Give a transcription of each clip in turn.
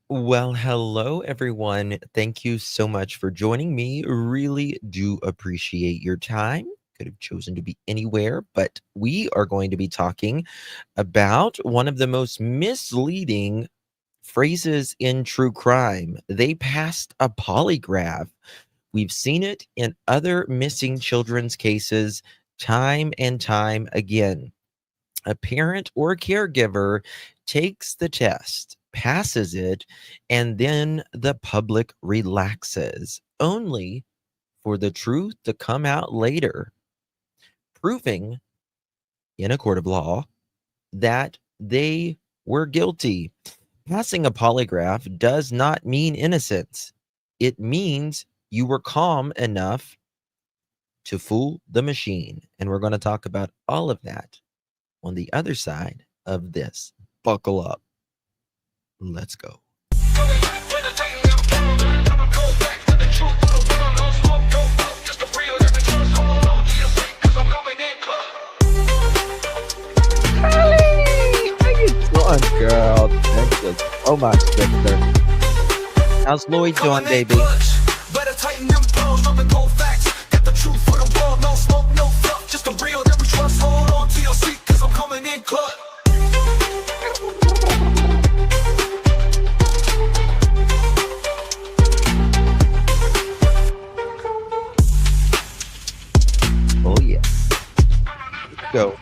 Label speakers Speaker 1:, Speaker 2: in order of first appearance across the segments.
Speaker 1: Well, hello, everyone. Thank you so much for joining me. Really do appreciate your time. Could have chosen to be anywhere, but we are going to be talking about one of the most misleading phrases in true crime. They passed a polygraph. We've seen it in other missing children's cases time and time again. A parent or caregiver takes the test, passes it, and then the public relaxes, only for the truth to come out later, proving in a court of law that they were guilty. Passing a polygraph does not mean innocence. It means you were calm enough to fool the machine. And we're going to talk about all of that on the other side of this. Buckle up. Let's go. How you doing, girl? Thank you so much, sister. How's Lloyd doing, baby? Better tighten them pearls, dropping cold facts. Got the truth for the world, no smoke, no fluff. Just the real that we trust. Hold on to your seat, cause I'm coming in clutch. Oh yeah. Let's go.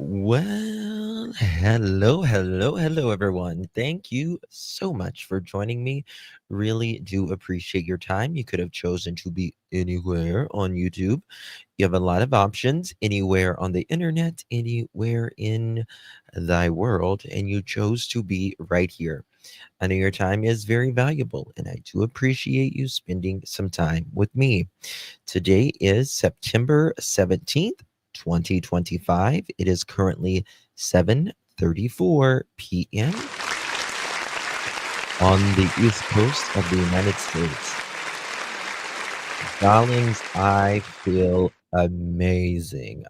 Speaker 1: Well, hello, everyone. Thank you so much for joining me. Really do appreciate your time. You could have chosen to be anywhere on YouTube. You have a lot of options, anywhere on the internet, anywhere in thy world, and you chose to be right here. I know your time is very valuable, and I do appreciate you spending some time with me. Today is September 17th. 2025. It is currently 7:34 p.m. on the East Coast of the United States. Darlings, I feel amazing.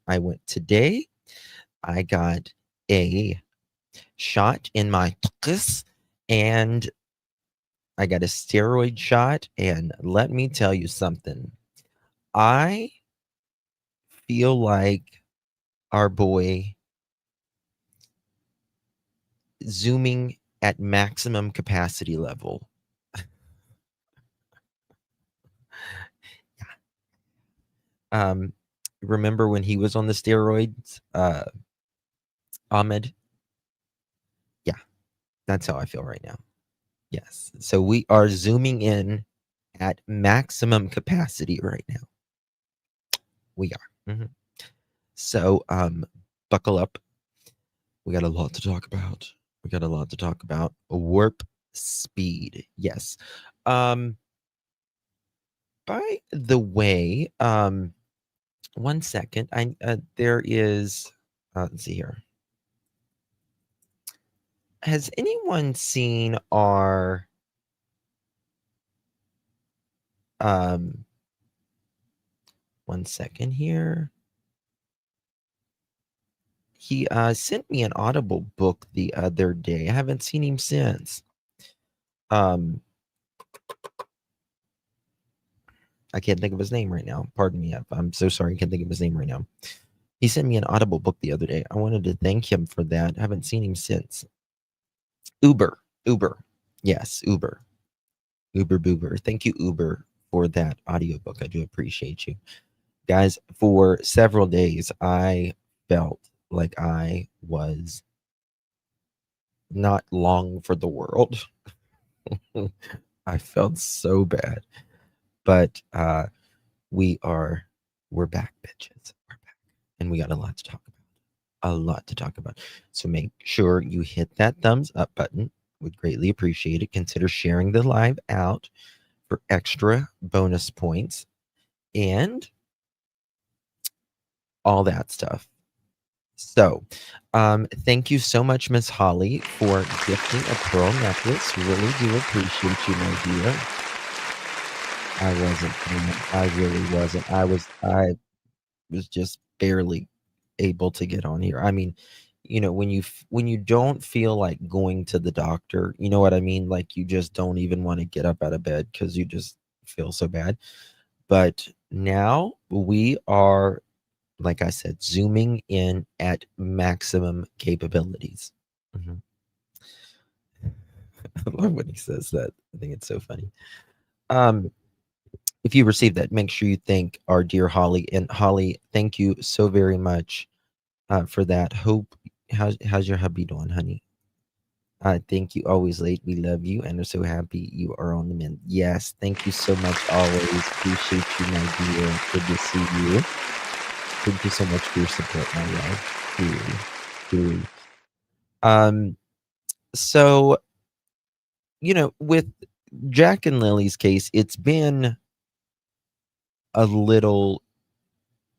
Speaker 1: I went today. I got a shot in my tuchus and I got a steroid shot. And let me tell you something. I feel like our boy zooming at maximum capacity level. Remember when he was on the steroids, Ahmed? Yeah, that's how I feel right now. Yes. So we are zooming in at maximum capacity right now. We are. So buckle up. We got a lot to talk about. Warp speed. Yes. By the way, 1 second. There is let's see here. Has anyone seen our 1 second here? He sent me an Audible book the other day. I haven't seen him since. I can't think of his name right now. Pardon me. I'm so sorry. I can't think of his name right now. He sent me an Audible book the other day. I wanted to thank him for that. I haven't seen him since. Uber. Uber. Yes, Uber. Uber Boober. Thank you, Uber, for that audiobook. I do appreciate you. Guys, for several days, I felt like I was not long for the world. I felt so bad. But we're back, bitches. We're back. And we got a lot to talk about. A lot to talk about. So make sure you hit that thumbs up button. Would greatly appreciate it. Consider sharing the live out for extra bonus points and all that stuff. So, thank you so much, Miss Holly, for gifting a pearl necklace. Really do appreciate you, my dear. I wasn't. I really wasn't. I was just barely able to get on here. I mean, when you don't feel like going to the doctor, you know what I mean? Like you just don't even want to get up out of bed because you just feel so bad. But now we are, like I said, zooming in at maximum capabilities. Mhm. I love when he says that. I think it's so funny. If you received that, make sure you thank our dear Holly. And Holly, thank you so very much for that. Hope, how's your hubby doing, honey? Thank you. Always late. We love you and are so happy you are on the mend. Yes, thank you so much. Always appreciate you, my dear. Good to see you. Thank you so much for your support, my love. Truly, truly. So with Jack and Lily's case, it's been a little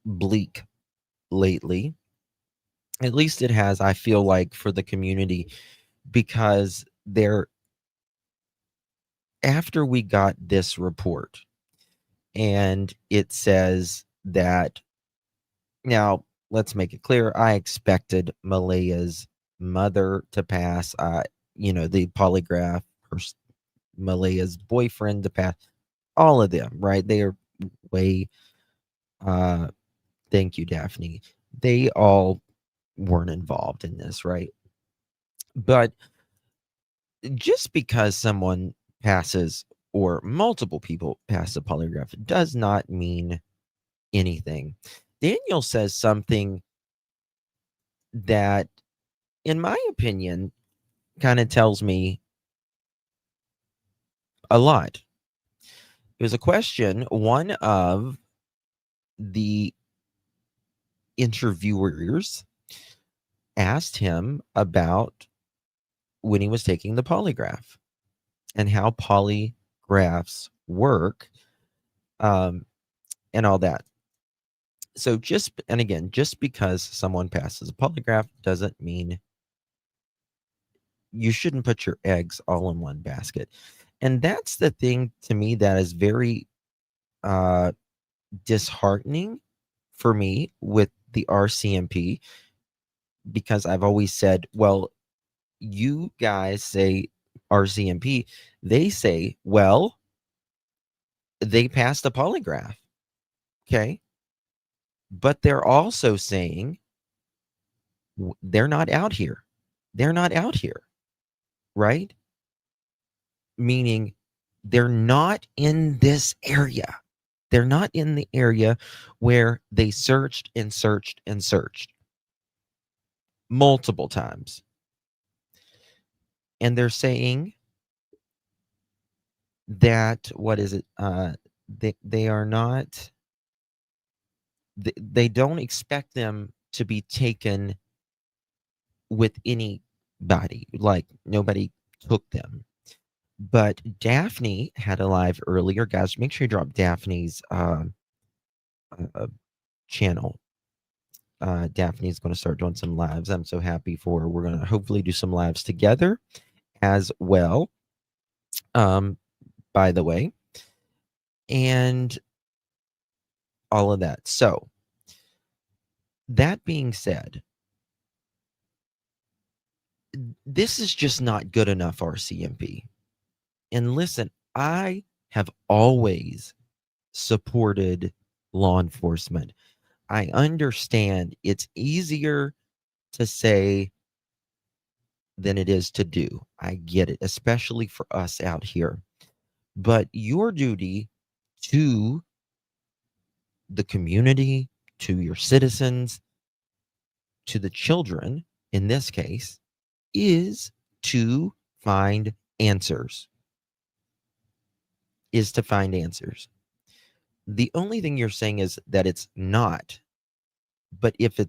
Speaker 1: bleak lately. At least it has, I feel like, for the community, because after we got this report and it says that, now let's make it clear, I expected Malaya's mother to pass, the polygraph, Malaya's boyfriend to pass, all of them, right? They are way, uh, thank you, Daphne. They all weren't involved in this, right? But just because someone passes or multiple people pass a polygraph does not mean anything. Daniel says something that, in my opinion, kind of tells me a lot. It was a question one of the interviewers asked him about when he was taking the polygraph and how polygraphs work, and all that. So just because someone passes a polygraph doesn't mean you shouldn't put your eggs all in one basket. And that's the thing to me that is very uh disheartening for me with the RCMP, because I've always said, well, you guys say RCMP, they say, well, they passed a polygraph. Okay. But they're also saying they're not out here. They're not out here, right? Meaning they're not in this area. They're not in the area where they searched and searched and searched multiple times. And they're saying that, what is it? They are not, they don't expect them to be taken with anybody, like nobody took them. But Daphne had a live earlier. Guys, make sure you drop Daphne's channel. Daphne's going to start doing some lives. I'm so happy for her. We're going to hopefully do some lives together as well. By the way, and all of that. So, that being said, this is just not good enough, RCMP. And listen, I have always supported law enforcement. I understand it's easier to say than it is to do. I get it, especially for us out here. But your duty to the community, to your citizens, to the children, in this case, is to find answers. Is to find answers. The only thing you're saying is that it's not. But if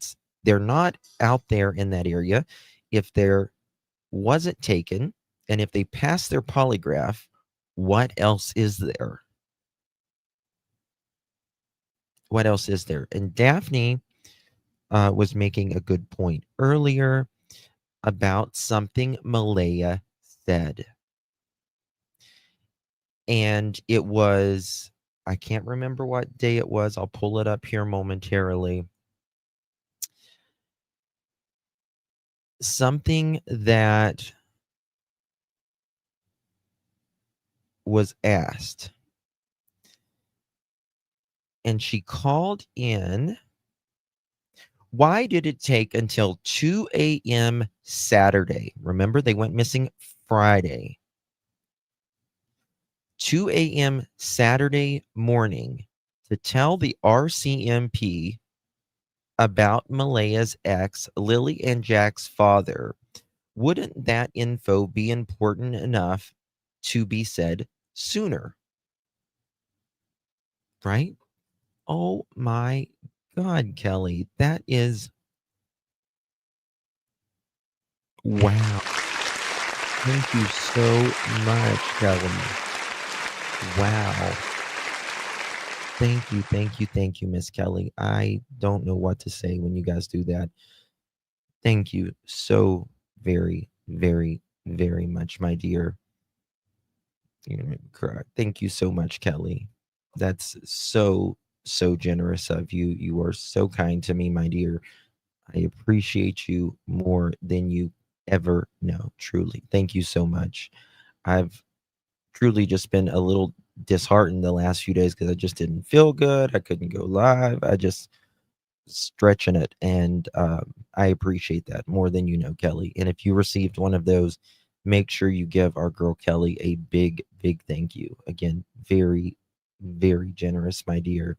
Speaker 1: they're not out there in that area, if there wasn't taken, and if they passed their polygraph, what else is there? What else is there? And Daphne was making a good point earlier about something Malaya said. And it was, I can't remember what day it was. I'll pull it up here momentarily. Something that was asked. And she called in. Why did it take until 2 a.m. Saturday? Remember, they went missing Friday. 2 a.m. Saturday morning to tell the RCMP about Malaya's ex, Lilly and Jack's father. Wouldn't that info be important enough to be said sooner? Right? Oh my God, Kelly, that is wow. Thank you so much, Kelly. Wow. Thank you, Miss Kelly. I don't know what to say when you guys do that. Thank you so very, very, very much, my dear. You're gonna make me cry. Thank you so much, Kelly. That's so, so generous of you. You are so kind to me, my dear. I appreciate you more than you ever know, truly. Thank you so much. I've truly just been a little disheartened the last few days because I just didn't feel good. I couldn't go live. I just stretching it, and I appreciate that more than you know, Kelly. And if you received one of those, make sure you give our girl Kelly a big, big thank you. Again, very, very generous, my dear.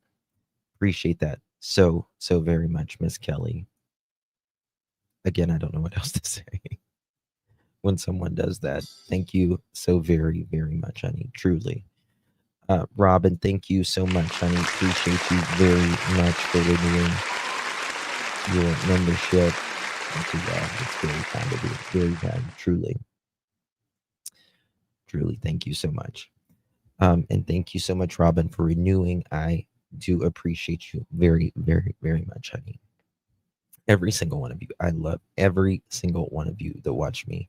Speaker 1: Appreciate that so, so very much, Miss Kelly. Again, I don't know what else to say when someone does that. Thank you so very, very much, honey. Truly. Robin, thank you so much, honey. Appreciate you very much for renewing your membership. Thank you, God. It's very kind of you. Very kind. Truly. Truly. Thank you so much. And thank you so much, Robin, for renewing. I do appreciate you very, very, very much, honey. Every single one of you. I love every single one of you that watch me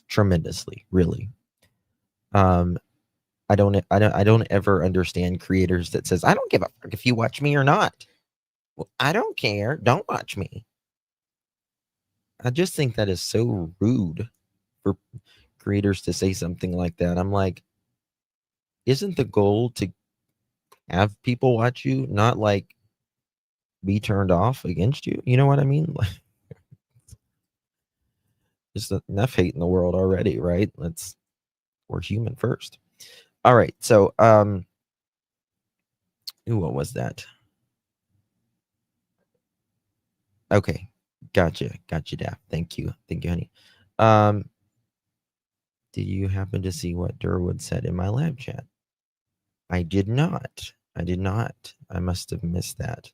Speaker 1: tremendously, really. I don't ever understand creators that says, I don't give a fuck if you watch me or not. Well, I don't care. Don't watch me. I just think that is so rude for creators to say something like that. I'm like, isn't the goal to have people watch you, not like be turned off against you? You know what I mean? Like, there's enough hate in the world already, right? We're human first. All right. So, what was that? Okay. Gotcha, Daph. Thank you, honey. Did you happen to see what Durwood said in my live chat? I did not. I must have missed that.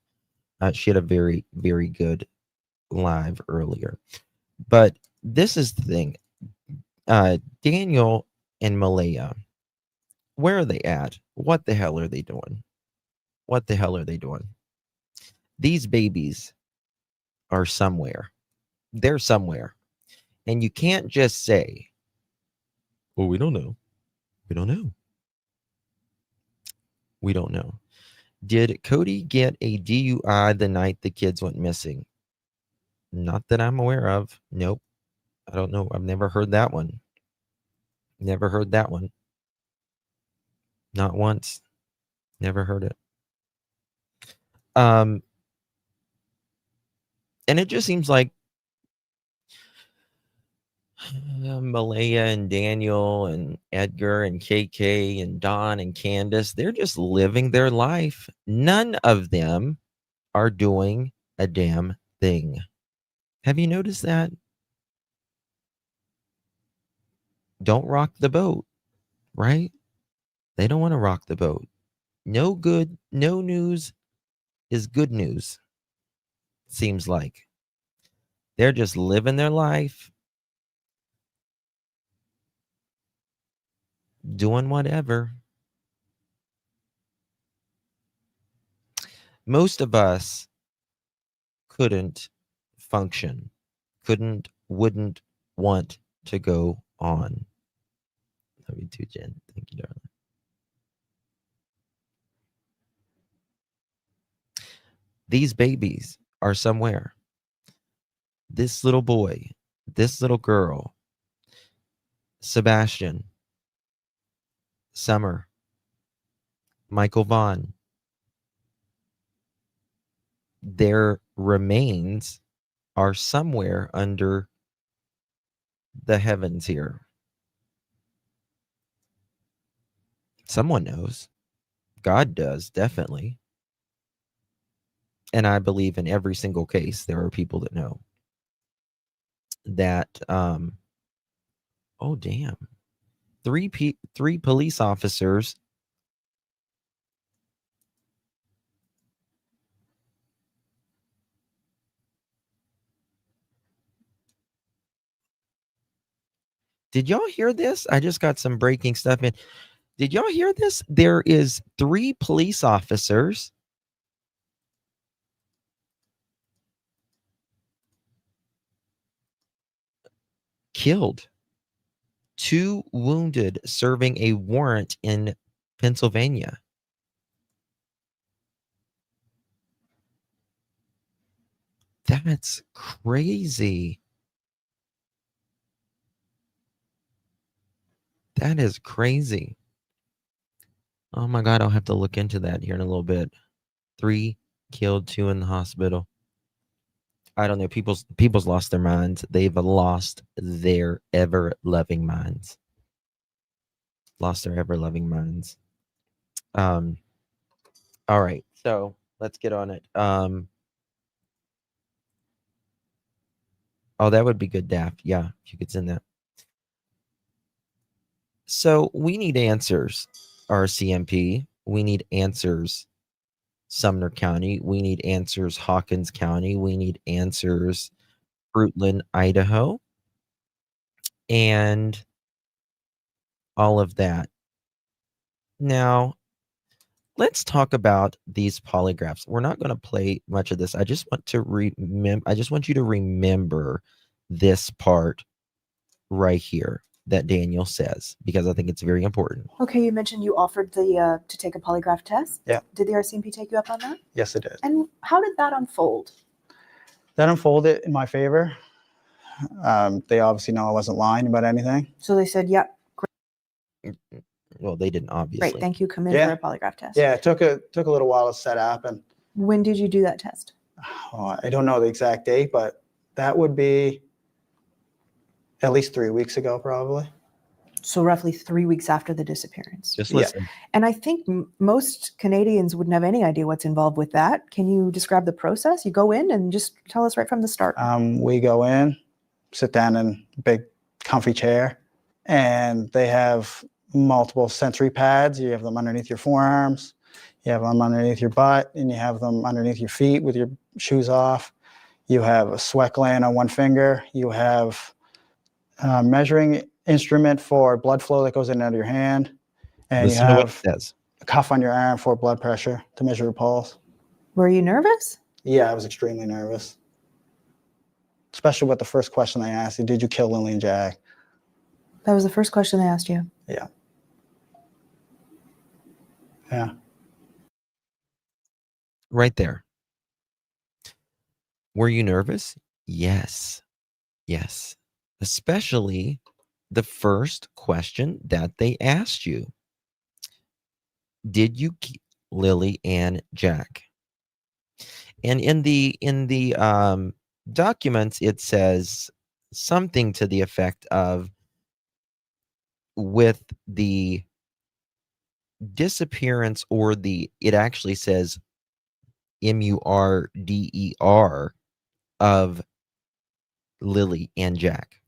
Speaker 1: She had a very, very good live earlier. But this is the thing. Daniel and Malaya, where are they at? What the hell are they doing? These babies are somewhere. They're somewhere. And you can't just say, well, we don't know. We don't know. We don't know. Did Cody get a DUI the night the kids went missing? Not that I'm aware of. Nope. I don't know. I've never heard that one. Never heard that one. Not once. Never heard it. And it just seems like Malaya and Daniel and Edgar and KK and Don and Candace, they're just living their life. None of them are doing a damn thing. Have you noticed that? Don't rock the boat, right? They don't want to rock the boat. No news is good news, seems like. They're just living their life, doing whatever. Most of us couldn't function, wouldn't want to go on. Love you too, Jen. Thank you, darling. These babies are somewhere. This little boy, this little girl, Sebastian, Summer, Michael Vaughn, their remains are somewhere under the heavens here. Someone knows. God does, definitely. And I believe in every single case there are people that know that oh damn. Three police officers Did y'all hear this? I just got some breaking stuff in. Did y'all hear this? There is 3 police officers killed, 2 wounded serving a warrant in Pennsylvania. That's crazy. That is crazy. Oh my God, I'll have to look into that here in a little bit. 3 killed, 2 in the hospital. I don't know. People's lost their minds. They've lost their ever-loving minds. Lost their ever-loving minds. All right. So let's get on it. Oh, that would be good, Daft. Yeah, if you could send that. So we need answers, RCMP. We need answers, Sumner County. We need answers, Hawkins County. We need answers, Fruitland, Idaho. And all of that. Now, let's talk about these polygraphs. We're not going to play much of this. I just want to I just want you to remember this part right here that Daniel says, because I think it's very important.
Speaker 2: Okay, you mentioned you offered to take a polygraph test.
Speaker 3: Yeah.
Speaker 2: Did the RCMP take you up on that?
Speaker 3: Yes, it did.
Speaker 2: And how did that unfold?
Speaker 3: That unfolded in my favor. They obviously know I wasn't lying about anything.
Speaker 2: So they said, "Yeah,
Speaker 1: Well, they didn't, obviously.
Speaker 2: great, thank you. Come in
Speaker 3: Yeah.
Speaker 2: for a polygraph test."
Speaker 3: Yeah, it took a little while to set up, and
Speaker 2: When did you do that test?
Speaker 3: I don't know the exact date, but that would be at least 3 weeks ago, probably.
Speaker 2: So roughly 3 weeks after the disappearance.
Speaker 1: Just
Speaker 3: Yeah.
Speaker 1: listen.
Speaker 2: And I think most Canadians wouldn't have any idea what's involved with that. Can you describe the process? You go in and just tell us right from the start.
Speaker 3: We go in, sit down in a big comfy chair, and they have multiple sensory pads. You have them underneath your forearms, you have them underneath your butt, and you have them underneath your feet with your shoes off. You have a sweat gland on one finger. You have a measuring instrument for blood flow that goes in and out of your hand. And
Speaker 1: Listen
Speaker 3: you
Speaker 1: to what it
Speaker 3: have
Speaker 1: says.
Speaker 3: a cuff on your arm for blood pressure to measure your pulse.
Speaker 2: Were you nervous?
Speaker 3: Yeah, I was extremely nervous. Especially with the first question they asked you, did you kill Lilly and Jack?
Speaker 2: That was the first question they asked you.
Speaker 3: Yeah. Yeah.
Speaker 1: Right there. Were you nervous? Yes. Yes. Especially the first question that they asked you. did you keep Lilly and Jack? And in the documents, it says something to the effect of, with the disappearance, or it actually says MURDER of Lilly and Jack,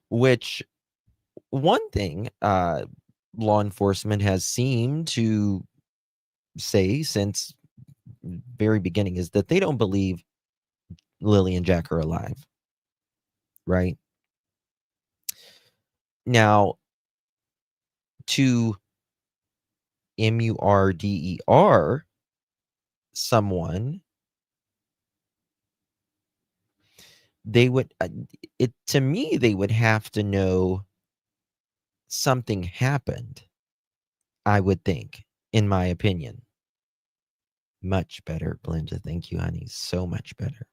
Speaker 1: which one thing law enforcement has seemed to say since very beginning is that they don't believe Lilly and Jack are alive, right? Now, to MURDER someone, they would to me, they would have to know something happened, I would think, in my opinion. Much better, Belinda. Thank you, honey. So much better.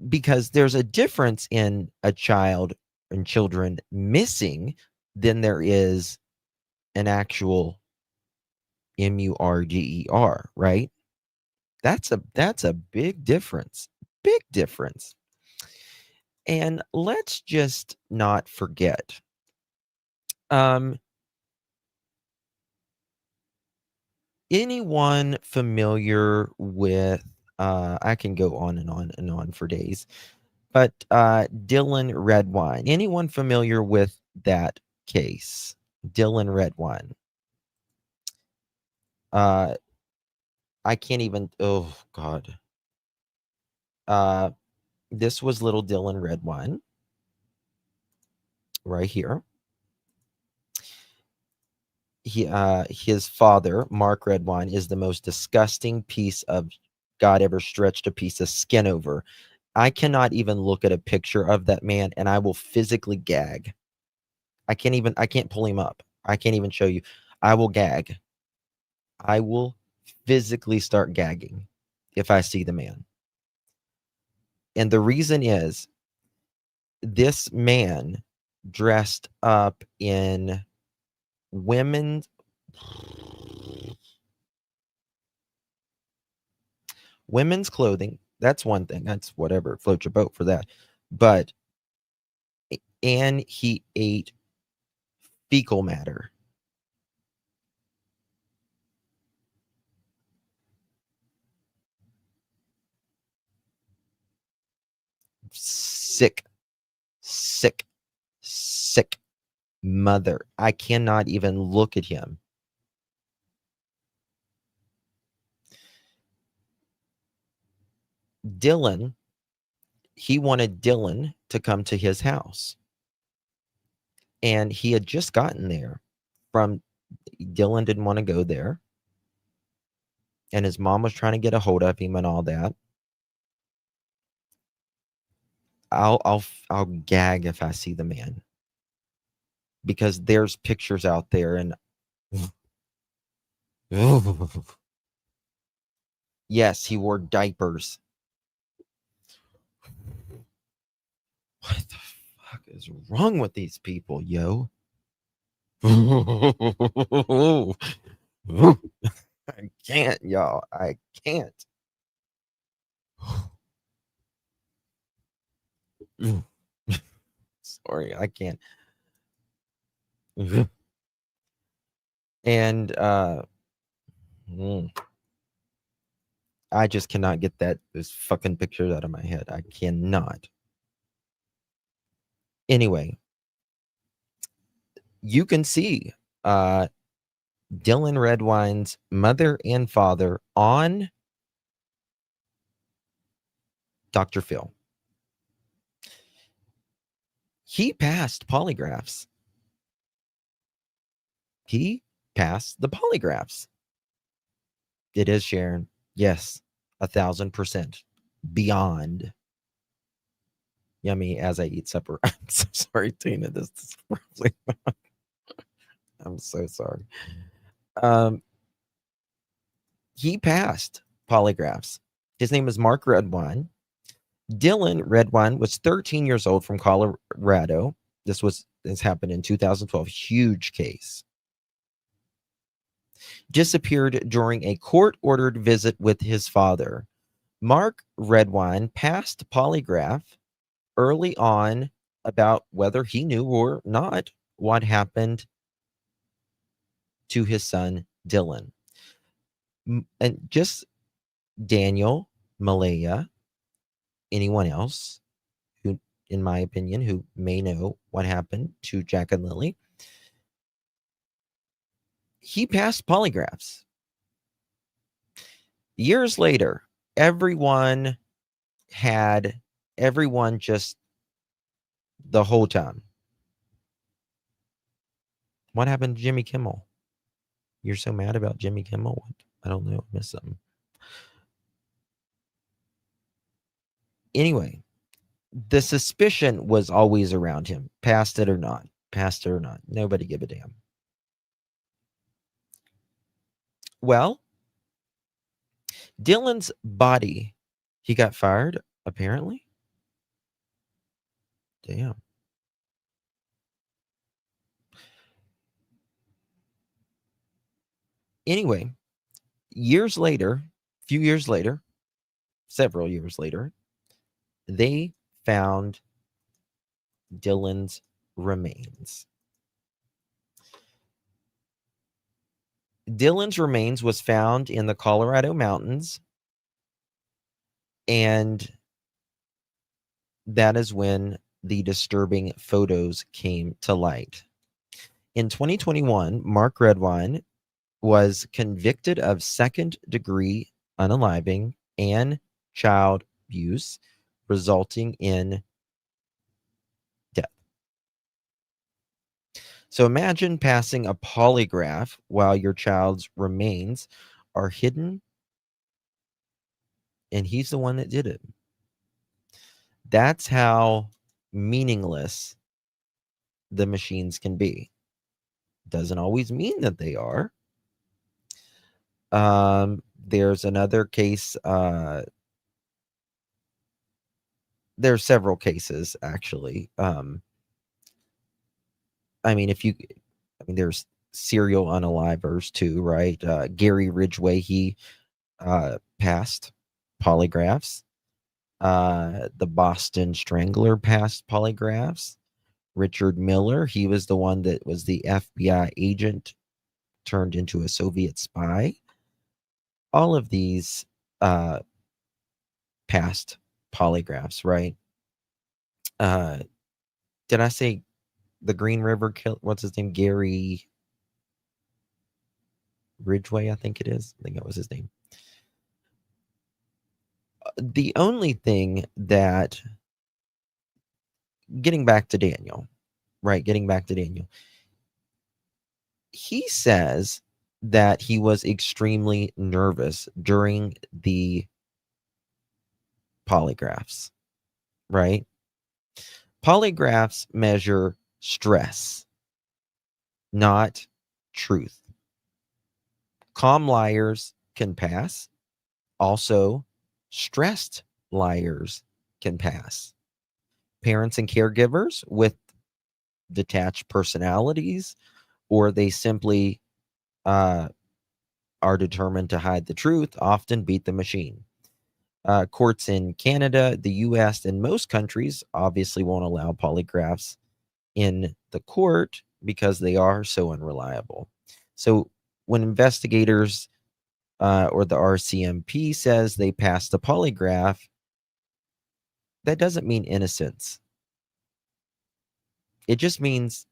Speaker 1: Because there's a difference in a child and children missing than there is an actual MURDER, right? That's a big difference. Big difference. And let's just not forget. Anyone familiar with I can go on and on and on for days, but Dylan Redwine. Anyone familiar with that case? Dylan Redwine. I can't even, oh God. This was little Dylan Redwine right here. His father, Mark Redwine, is the most disgusting piece of God ever stretched a piece of skin over. I cannot even look at a picture of that man and I will physically gag. I can't pull him up. I can't even show you. I will gag. I will physically start gagging if I see the man. And the reason is, this man dressed up in women's clothing. That's one thing. That's whatever. Float your boat for that. But, and he ate fecal matter. Sick mother. I cannot even look at him. Dylan, he wanted Dylan to come to his house. And he had just gotten there from, Dylan didn't want to go there. And his mom was trying to get a hold of him and all that. I'll gag if I see the man, because there's pictures out there and yes, he wore diapers. What the fuck is wrong with these people, yo? I can't, y'all. I can't. Sorry, I can't. And I just cannot get those fucking pictures out of my head. I cannot. Anyway, you can see Dylan Redwine's mother and father on Dr. Phil. He passed polygraphs. He passed the polygraphs. It is, Sharon. Yes, 1,000% beyond yummy as I eat supper. I'm so sorry, Tina. This is probably I'm so sorry. He passed polygraphs. His name is Mark Redwine. Dylan Redwine was 13 years old from Colorado. This was This happened in 2012. Huge case. Disappeared during a court-ordered visit with his father. Mark Redwine passed polygraph early on about whether he knew or not what happened to his son, Dylan. And just Daniel, Malaya, anyone else who, in my opinion, who may know what happened to Jack and Lilly, he passed polygraphs. Years later, everyone just the whole time. What happened to Jimmy Kimmel? You're so mad about Jimmy Kimmel? What? I don't know. I missed something. Anyway, the suspicion was always around him. Passed it or not. Passed it or not. Nobody give a damn. Well, Dylan's body, he got fired, apparently. Damn. Anyway, years later, few years later, several years later, they found Dylan's remains. Dylan's remains was found in the Colorado mountains, and that is when the disturbing photos came to light. In 2021, Mark Redwine was convicted of second-degree unaliving and child abuse, resulting in death. So imagine passing a polygraph while your child's remains are hidden, and he's the one that did it. That's how meaningless the machines can be. Doesn't always mean that they are. There's another case. There's several cases, actually. There's serial unalivers too, right? Gary Ridgway, he passed polygraphs. The Boston Strangler passed polygraphs. Richard Miller, he was the one that was the FBI agent turned into a Soviet spy. All of these passed polygraphs, right? Did I say the Green River kill? What's his name? Gary Ridgway, I think it is. I think that was his name. The only thing that, getting back to Daniel, he says that he was extremely nervous during the polygraphs, right? Polygraphs measure stress, not truth. Calm liars can pass. Also, stressed liars can pass. Parents and caregivers with detached personalities, or they simply are determined to hide the truth, often beat the machine. Courts in Canada, the US, and most countries obviously won't allow polygraphs in the court because they are so unreliable. So when investigators or the RCMP says they passed a polygraph, that doesn't mean innocence. It just means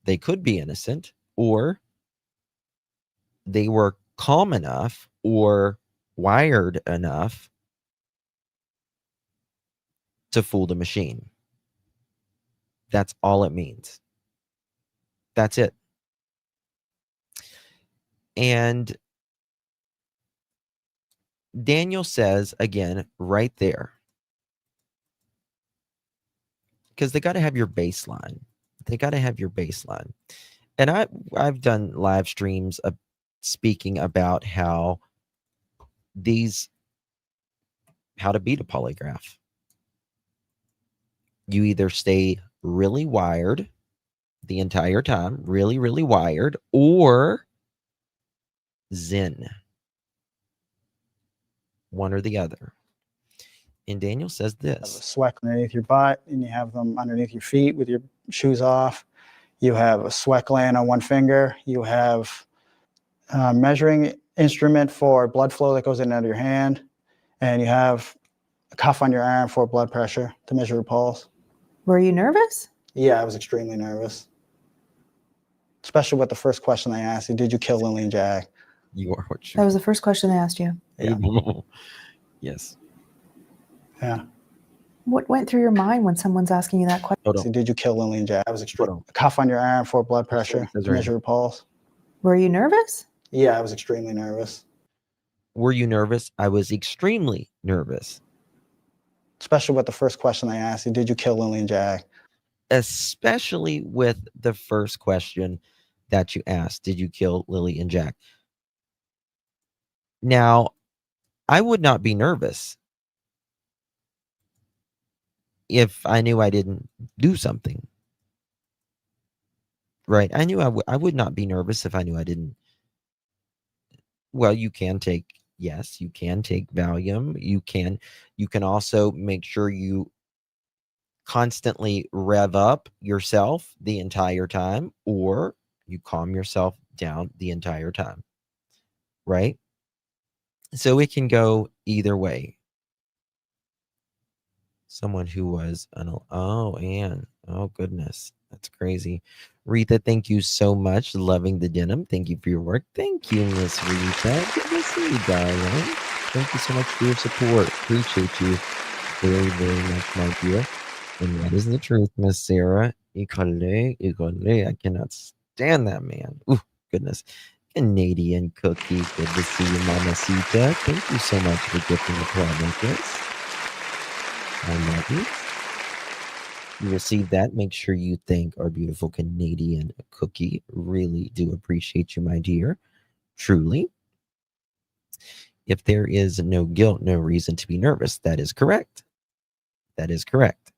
Speaker 1: they could be innocent, or they were calm enough or wired enough to fool the machine. That's all it means. That's it. And Daniel says, again, right there, because they got to have your baseline. They got to have your baseline. And I've done live streams of speaking about how to beat a polygraph. You either stay really wired the entire time, really, really wired, or zen. One or the other. And Daniel says
Speaker 3: You have a
Speaker 1: this.
Speaker 3: sweat underneath your butt, and you have them underneath your feet with your shoes off. You have a sweat gland on one finger. You have a measuring instrument for blood flow that goes in and out of your hand. And you have a cuff on your arm for blood pressure to measure your pulse.
Speaker 2: Were you nervous?
Speaker 3: Yeah, I was extremely nervous. Especially with the first question they asked you, did you kill Lilly and Jack?
Speaker 1: You are what you
Speaker 2: That was the first question they asked you.
Speaker 3: Yeah.
Speaker 1: Yes.
Speaker 3: Yeah.
Speaker 2: What went through your mind when someone's asking you that question?
Speaker 1: Hold
Speaker 3: So
Speaker 1: on.
Speaker 3: did you kill Lilly and Jack? I was
Speaker 1: Hold
Speaker 3: extreme.
Speaker 1: on.
Speaker 3: A cuff on your arm for blood pressure
Speaker 1: It says
Speaker 3: to
Speaker 1: right
Speaker 3: measure
Speaker 1: here.
Speaker 3: your pulse.
Speaker 2: Were you nervous?
Speaker 3: Yeah, I was extremely nervous.
Speaker 1: Were you nervous? I was extremely nervous.
Speaker 3: Especially with the first question they asked you, did you kill Lilly and Jack?
Speaker 1: Especially with the first question that you asked, did you kill Lilly and Jack? Now, I would not be nervous if I knew I didn't do something. Right? I knew I would not be nervous if I knew I didn't. Well, you can take, yes, you can take Valium. You can also make sure you constantly rev up yourself the entire time, or you calm yourself down the entire time. Right? So it can go either way. Someone who was Anne. Oh goodness, that's crazy. Rita, thank you so much. Loving the denim. Thank you for your work. Thank you, Miss Rita. Good to see you, darling. Thank you so much for your support. Appreciate you very, very much, my dear. And that is the truth, Miss Sarah. Ikale. I cannot stand that man. Ooh, goodness. Canadian cookie. Good to see you, Mamacita. Thank you so much for gifting the provinces. I love you. You receive that. Make sure you thank our beautiful Canadian cookie. Really do appreciate you, my dear. Truly. If there is no guilt, no reason to be nervous. That is correct. That is correct.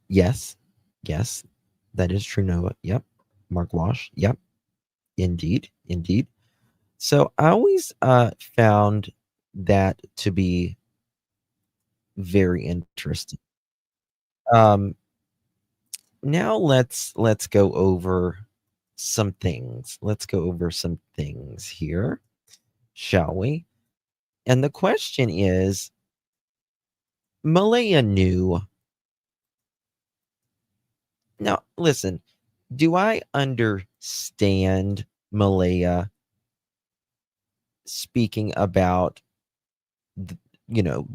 Speaker 1: Yes. Yes. That is true, Noah. Yep. Mark Wash. Yep. Indeed. Indeed. So I always found that to be very interesting. Now let's go over some things. Let's go over some things here, shall we? And the question is, Malaya knew. Now, listen, do I understand Malaya speaking about,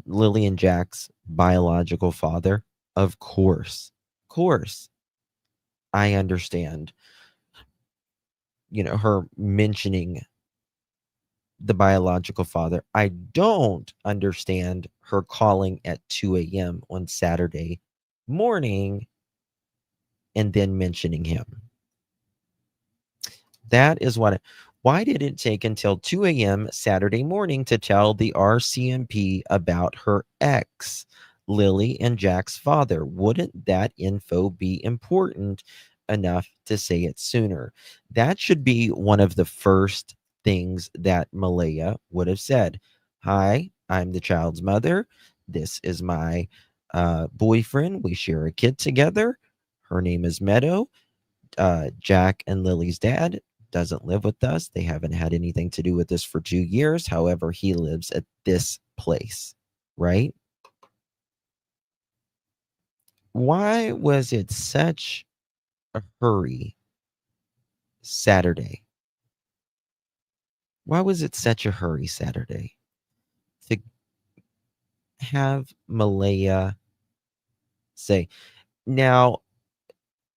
Speaker 1: Lilly and Jack's biological father? Of course. Of course. I understand, her mentioning the biological father. I don't understand her calling at 2 a.m. on Saturday morning and then mentioning him. That is why did it take until 2 a.m. Saturday morning to tell the RCMP about her ex, Lilly and Jack's father? Wouldn't that info be important enough to say it sooner? That should be one of the first things that Malaya would have said. Hi, I'm the child's mother. This is my boyfriend. We share a kid together. Her name is Meadow. Jack and Lily's dad doesn't live with us. They haven't had anything to do with this for 2 years. However, he lives at this place, right? Why was it such a hurry Saturday? Why was it such a hurry Saturday to have Malaya say? Now,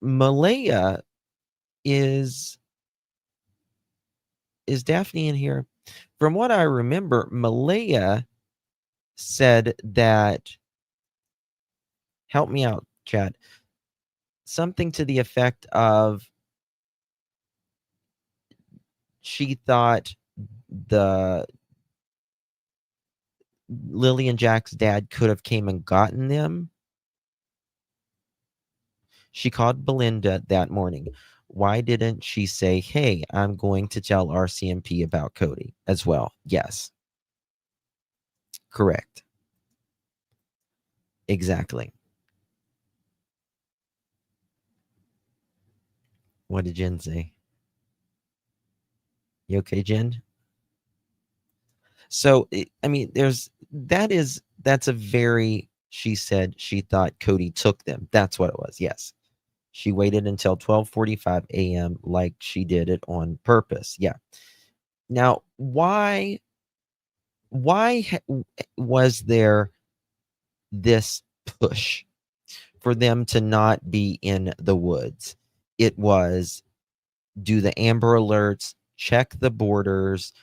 Speaker 1: Malaya is Daphne in here? From what I remember, Malaya said that, help me out, chat, something to the effect of she thought the Lily and Jack's dad could have came and gotten them. She called Belinda that morning. Why didn't she say, hey, I'm going to tell RCMP about Cody as well? Yes. Correct. Exactly. What did Jen say? You okay, Jen? So, I mean, that's a very, she said she thought Cody took them. That's what it was. Yes. She waited until 12:45 a.m. like she did it on purpose. Yeah. Now, why was there this push for them to not be in the woods? It was do the Amber Alerts, check the borders.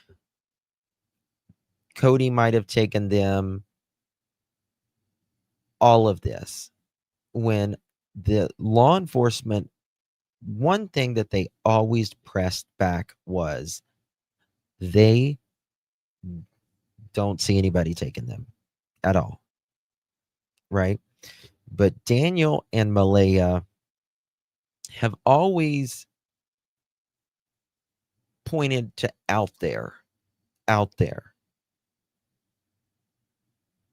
Speaker 1: Cody might have taken them. All of this. When the law enforcement, one thing that they always pressed back was they don't see anybody taking them at all. Right? But Daniel and Malaya have always pointed to out there,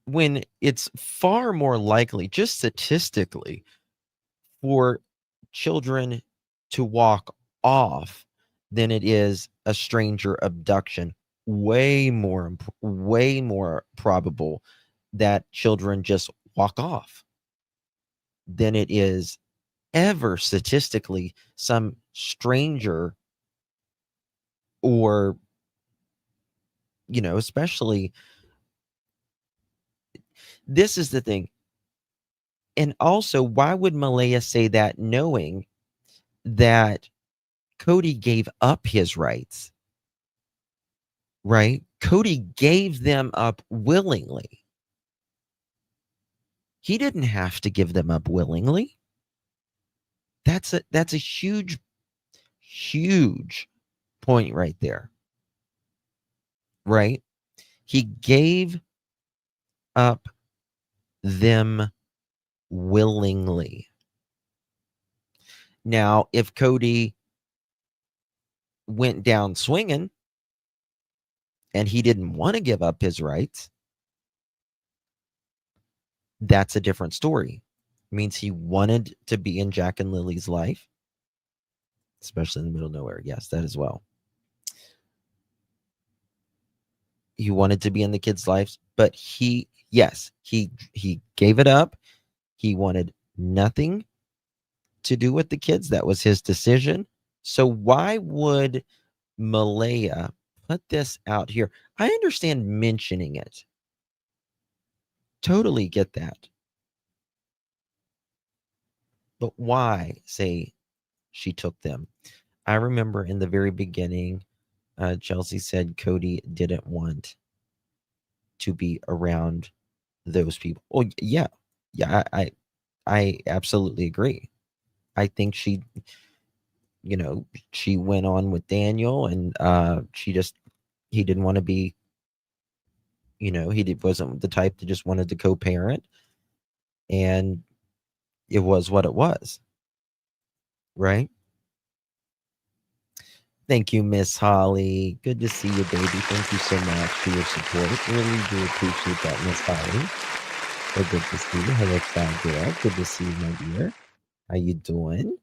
Speaker 1: when it's far more likely, just statistically, for children to walk off than it is a stranger abduction. Way more probable that children just walk off than it is ever statistically some stranger, or especially, this is the thing. And also, why would Malaya say that knowing that Cody gave up his rights? Right? Cody gave them up willingly. He didn't have to give them up willingly. That's a huge point right there. Right? He gave up them willingly. Now, if Cody went down swinging and he didn't want to give up his rights, that's a different story. It means he wanted to be in Jack and Lily's life, especially in the middle of nowhere. Yes, that as well. He wanted to be in the kids' lives, but he gave it up. He wanted nothing to do with the kids. That was his decision. So why would Malaya put this out here? I understand mentioning it. Totally get that. But why say she took them? I remember in the very beginning, Chelsea said Cody didn't want to be around those people. Oh, yeah. Yeah, I absolutely agree. I think she went on with Daniel, and he didn't want to be, wasn't the type that just wanted to co-parent, and it was what it was. Right? Thank you, Miss Holly. Good to see you, baby. Thank you so much for your support. Really do appreciate that, Miss Holly. So good to see you. Hello, fat girl. Good to see you, my dear. How you doing?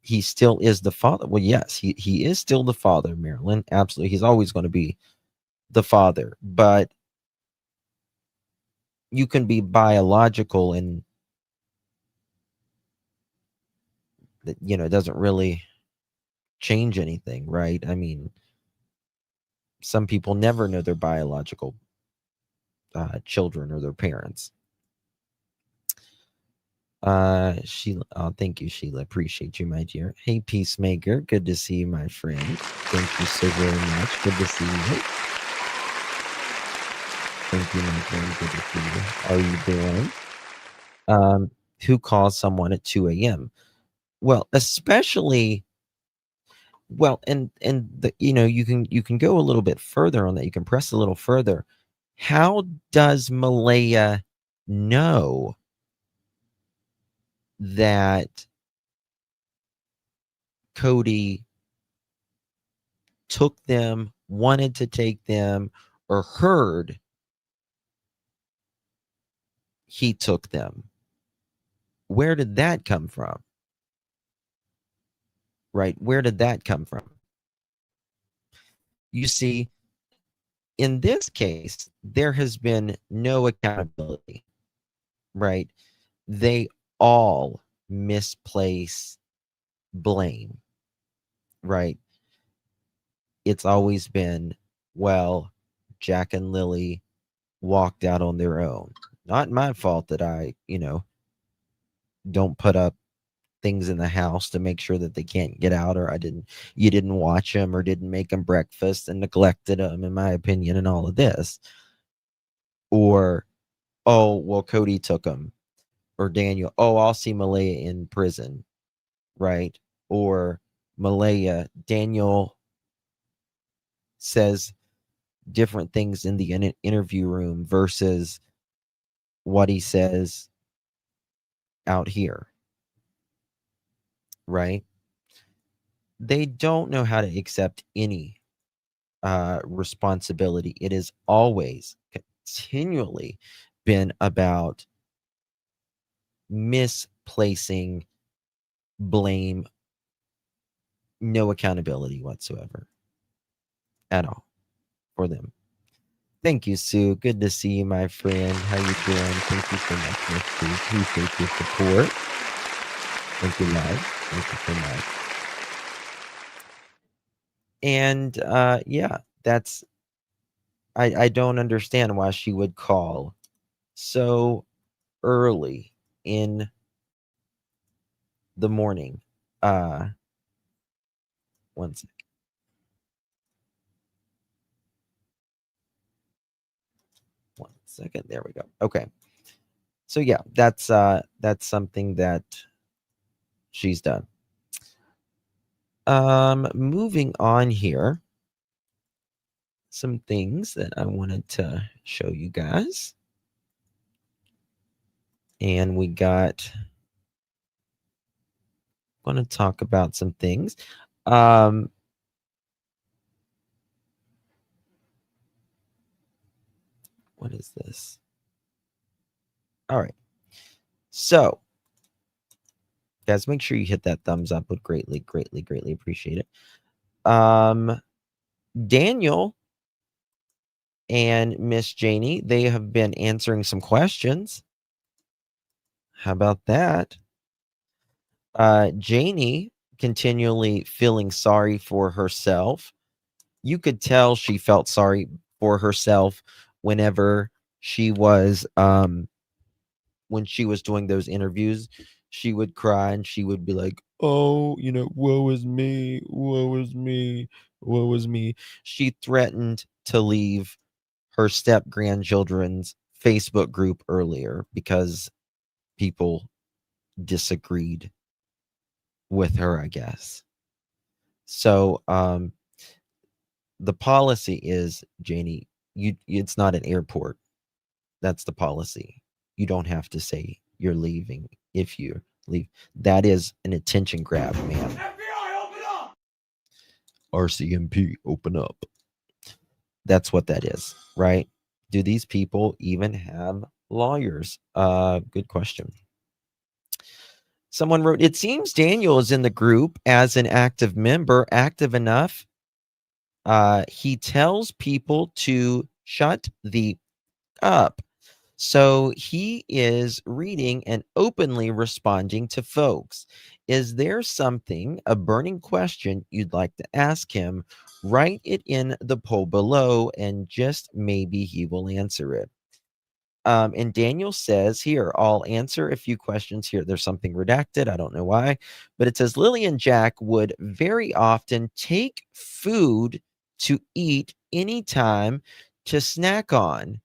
Speaker 1: He still is the father. Well, yes, he is still the father, Marilyn. Absolutely. He's always going to be the father. But you can be biological, and it doesn't really change anything, right? I mean, some people never know their biological children or their parents. Sheila, thank you, Sheila. Appreciate you, my dear. Hey, Peacemaker. Good to see you, my friend. Thank you so very much. Good to see you. Thank you, my friend. Good to see you. How are you doing? Who calls someone at 2 a.m.? Well, especially Well, and you can go a little bit further on that. You can press a little further. How does Malaya know that Cody took them, wanted to take them, or heard he took them? Where did that come from? Right? Where did that come from? You see, in this case, there has been no accountability, right? They all misplace blame, right? It's always been, well, Jack and Lilly walked out on their own. Not my fault that I, don't put up things in the house to make sure that they can't get out, or you didn't watch them, or didn't make them breakfast and neglected them, in my opinion, and all of this. Or, oh, well, Cody took them. Or Daniel, oh, I'll see Malaya in prison, right? Or Malaya, Daniel says different things in the interview room versus what he says out here, right? They don't know how to accept any responsibility. It has always continually been about misplacing blame, no accountability whatsoever at all for them. Thank you, Sue. Good to see you, my friend. How you doing? Thank you so much, Miss Sue. Appreciate your support. Thank you, love. Thank you so much. And yeah, that's I don't understand why she would call so early in the morning. One second. One second. There we go. Okay. So yeah, that's something that she's done. Moving on here. Some things that I wanted to show you guys. And we got going to talk about some things. What is this? All right. So, guys, make sure you hit that thumbs up. Would greatly appreciate it. Daniel and Miss Jayne, they have been answering some questions. How about that? Jayne continually feeling sorry for herself. You could tell she felt sorry for herself whenever she was when she was doing those interviews. She would cry and she would be like, oh, woe is me, woe is me, woe is me. She threatened to leave her step grandchildren's Facebook group earlier because people disagreed with her, I guess. So the policy is, Jayne, it's not an airport. That's the policy. You don't have to say you're leaving if you leave. That is an attention grab, man. FBI, open up! RCMP, open up. That's what that is, right? Do these people even have lawyers? Good question. Someone wrote, it seems Daniel is in the group as an active member, active enough. He tells people to shut the up. So he is reading and openly responding to folks. Is there something, a burning question you'd like to ask him? Write it in the poll below and just maybe he will answer it. And Daniel says here, I'll answer a few questions here. There's something redacted. I don't know why, but it says Lilly and Jack would very often take food to eat anytime to snack on,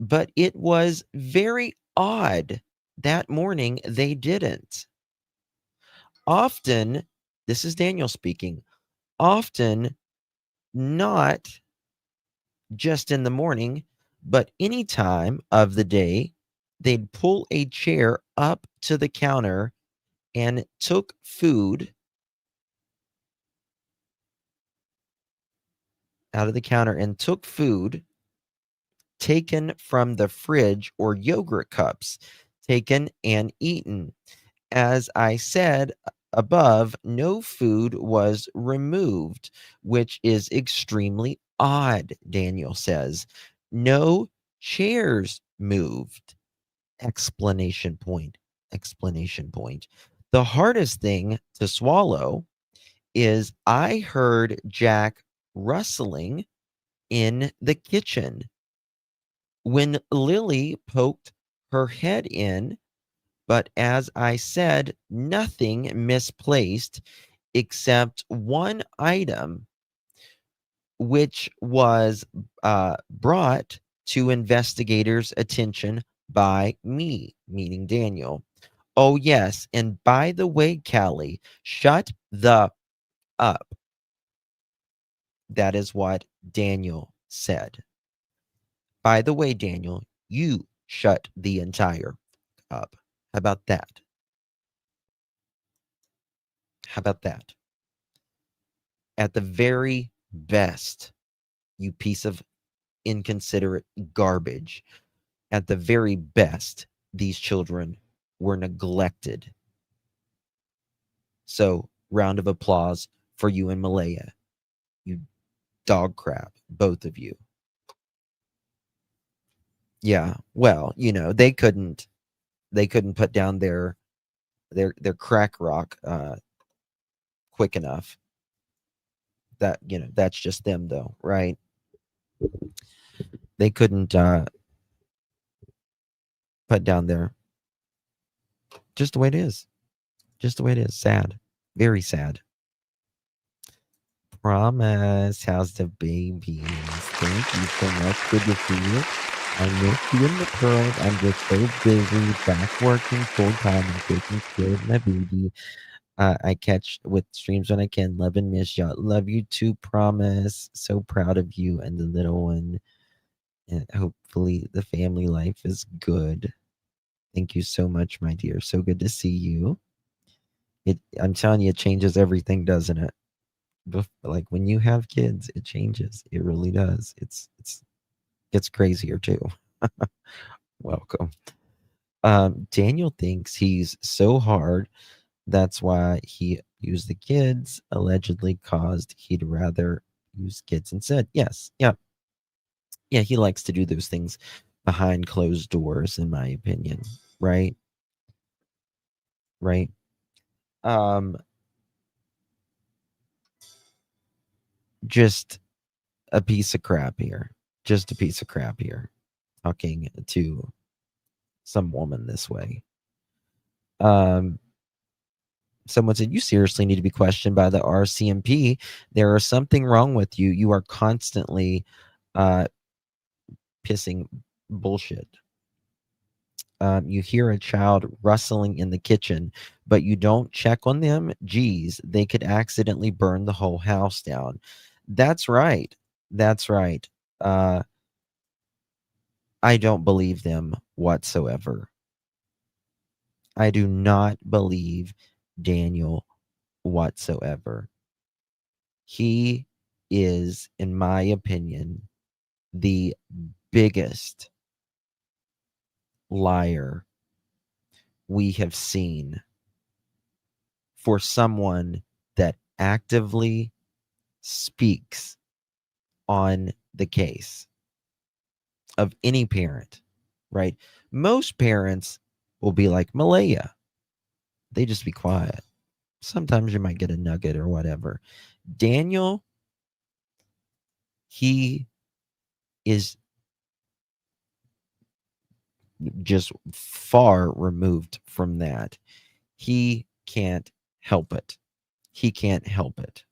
Speaker 1: but it was very odd that morning they didn't. Often, this is Daniel speaking, often not just in the morning, but any time of the day, they'd pull a chair up to the counter and took food out of the counter and took food taken from the fridge or yogurt cups taken and eaten. As I said above, no food was removed, which is extremely odd, Daniel says. No chairs moved. Explanation point. Explanation point. The hardest thing to swallow is I heard Jack rustling in the kitchen. When Lilly poked her head in, but as I said, nothing misplaced except one item which was brought to investigators' attention by me, meaning Daniel. Oh, yes. And by the way, Callie, shut the up. That is what Daniel said. By the way, Daniel, you shut the entire up. How about that? How about that? At the very best, you piece of inconsiderate garbage, at the very best, these children were neglected. So, round of applause for you and Malaya. You dog crap, both of you. Yeah, well, they couldn't put down their crack rock quick enough. That, that's just them though, right? They couldn't put down their, just the way it is. Just the way it is. Sad. Very sad. Promise. How's the babies? Thank you so much. Good to see you. I miss you and the pearls. I'm just so busy back working full time and taking care of my baby. I catch with streams when I can. Love and miss y'all. Love you too, Promise. So proud of you and the little one. And hopefully the family life is good. Thank you so much, my dear. So good to see you. I'm telling you, it changes everything, doesn't it? Like when you have kids, it changes. It really does. It's crazier too. Welcome. Daniel thinks he's so hard. That's why he used the kids, allegedly caused he'd rather use kids instead. Yes. Yeah. Yeah. He likes to do those things behind closed doors, in my opinion. Right. Right. Just a piece of crap here. Just a piece of crap here. Talking to some woman this way. Someone said, you seriously need to be questioned by the RCMP. There is something wrong with you. You are constantly pissing bullshit. You hear a child rustling in the kitchen, but you don't check on them. Geez, they could accidentally burn the whole house down. That's right. That's right. I don't believe them whatsoever. I do not believe Daniel whatsoever. He is, in my opinion, the biggest liar we have seen for someone that actively speaks on the case of any parent, right? Most parents will be like Malaya. They just be quiet. Sometimes you might get a nugget or whatever. Daniel, he is just far removed from that. He can't help it. He can't help it.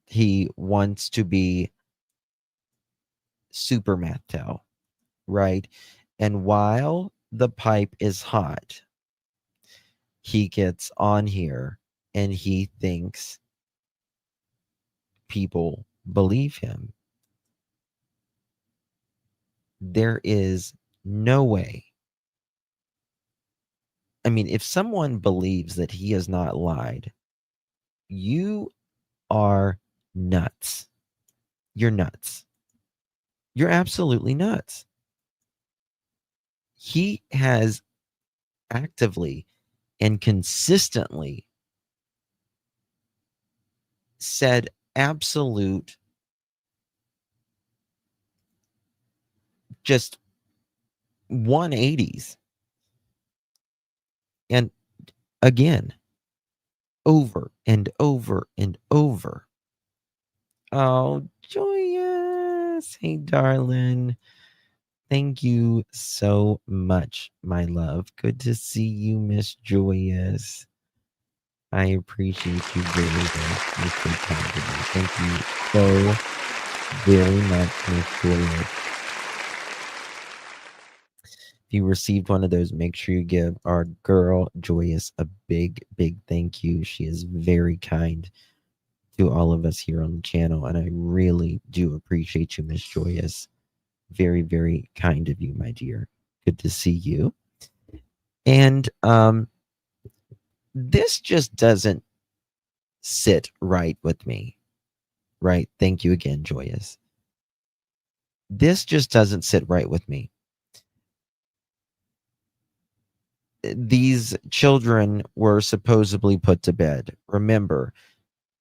Speaker 1: He wants to be super Mattel, right? And while the pipe is hot, he gets on here and he thinks people believe him. There is no way. I mean, if someone believes that he has not lied, you are nuts. You're nuts. You're absolutely nuts. He has actively and consistently said absolute, just 180s. And again, over and over and over. Oh, Joyous. Hey, darling. Thank you so much, my love. Good to see you, Miss Joyous. I appreciate you very much. You're so kind to me. Thank you so very much, Miss Joyous. If you received one of those, make sure you give our girl Joyous a big, big thank you. She is very kind to all of us here on the channel, and I really do appreciate you, Miss Joyous. Very, very kind of you, my dear. Good to see you. And this just doesn't sit right with me, right? Thank you again, Joyous. This just doesn't sit right with me. These children were supposedly put to bed. Remember,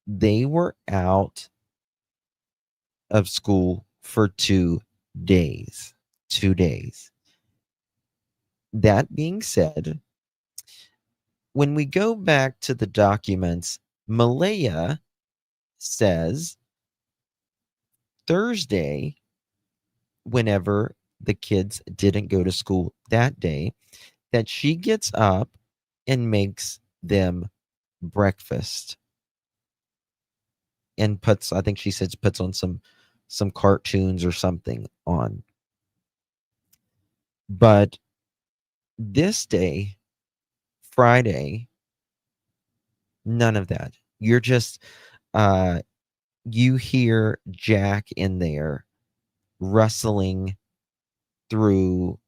Speaker 1: they were out of school for 2 days. 2 days. That being said, when we go back to the documents, Malaya says Thursday, whenever the kids didn't go to school that day, that she gets up and makes them breakfast and puts, I think she says, puts on some cartoons or something on. But this day, Friday, none of that. You're just you hear Jack in there rustling through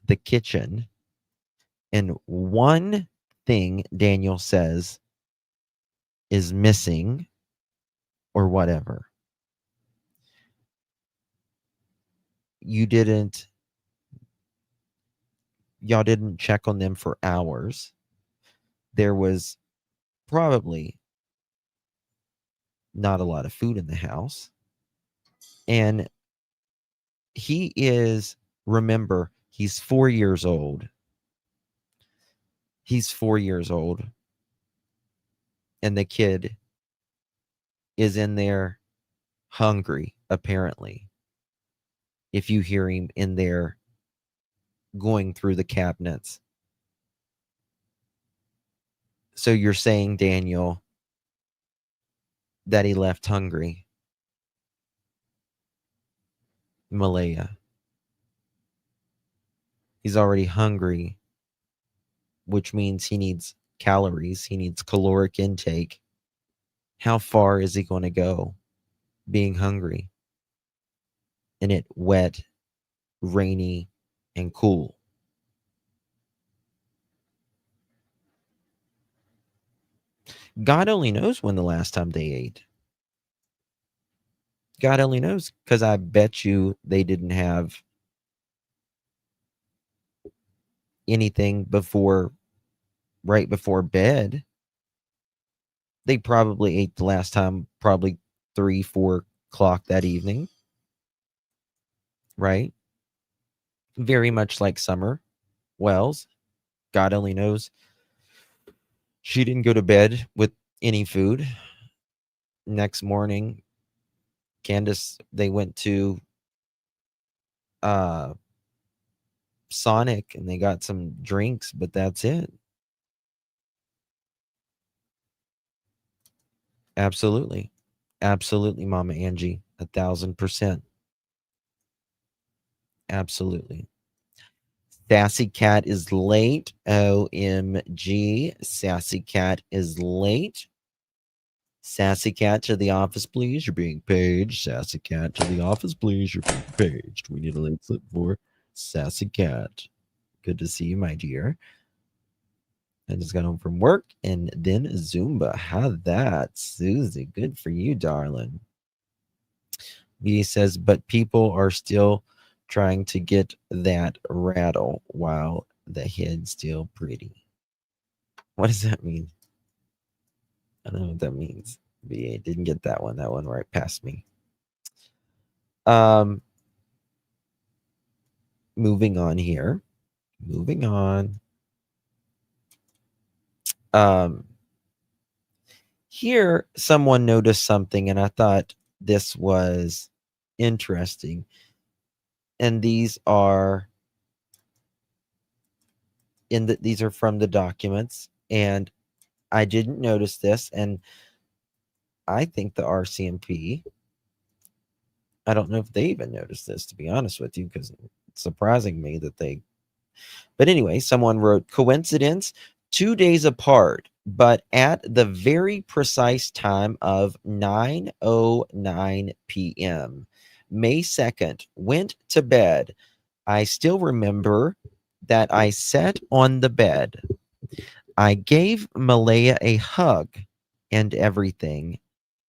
Speaker 1: the kitchen, and one thing Daniel says is missing or whatever. Y'all didn't check on them for hours. There was probably not a lot of food in the house. And he is, remember, he's 4 years old. He's 4 years old. And the kid is in there hungry, apparently. If you hear him in there going through the cabinets. So you're saying, Daniel, that he left hungry? Malaya. He's already hungry, which means he needs calories. He needs caloric intake. How far is he going to go being hungry? And it wet, rainy, and cool. God only knows when the last time they ate. God only knows, because I bet you they didn't have anything right before bed. They probably ate the last time probably 3-4 o'clock that evening, right? Very much like Summer Wells. God only knows she didn't go to bed with any food. Next morning, Candace, they went to Sonic and they got some drinks, but that's it. Absolutely. Absolutely, Mama Angie. 1,000%. Absolutely. Sassy Cat is late. OMG. Sassy Cat is late. Sassy Cat to the office, please. You're being paged. Sassy Cat to the office, please. You're being paged. We need a late slip for Sassy Cat. Good to see you, my dear. I just got home from work and then Zumba. How that, Susie? Good for you, darling. B says, but people are still trying to get that rattle while the head's still pretty. What does that mean? I don't know what that means. BA didn't get that one. That one right past me. Moving on here. Moving on. Here, someone noticed something, and I thought this was interesting. And these are these are from the documents, and I didn't notice this, and I think the RCMP, I don't know if they even noticed this, to be honest with you, because it's surprising me that they. But anyway, someone wrote, coincidence, 2 days apart, but at the very precise time of 9:09 p.m., May 2nd, went to bed. I still remember that I sat on the bed. I gave Malaya a hug and everything.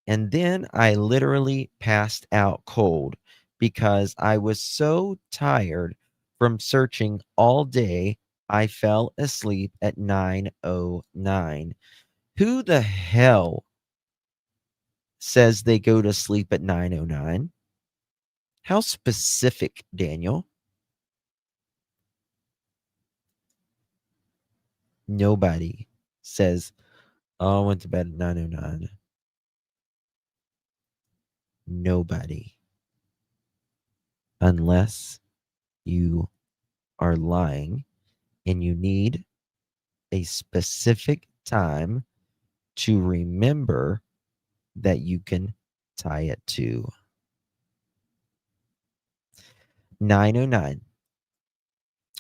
Speaker 1: And then I literally passed out cold because I was so tired from searching all day. I fell asleep at 9:09. Who the hell says they go to sleep at 9:09? How specific, Daniel? Nobody says, oh, I went to bed at 9:09. Nobody. Unless you are lying and you need a specific time to remember that you can tie it to. 9:09.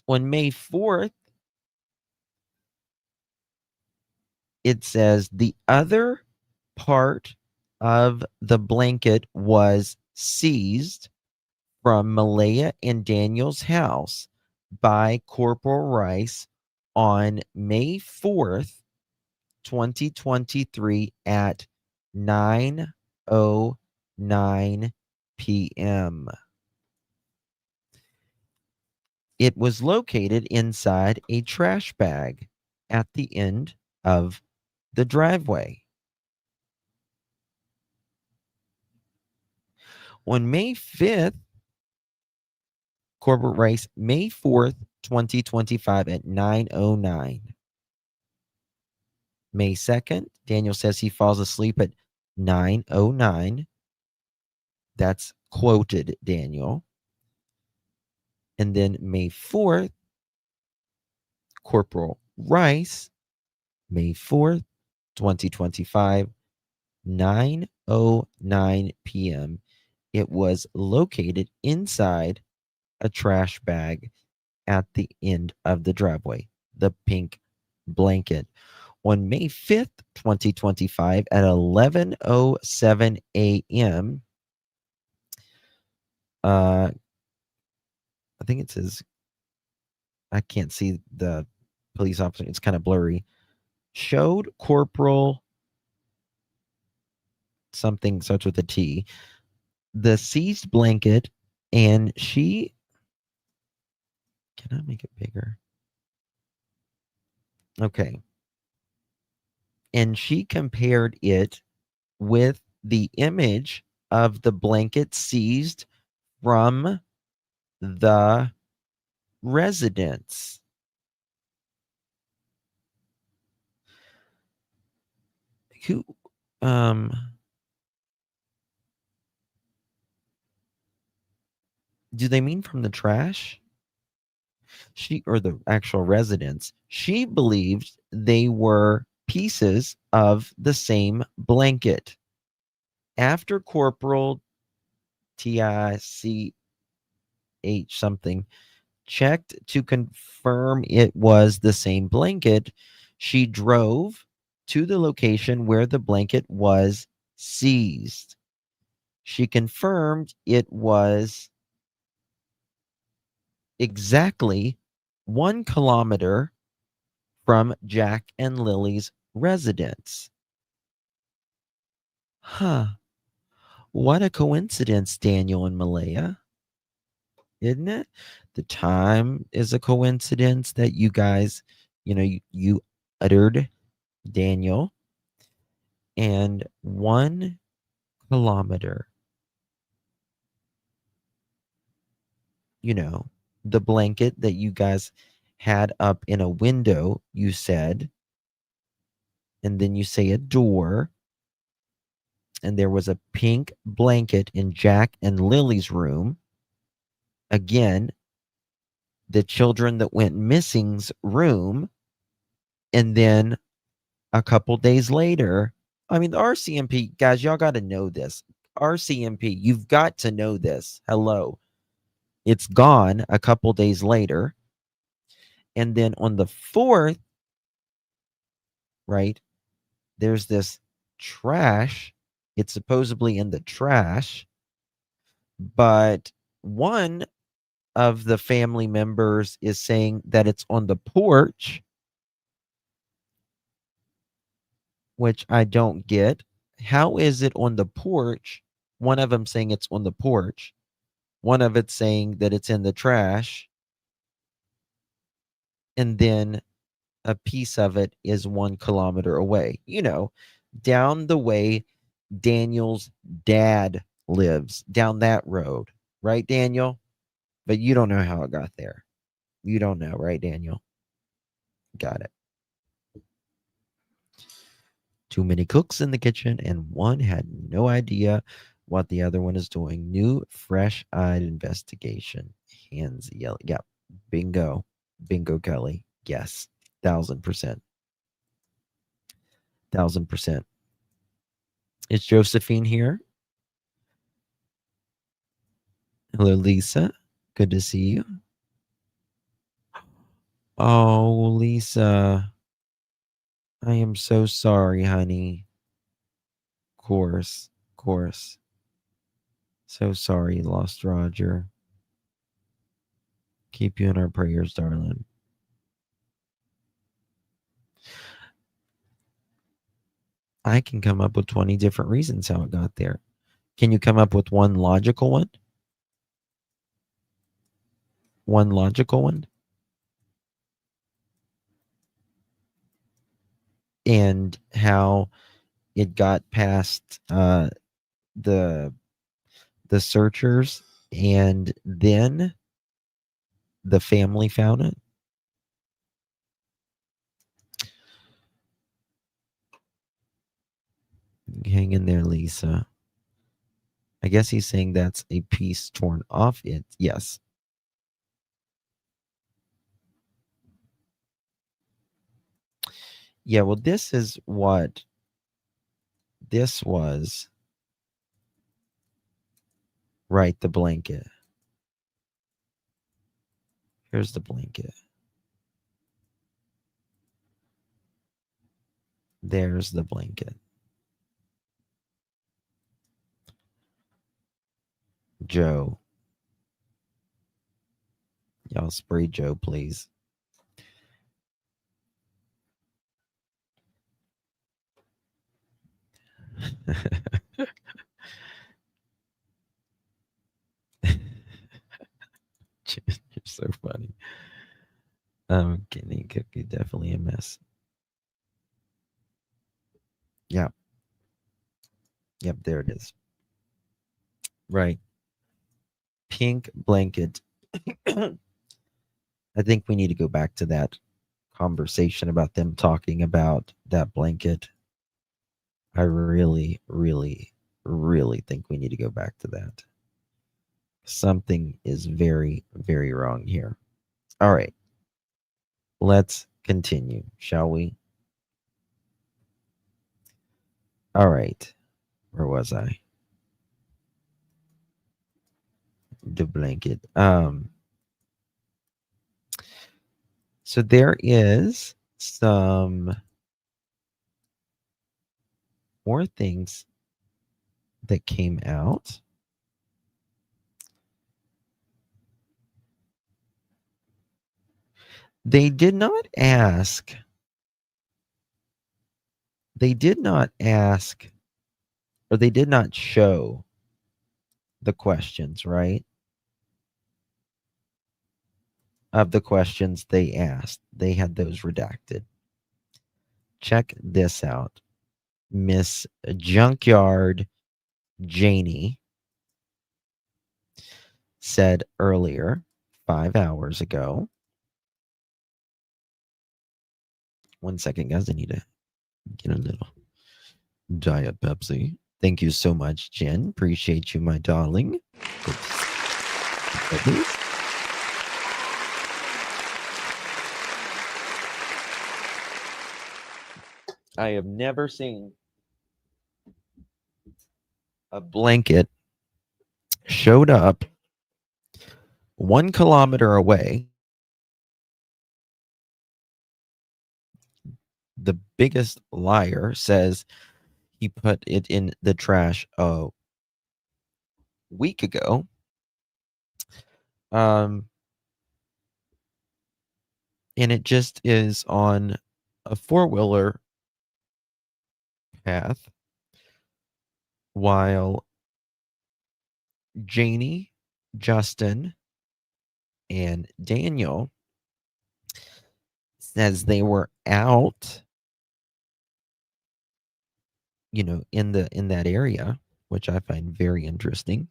Speaker 1: On May 4th, it says the other part of the blanket was seized from Malaya and Daniel's house by Corporal Rice on May 4th, 2023 at 9:09 p.m. It was located inside a trash bag at the end of the driveway. On May 5th, Corporal Rice, May 4th, 2025 at 9:09. May 2nd, Daniel says he falls asleep at 9:09. That's quoted Daniel. And then May 4th, Corporal Rice, May 4th, 2025, 9:09 p.m. It was located inside a trash bag at the end of the driveway, the pink blanket. On May 5th, 2025, at 11:07 a.m., I think it says, I can't see the police officer, it's kind of blurry, showed Corporal something starts with a T, the seized blanket, and she, can I make it bigger? Okay. And she compared it with the image of the blanket seized from the residence. Who, do they mean from the trash? She, or the actual residence, she believed they were pieces of the same blanket. After Corporal TICH something checked to confirm it was the same blanket. She drove to the location where the blanket was seized. She confirmed it was exactly 1 kilometer from Jack and Lily's residence. Huh. What a coincidence, Daniel and Malaya. Isn't it? The time is a coincidence that you guys, you uttered Daniel, and 1 kilometer, the blanket that you guys had up in a window, you said, and then you say a door, and there was a pink blanket in Jack and Lily's room. Again, the children that went missing's room, and then a couple days later, I mean, the RCMP, guys, y'all got to know this. RCMP, you've got to know this. Hello. It's gone a couple days later. And then on the 4th, right, there's this trash. It's supposedly in the trash. But one of the family members is saying that it's on the porch, which I don't get. How is it on the porch? One of them saying it's on the porch. One of it's saying that it's in the trash. And then a piece of it is 1 kilometer away. Down the way Daniel's dad lives, down that road. Right, Daniel? But you don't know how it got there. You don't know, right, Daniel? Got it. Too many cooks in the kitchen, and one had no idea what the other one is doing. New, fresh-eyed investigation. Hands yelling. Yeah, bingo. Bingo, Kelly. Yes, 1,000%. 1,000%. Is Josephine here? Hello, Lisa. Good to see you. Oh, Lisa. I am so sorry, honey. Course. So sorry you lost Roger. Keep you in our prayers, darling. I can come up with 20 different reasons how it got there. Can you come up with one logical one? One logical one? And how it got past the searchers, and then the family found it? Hang in there, Lisa. I guess he's saying that's a piece torn off it. Yes. Yeah, well, this is what this was. Right, the blanket. Here's the blanket. There's the blanket. Joe. Y'all spray Joe, please. You're so funny. Kenny Cookie, definitely a mess. Yep. Yep, there it is. Right. Pink blanket. I think we need to go back to that conversation about them talking about that blanket. I really, really, really think we need to go back to that. Something is very, very wrong here. All right. Let's continue, shall we? All right. Where was I? The blanket. So there is some more things that came out. They did not ask. They did not ask, or they did not show the questions, right? Of the questions they asked. They had those redacted. Check this out. Miss Junkyard Jayne said earlier, 5 hours ago. 1 second, guys. I need to get a little Diet Pepsi. Thank you so much, Jen. Appreciate you, my darling. I have never seen a blanket showed up 1 kilometer away. The biggest liar says he put it in the trash a week ago. And it just is on a 4-wheeler path, while Jayne, Justin, and Daniel says they were out, in that area, which I find very interesting.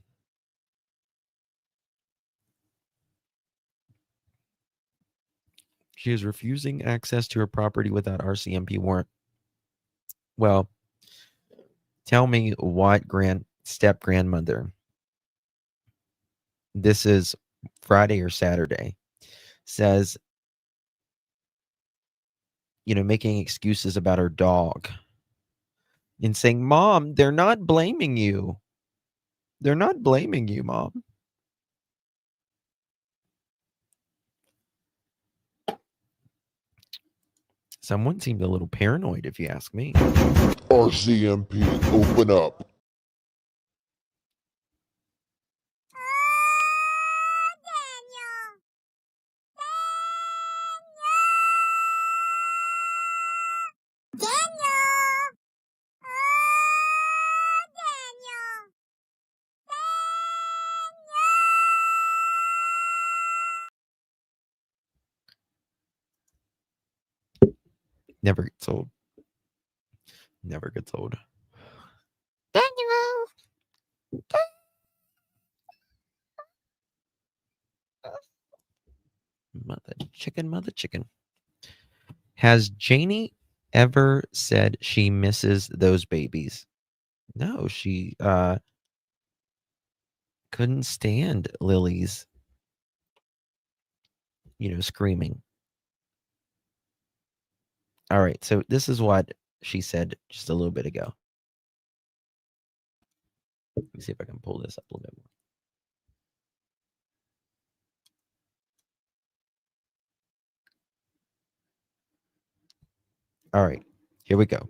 Speaker 1: She is refusing access to her property without RCMP warrant. Well, tell me what step-grandmother, this is Friday or Saturday, says, making excuses about her dog and saying, Mom, they're not blaming you. They're not blaming you, Mom. Someone seemed a little paranoid, if you ask me.
Speaker 4: RCMP, open up.
Speaker 1: Never gets old. Never gets old. Daniel. Mother chicken. Has Jayne ever said she misses those babies? No, she couldn't stand Lily's, screaming. All right, so this is what she said just a little bit ago. Let me see if I can pull this up a little bit more. All right, here we go.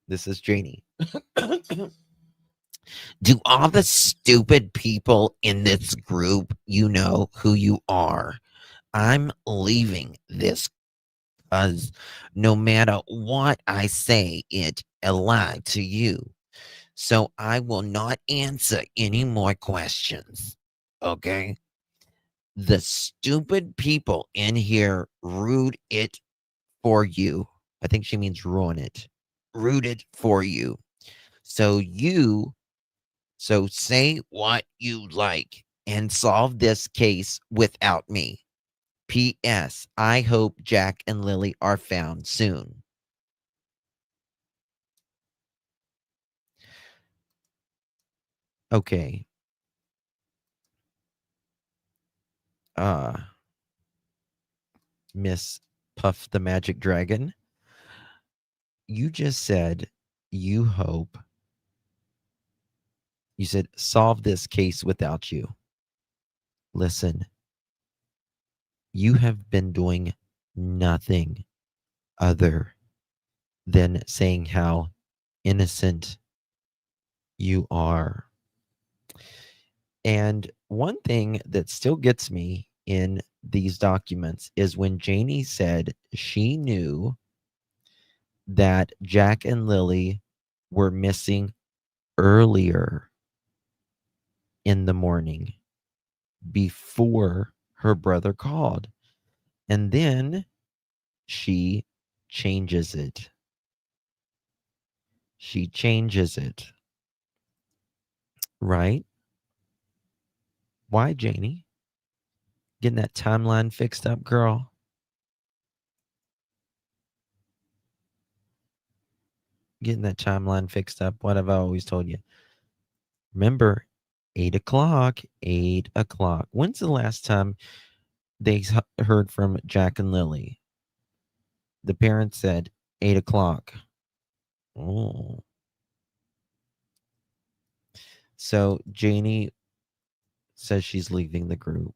Speaker 1: This is Jayne. Do all the stupid people in this group, you know who you are? I'm leaving this because no matter what I say, it's a lie to you. So I will not answer any more questions. Okay? The stupid people in here rude it for you. I think she means ruin it. Rude it for you. So say what you like and solve this case without me. P.S. I hope Jack and Lilly are found soon. Okay. Miss Puff the Magic Dragon, you just said you hope. You said solve this case without you. listen, you have been doing nothing other than saying how innocent you are. And one thing that still gets me in these documents is when Jayne said she knew that Jack and Lilly were missing earlier in the morning before her brother called. And then she changes it. She changes it. Right? Why, Jayne? Getting that timeline fixed up, girl? Getting that timeline fixed up. What have I always told you? Remember, 8 o'clock, 8 o'clock. When's the last time they heard from Jack and Lilly? The parents said 8 o'clock. Oh. So Jayne says she's leaving the group.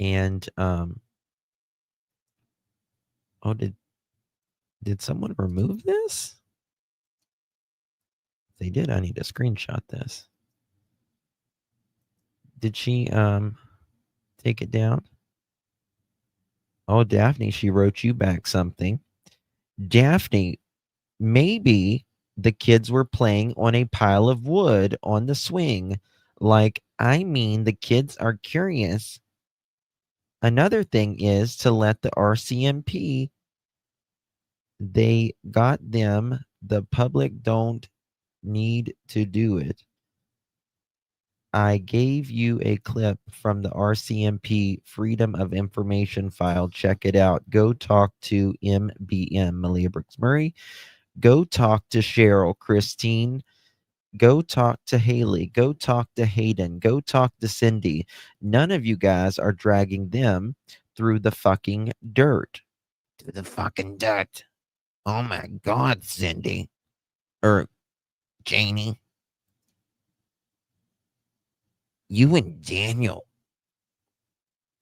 Speaker 1: And oh, did someone remove this? If they did, I need to screenshot this. Did she take it down? Oh, Daphne, she wrote you back something. Daphne, maybe the kids were playing on a pile of wood on the swing. Like, I mean, the kids are curious. Another thing is to let the RCMP, they got them. The public don't need to do it. I gave you a clip from the RCMP Freedom of Information file. Check it out. Go talk to MBM, Malia Brooks Murray. Go talk to Cheryl, Christine. Go talk to Haley. Go talk to Hayden. Go talk to Cindy. None of you guys are dragging them through the fucking dirt. Through the fucking dirt. Oh my God, Cindy. Or Jayne. You and Daniel.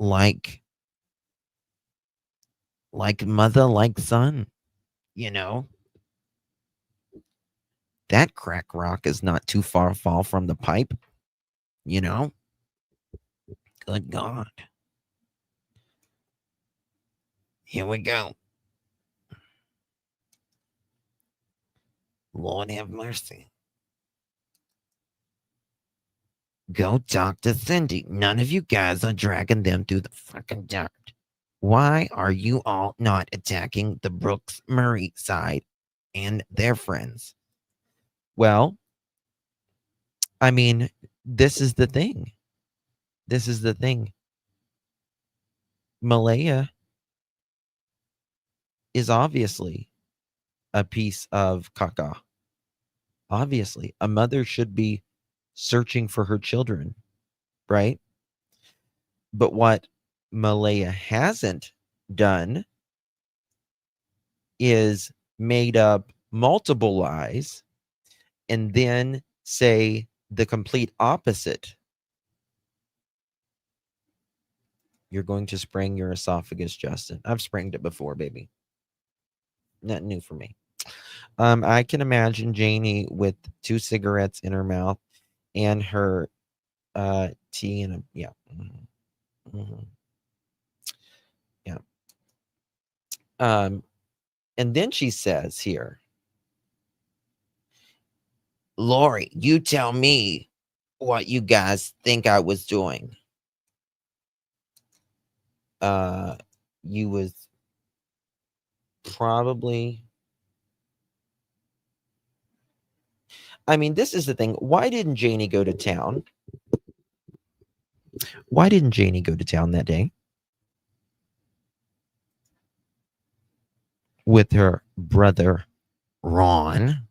Speaker 1: Like mother, like son. You know? That crack rock is not too far fall from the pipe. You know? Good God. Here we go. Lord have mercy. Go talk to Cindy. None of you guys are dragging them through the fucking dirt. Why are you all not attacking the Brooks Murray side and their friends? Well, I mean, this is the thing. This is the thing. Malaya is obviously a piece of caca. Obviously, a mother should be searching for her children, right? But what Malaya hasn't done is made up multiple lies and then say the complete opposite. You're going to spring your esophagus, Justin. I've springed it before, baby. Nothing new for me. I can imagine Jayne with 2 cigarettes in her mouth and her tea and yeah. Yeah. And then she says here, Lori, you tell me what you guys think I was doing. You was probably, I mean, this is the thing. Why didn't Jayne go to town? Why didn't Jayne go to town that day with her brother, Ron?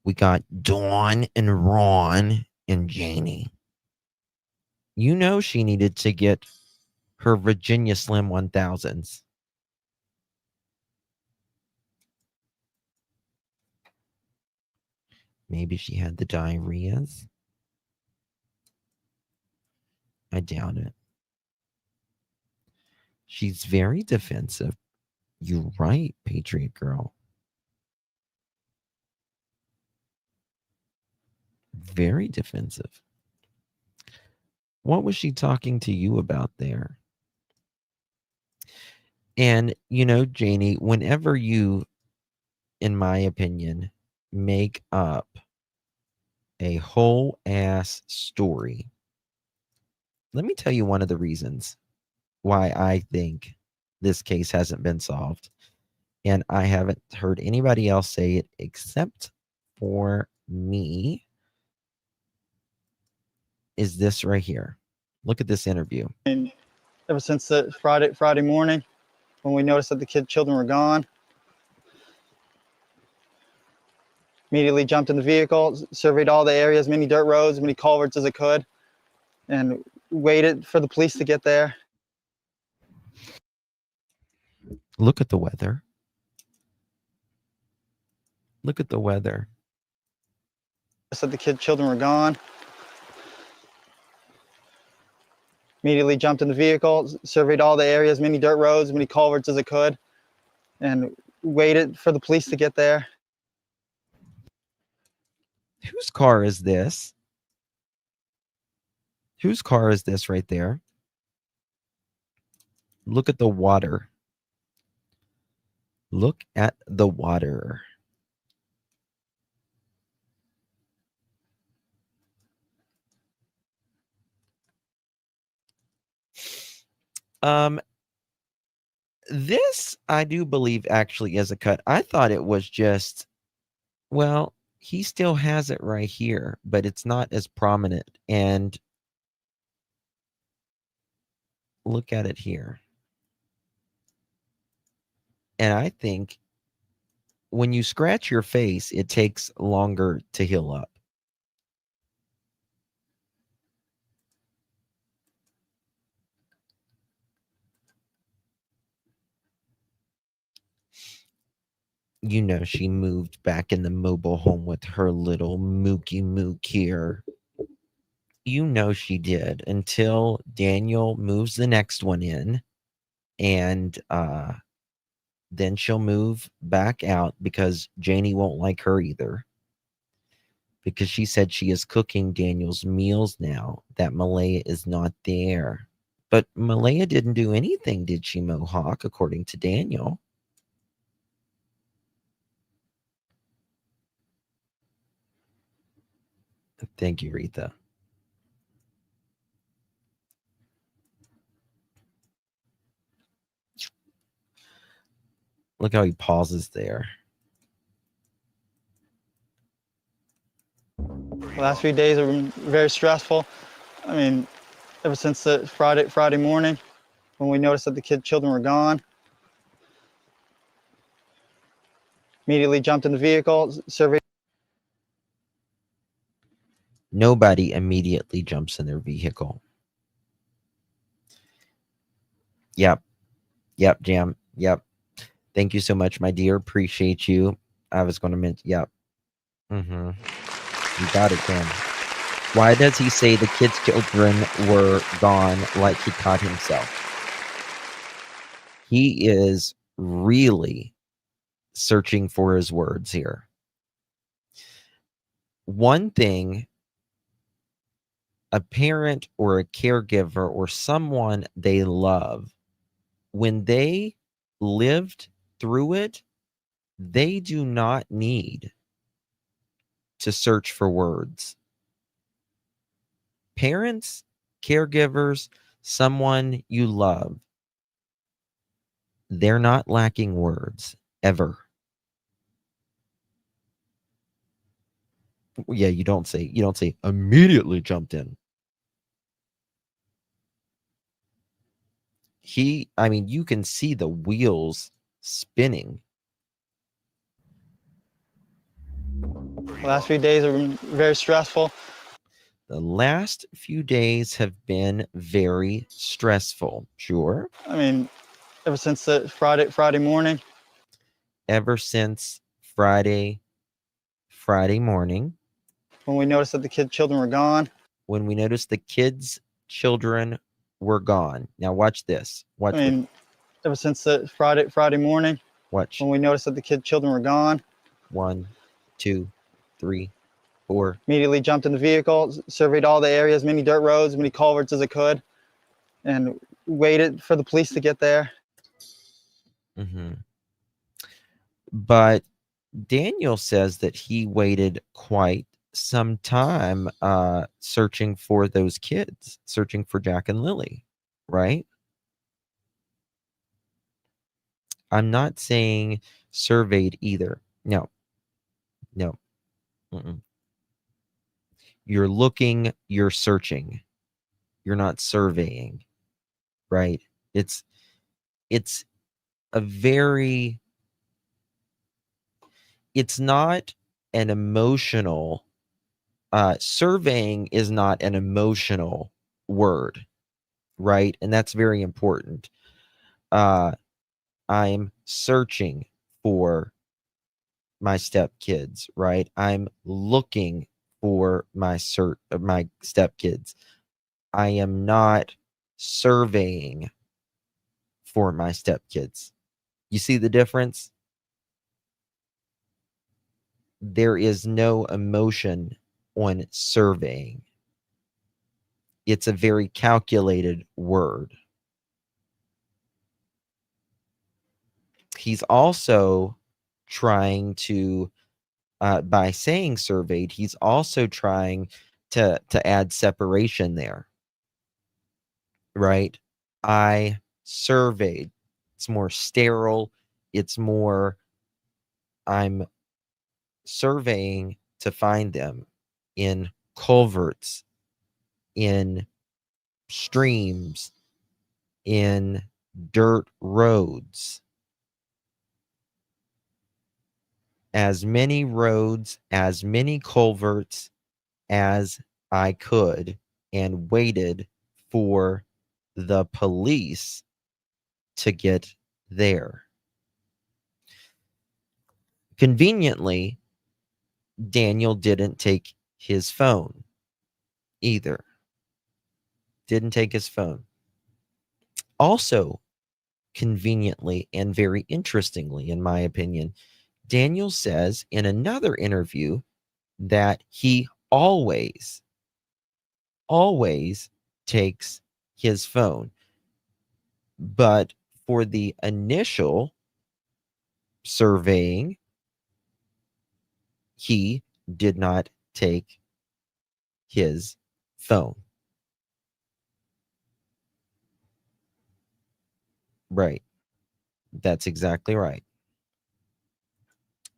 Speaker 1: We got Dawn and Ron and Jayne. You know she needed to get her Virginia Slim 1000s. Maybe she had the diarrheas. I doubt it. She's very defensive. You're right, Patriot Girl. Very defensive. What was she talking to you about there? And, you know, Jayne, whenever you, in my opinion, make up a whole ass story, let me tell you one of the reasons why I think this case hasn't been solved. And I haven't heard anybody else say it except for me. Is this right here. Look at this interview.
Speaker 3: And ever since the Friday morning, when we noticed that the children were gone, immediately jumped in the vehicle, surveyed all the areas, many dirt roads, many culverts as I could, and waited for the police to get there.
Speaker 1: Look at the weather. Look at the weather.
Speaker 3: Said the children were gone. Immediately jumped in the vehicle, surveyed all the areas, many dirt roads, many culverts as I could, and waited for the police to get there.
Speaker 1: Whose car is this? Whose car is this right there? Look at the water. Look at the water. This I do believe actually is a cut. I thought it was just, well, he still has it right here, but it's not as prominent. And look at it here. And I think when you scratch your face, it takes longer to heal up. You know, she moved back in the mobile home with her little Mookie Mook here. You know she did, until Daniel moves the next one in, and then she'll move back out because Jayne won't like her either, because she said she is cooking Daniel's meals now that Malaya is not there. But Malaya didn't do anything, did she, Mohawk, according to Daniel? Thank you, Retha. Look how he pauses there.
Speaker 3: The last few days have been very stressful. I mean, ever since the Friday morning, when we noticed that the children were gone, immediately jumped in the vehicle, surveyed.
Speaker 1: Nobody immediately jumps in their vehicle. Yep, Jam. Yep. Thank you so much, my dear. Appreciate you. I was going to mention, yep. You got it, Jam. Why does he say the kids' children were gone like he caught himself? He is really searching for his words here. One thing a parent or a caregiver or someone they love, when they lived through it, they do not need to search for words. Parents, caregivers, someone you love, they're not lacking words ever. Yeah, you don't say immediately jumped in. You can see the wheels spinning.
Speaker 3: The last few days have been very stressful.
Speaker 1: The last few days have been very stressful. Sure.
Speaker 3: I mean, ever since the Friday morning.
Speaker 1: Ever since Friday morning.
Speaker 3: When we noticed that the children were gone.
Speaker 1: When we noticed the kids' children were gone. Now watch this. Watch
Speaker 3: I mean, ever since Friday morning
Speaker 1: watch.
Speaker 3: when we noticed that the children were gone,
Speaker 1: 1, 2, 3, 4.
Speaker 3: immediately jumped in the vehicle, surveyed all the areas, many dirt roads, many culverts as I could, and waited for the police to get there.
Speaker 1: But Daniel says that he waited quite some time searching for those kids, searching for Jack and Lilly, right? I'm not saying surveyed either. No. Mm-mm. You're looking, you're searching. You're not surveying, right? It's a very, it's not an emotional, surveying is not an emotional word, right? And that's very important. I'm searching for my stepkids, right? I'm looking for my stepkids. I am not surveying for my stepkids. You see the difference? There is no emotion on surveying. It's a very calculated word. He's also trying to, by saying surveyed, he's also trying to add separation there, right? I surveyed. It's more sterile. It's more, I'm surveying to find them in culverts, in streams, in dirt roads. As many roads, as many culverts as I could, and waited for the police to get there. Conveniently, Daniel didn't take his phone either. Didn't take his phone. Also, conveniently and very interestingly, in my opinion, Daniel says in another interview that he always takes his phone. But for the initial surveying, he did not take his phone. Right. That's exactly right.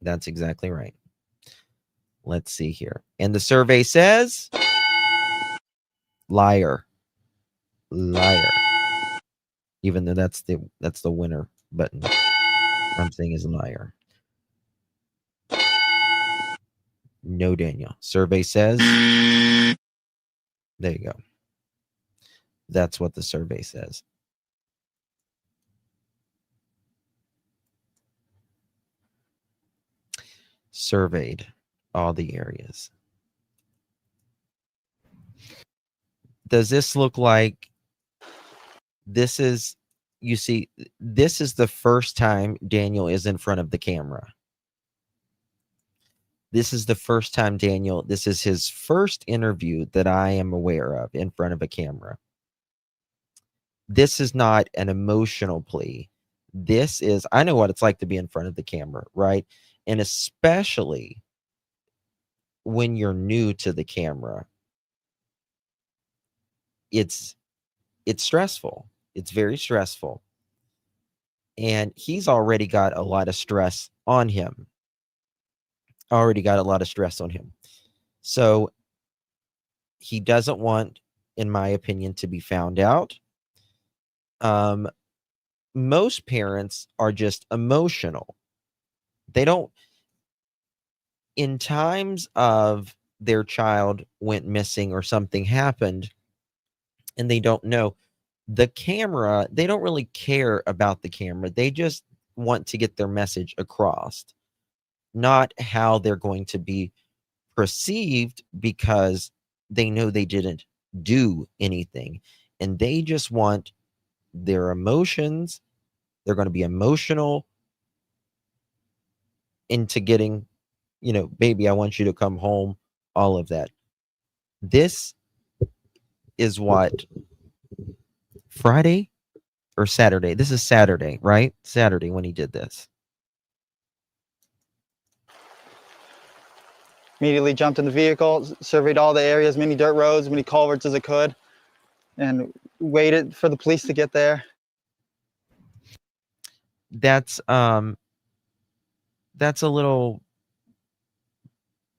Speaker 1: That's exactly right. Let's see here. And the survey says, liar. Liar. Even though that's the winner button. I'm saying is liar. No, Daniel. Survey says, there you go. That's what the survey says. Surveyed all the areas. Does this look like this is, you see, this is the first time Daniel is in front of the camera. This is the first time Daniel, this is his first interview that I am aware of in front of a camera. This is not an emotional plea. This is, I know what it's like to be in front of the camera, right? And especially when you're new to the camera, it's stressful. It's very stressful. And he's already got a lot of stress on him. So he doesn't want, in my opinion, to be found out. Most parents are just emotional. They don't, in times of their child went missing or something happened and they don't know, the camera, they don't really care about the camera. They just want to get their message across, not how they're going to be perceived, because they know they didn't do anything. And they just want their emotions. They're going to be emotional into getting, baby, I want you to come home, all of that. This is what, Friday or Saturday? This is Saturday, right? Saturday when he did this.
Speaker 3: Immediately jumped in the vehicle, surveyed all the area, as many dirt roads, as many culverts as I could, and waited for the police to get there.
Speaker 1: That's a little,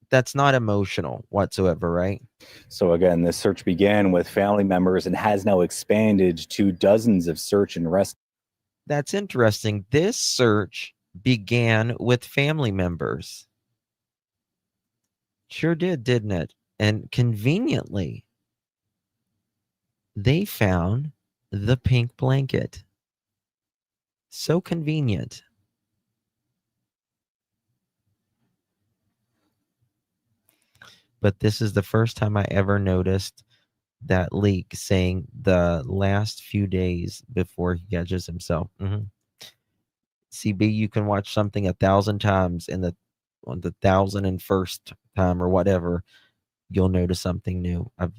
Speaker 1: that's not emotional whatsoever, right?
Speaker 5: So again, this search began with family members and has now expanded to dozens of search and rescue.
Speaker 1: That's interesting. This search began with family members. Sure did, didn't it? And conveniently, they found the pink blanket. So convenient. But this is the first time I ever noticed that leak saying the last few days before he catches himself. CB, you can watch something 1,000 times, and on the 1,001st time or whatever, you'll notice something new. I've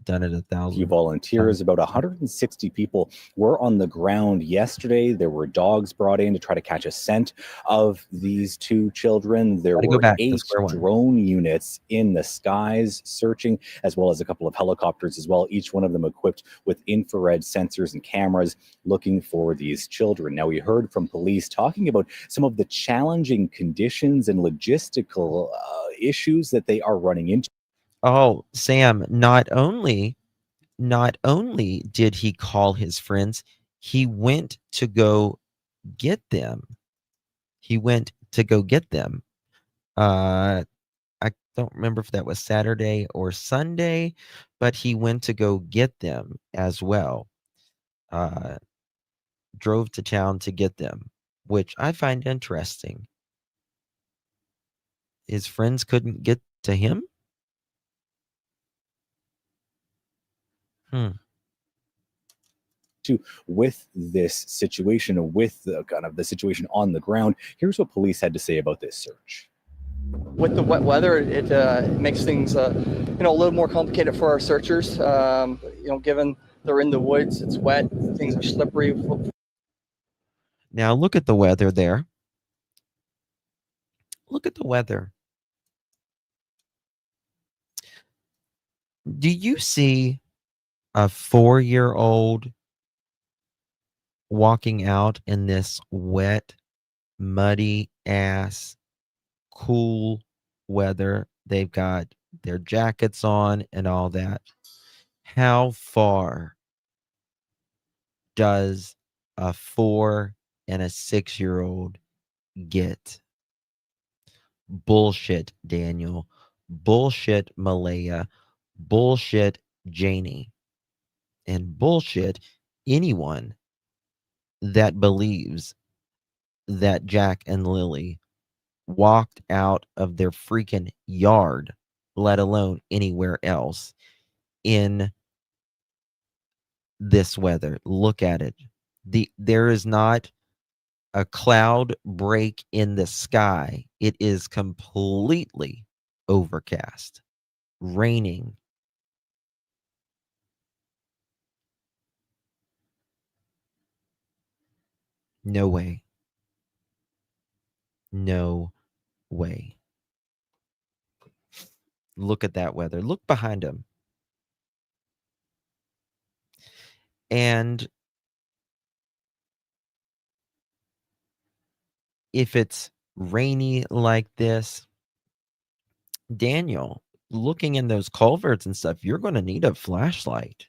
Speaker 1: done it 1,000.
Speaker 5: Volunteers, about 160 people were on the ground yesterday. There were dogs brought in to try to catch a scent of these two children. There were 8 drone units in the skies searching, as well as a couple of helicopters as well, each one of them equipped with infrared sensors and cameras looking for these children. Now, we heard from police talking about some of the challenging conditions and logistical issues that they are running into.
Speaker 1: Oh, Sam, not only did he call his friends, he went to go get them. I don't remember if that was Saturday or Sunday, but he went to go get them as well. Drove to town to get them, which I find interesting. His friends couldn't get to him?
Speaker 5: With this situation, with the kind of the situation on the ground. Here's what police had to say about this search.
Speaker 6: With the wet weather, it makes things a little more complicated for our searchers. Given they're in the woods, it's wet, things are slippery.
Speaker 1: Now look at the weather there. Look at the weather. Do you see a 4-year-old walking out in this wet, muddy ass, cool weather? They've got their jackets on and all that. How far does a 4 and a 6-year-old get? Bullshit, Daniel. Bullshit, Malaya. Bullshit, Jayne. And bullshit, anyone that believes that Jack and Lilly walked out of their freaking yard, let alone anywhere else, in this weather. Look at it. There is not a cloud break in the sky. It is completely overcast, raining. No way. No way. Look at that weather. Look behind him. And if it's rainy like this, Daniel, looking in those culverts and stuff, you're going to need a flashlight.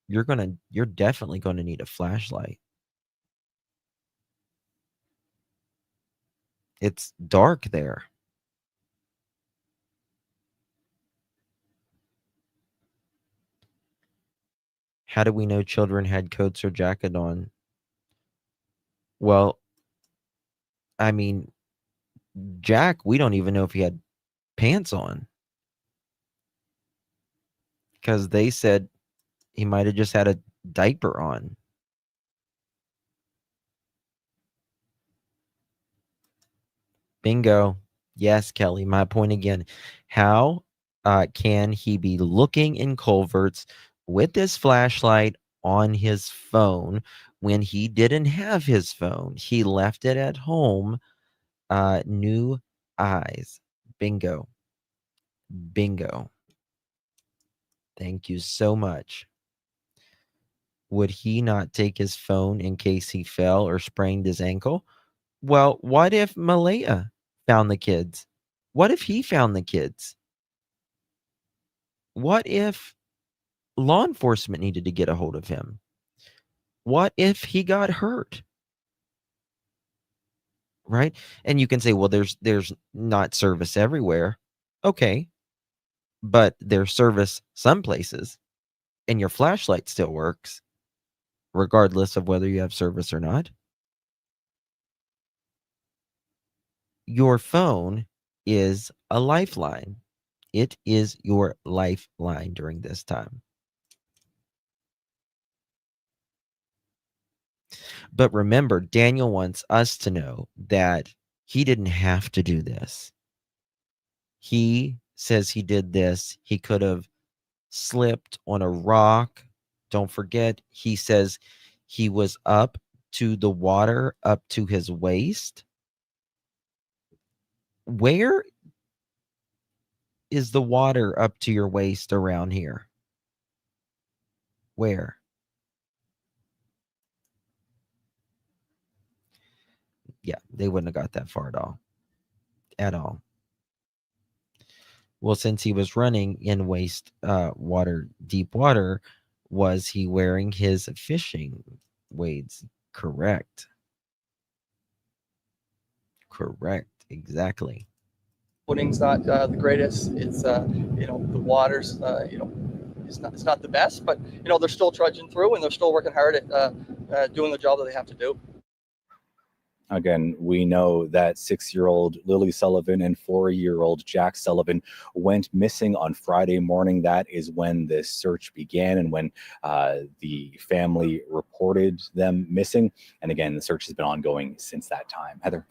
Speaker 1: You're definitely going to need a flashlight. It's dark there. How do we know children had coats or jacket on? Well, I mean, Jack, we don't even know if he had pants on. because they said he might have just had a diaper on. Bingo. Yes, Kelly, my point again. How can he be looking in culverts with his flashlight on his phone when he didn't have his phone? He left it at home. New eyes. Bingo. Bingo. Thank you so much. Would he not take his phone in case he fell or sprained his ankle? Well, what if Malaya found the kids? What if he found the kids? What if law enforcement needed to get a hold of him? What if he got hurt? Right? And you can say, well, there's not service everywhere. Okay. But there's service some places, and your flashlight still works, regardless of whether you have service or not. Your phone is a lifeline. It is your lifeline during this time. But remember, Daniel wants us to know that he didn't have to do this. He says he did this. He could have slipped on a rock. Don't forget, he says he was up to the water, up to his waist. Where is the water up to your waist around here? Where? Yeah, they wouldn't have got that far at all. At all. Well, since he was running in waist water, deep water, was he wearing his fishing waders? Correct. Correct. Exactly.
Speaker 6: Footing's not the greatest. It's the water's it's not the best, but they're still trudging through and they're still working hard at doing the job that they have to do.
Speaker 5: Again, we know that 6-year-old Lilly Sullivan and 4-year-old Jack Sullivan went missing on Friday morning. That is when the search began and when the family reported them missing. And again, the search has been ongoing since that time. Heather.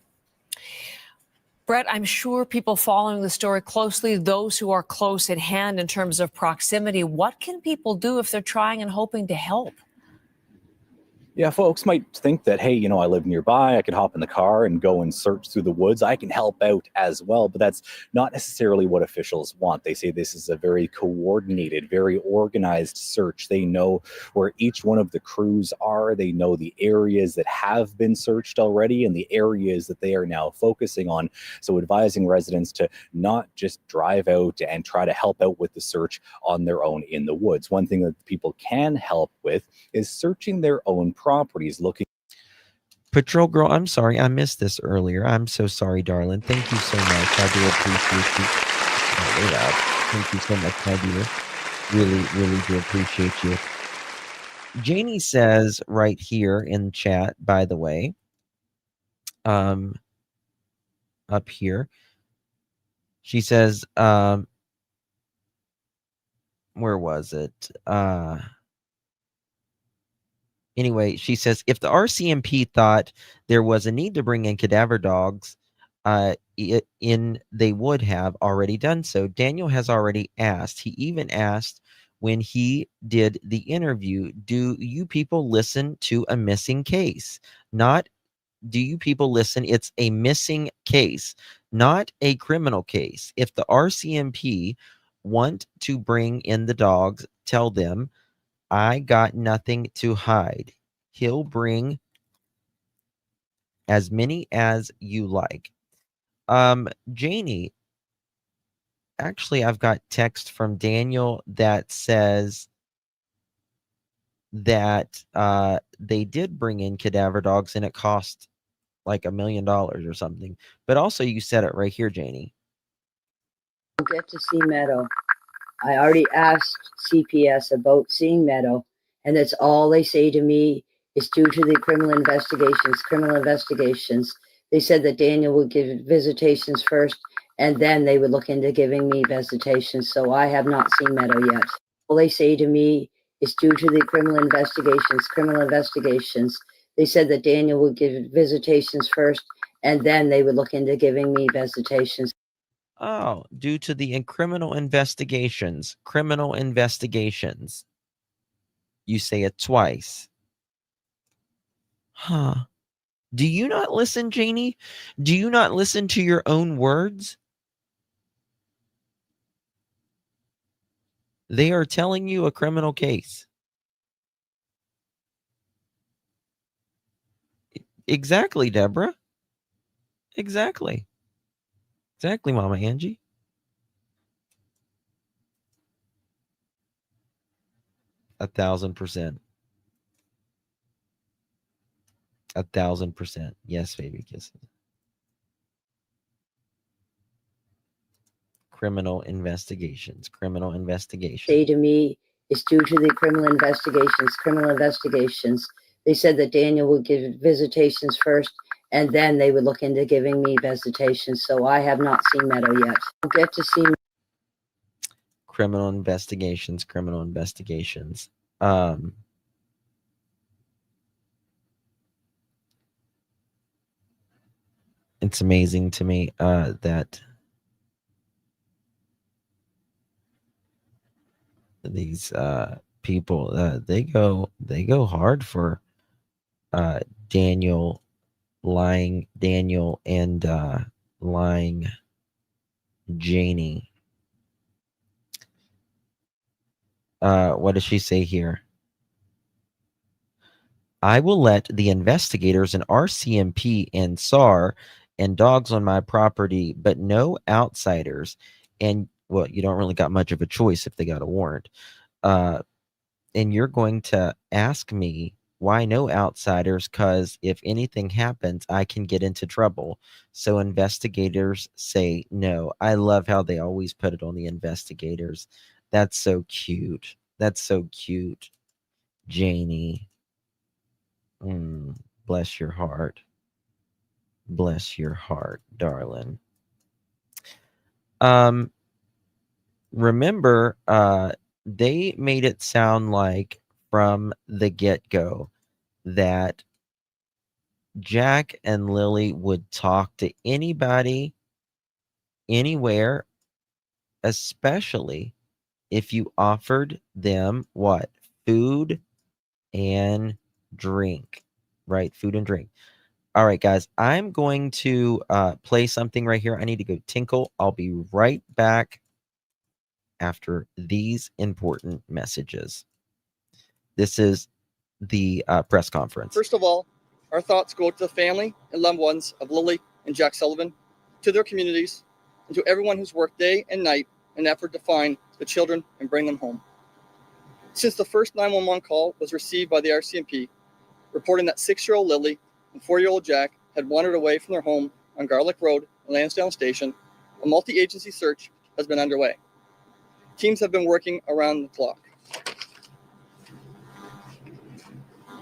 Speaker 7: Brett, I'm sure people following the story closely, those who are close at hand in terms of proximity, what can people do if they're trying and hoping to help?
Speaker 5: Yeah, folks might think that, hey, I live nearby, I can hop in the car and go and search through the woods. I can help out as well, but that's not necessarily what officials want. They say this is a very coordinated, very organized search. They know where each one of the crews are. They know the areas that have been searched already and the areas that they are now focusing on. So advising residents to not just drive out and try to help out with the search on their own in the woods. One thing that people can help with is searching their own properties, looking.
Speaker 1: Patrol Girl, I'm sorry, I missed this earlier. I'm so sorry, darling. Thank you so much. I do appreciate you. Thank you so much, my dear. Really, really do appreciate you. Jayne says right here in chat, by the way, up here, she says, where was it? Anyway, she says, if the RCMP thought there was a need to bring in cadaver dogs, they would have already done so. Daniel has already asked. He even asked when he did the interview, do you people listen to a missing case? Not, do you people listen? It's a missing case, not a criminal case. If the RCMP want to bring in the dogs, tell them, I got nothing to hide. He'll bring as many as you like. Jayne, actually, I've got text from Daniel that says that they did bring in cadaver dogs and it cost like $1 million or something. But also, you said it right here, Jayne.
Speaker 8: Get to see Meadow. I already asked CPS about seeing Meadow, and that's all they say to me is due to the criminal investigations. They said that Daniel would give visitations first, and then they would look into giving me visitations. So I have not seen Meadow yet. All they say to me is due to the criminal investigations. They said that Daniel would give visitations first, and then they would look into giving me visitations.
Speaker 1: Oh, due to the criminal investigations. You say it twice. Huh. Do you not listen, Jayne? Do you not listen to your own words? They are telling you a criminal case. Exactly, Deborah. Exactly. Exactly, Mama Angie. A 1,000%. 1,000%. Yes, baby kisses. Criminal investigations.
Speaker 8: Say to me is due to the criminal investigations. They said that Daniel would give visitations first, and then they would look into giving me visitations. So I have not seen Meadow yet. I'll get to see
Speaker 1: Criminal investigations. It's amazing to me that these people they go hard for Daniel and lying Jayne. What does she say here? I will let the investigators and RCMP and SAR and dogs on my property, but no outsiders. And well, you don't really got much of a choice if they got a warrant. And you're going to ask me why no outsiders? Because if anything happens, I can get into trouble. So investigators say no. I love how they always put it on the investigators. That's so cute. Jayne. Bless your heart. Bless your heart, darling. Remember, they made it sound like from the get-go that Jack and Lilly would talk to anybody, anywhere, especially if you offered them what? Food and drink, right? Food and drink. All right, guys, I'm going to play something right here. I need to go tinkle. I'll be right back after these important messages. This is the press conference.
Speaker 6: First of all, our thoughts go to the family and loved ones of Lilly and Jack Sullivan, to their communities, and to everyone who's worked day and night in an effort to find the children and bring them home. Since the first 911 call was received by the RCMP, reporting that 6-year-old Lilly and 4-year-old Jack had wandered away from their home on Garlick Road, Lansdowne Station, a multi-agency search has been underway. Teams have been working around the clock.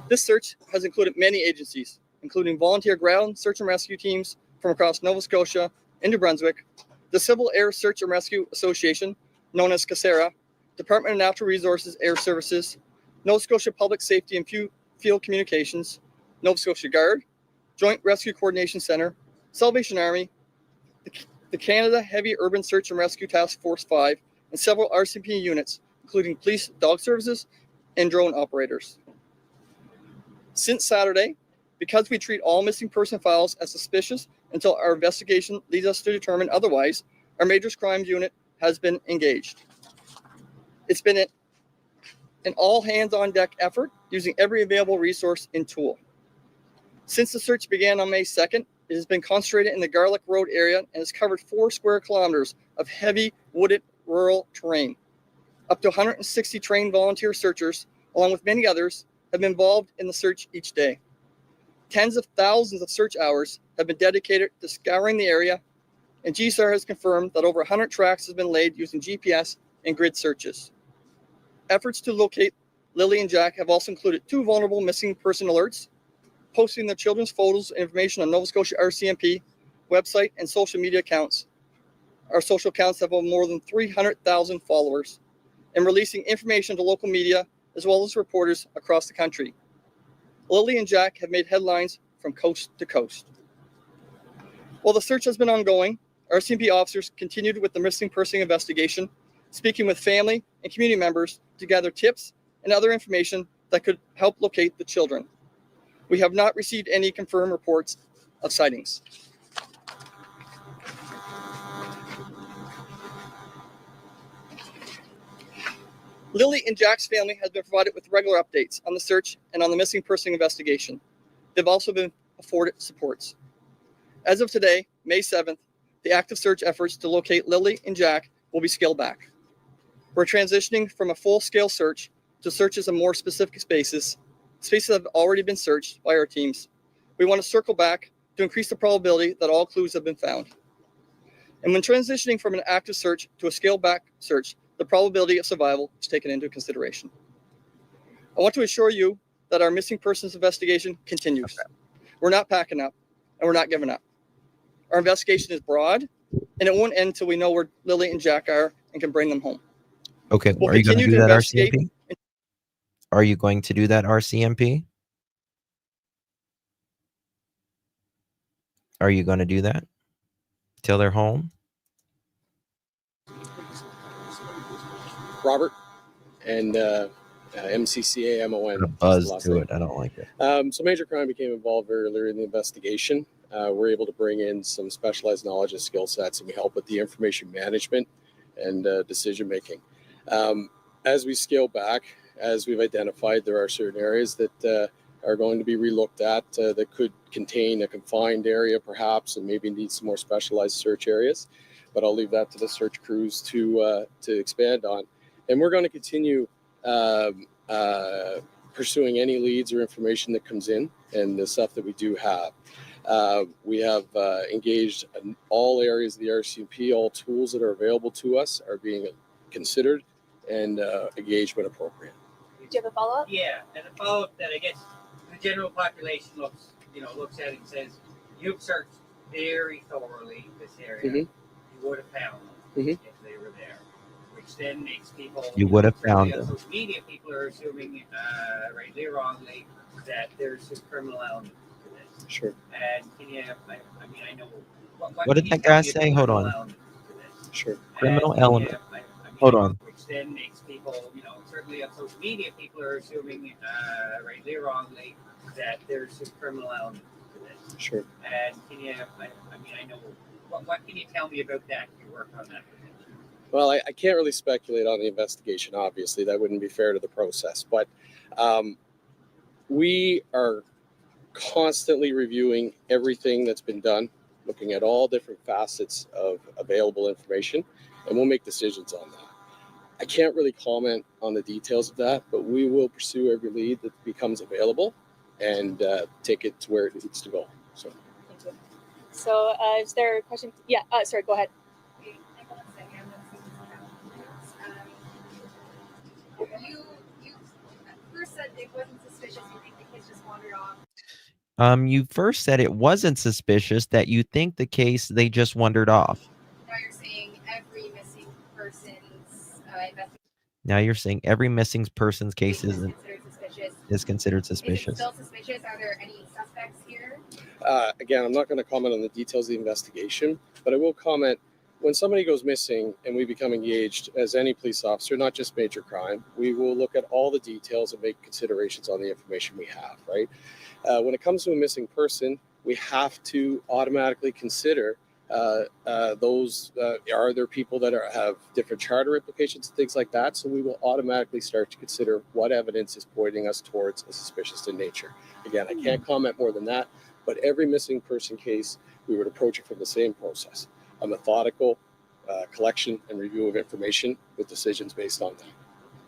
Speaker 6: This search has included many agencies, including volunteer ground search and rescue teams from across Nova Scotia and New Brunswick, the Civil Air Search and Rescue Association, known as CASERA, Department of Natural Resources Air Services, Nova Scotia Public Safety and Field Communications, Nova Scotia Guard, Joint Rescue Coordination Center, Salvation Army, the Canada Heavy Urban Search and Rescue Task Force 5, and several RCMP units, including police dog services and drone operators. Since Saturday, because we treat all missing person files as suspicious until our investigation leads us to determine otherwise, our Major Crimes Unit has been engaged. It's been an all-hands-on-deck effort using every available resource and tool. Since the search began on May 2nd, it has been concentrated in the Garlick Road area and has covered 4 square kilometers of heavy, wooded, rural terrain. Up to 160 trained volunteer searchers, along with many others, have been involved in the search each day. Tens of thousands of search hours have been dedicated to scouring the area, and GSAR has confirmed that over 100 tracks have been laid using GPS and grid searches. Efforts to locate Lilly and Jack have also included 2 vulnerable missing person alerts, posting their children's photos and information on Nova Scotia RCMP website and social media accounts. Our social accounts have more than 300,000 followers. and releasing information to local media as well as reporters across the country. Lilly and Jack have made headlines from coast to coast. While the search has been ongoing, RCMP officers continued with the missing person investigation, speaking with family and community members to gather tips and other information that could help locate the children. We have not received any confirmed reports of sightings. Lilly and Jack's family has been provided with regular updates on the search and on the missing person investigation. They've also been afforded supports. As of today, May 7th, the active search efforts to locate Lilly and Jack will be scaled back. We're transitioning from a full-scale search to searches of more specific spaces that have already been searched by our teams. We want to circle back to increase the probability that all clues have been found. And when transitioning from an active search to a scaled-back search, the probability of survival is taken into consideration. I want to assure you that our missing persons investigation continues. We're not packing up, and we're not giving up. Our investigation is broad, and it won't end until we know where Lilly and Jack are and can bring them home.
Speaker 1: Okay,
Speaker 6: We'll
Speaker 1: are you going to do that,
Speaker 6: investigate.
Speaker 1: RCMP? Are you going to do that, RCMP? Are you going to do that till they're home?
Speaker 9: Robert and MCCA-MON.
Speaker 1: A buzz to it. I don't like it.
Speaker 9: So major crime became involved very early in the investigation. We're able to bring in some specialized knowledge and skill sets, and we help with the information management and decision making. As we scale back, as we've identified, there are certain areas that are going to be relooked at that could contain a confined area perhaps, and maybe need some more specialized search areas. But I'll leave that to the search crews to expand on. And we're going to continue pursuing any leads or information that comes in, and the stuff that we do have. We have engaged in all areas of the RCMP. All tools that are available to us are being considered and engaged when appropriate.
Speaker 10: Do you have a follow-up?
Speaker 11: Yeah, and a follow-up that I guess the general population looks at it and says, you've searched very thoroughly this area.
Speaker 9: Mm-hmm.
Speaker 11: You would have found them if they were there, which then makes people.
Speaker 1: You would have found them.
Speaker 11: Social media people are assuming, rightly or wrongly, that there's some criminal element to this.
Speaker 9: Sure.
Speaker 11: And can you? I know.
Speaker 1: What did that guy say? Hold on.
Speaker 9: Sure.
Speaker 1: Criminal element. Hold on.
Speaker 11: Which then makes people, certainly on social media, people are assuming, rightly or wrongly, that there's some criminal element to this.
Speaker 9: Sure.
Speaker 11: And can you? I know. What can you tell me about that? You work on that.
Speaker 9: Well, I can't really speculate on the investigation. Obviously, that wouldn't be fair to the process. But we are constantly reviewing everything that's been done, looking at all different facets of available information, and we'll make decisions on that. I can't really comment on the details of that, but we will pursue every lead that becomes available and take it to where it needs to go. So.
Speaker 10: Thank you. So, is there a question? Yeah. Sorry. Go ahead.
Speaker 12: You first said it wasn't suspicious. You think the kids just wandered off.
Speaker 1: You first said it wasn't suspicious, that you think the case they just wandered off.
Speaker 12: Now you're saying every missing person's
Speaker 1: Now you're saying every missing person's case is considered suspicious.
Speaker 12: Is it still suspicious? Are there any suspects here?
Speaker 9: Again, I'm not going to comment on the details of the investigation, but I will comment when somebody goes missing and we become engaged as any police officer, not just major crime, we will look at all the details and make considerations on the information we have, right? When it comes to a missing person, we have to automatically consider those, are there people that have different charter implications and things like that? So we will automatically start to consider what evidence is pointing us towards a suspicious in nature. Again, I can't comment more than that, but every missing person case, we would approach it from the same process. A methodical collection and review of information with decisions based on that.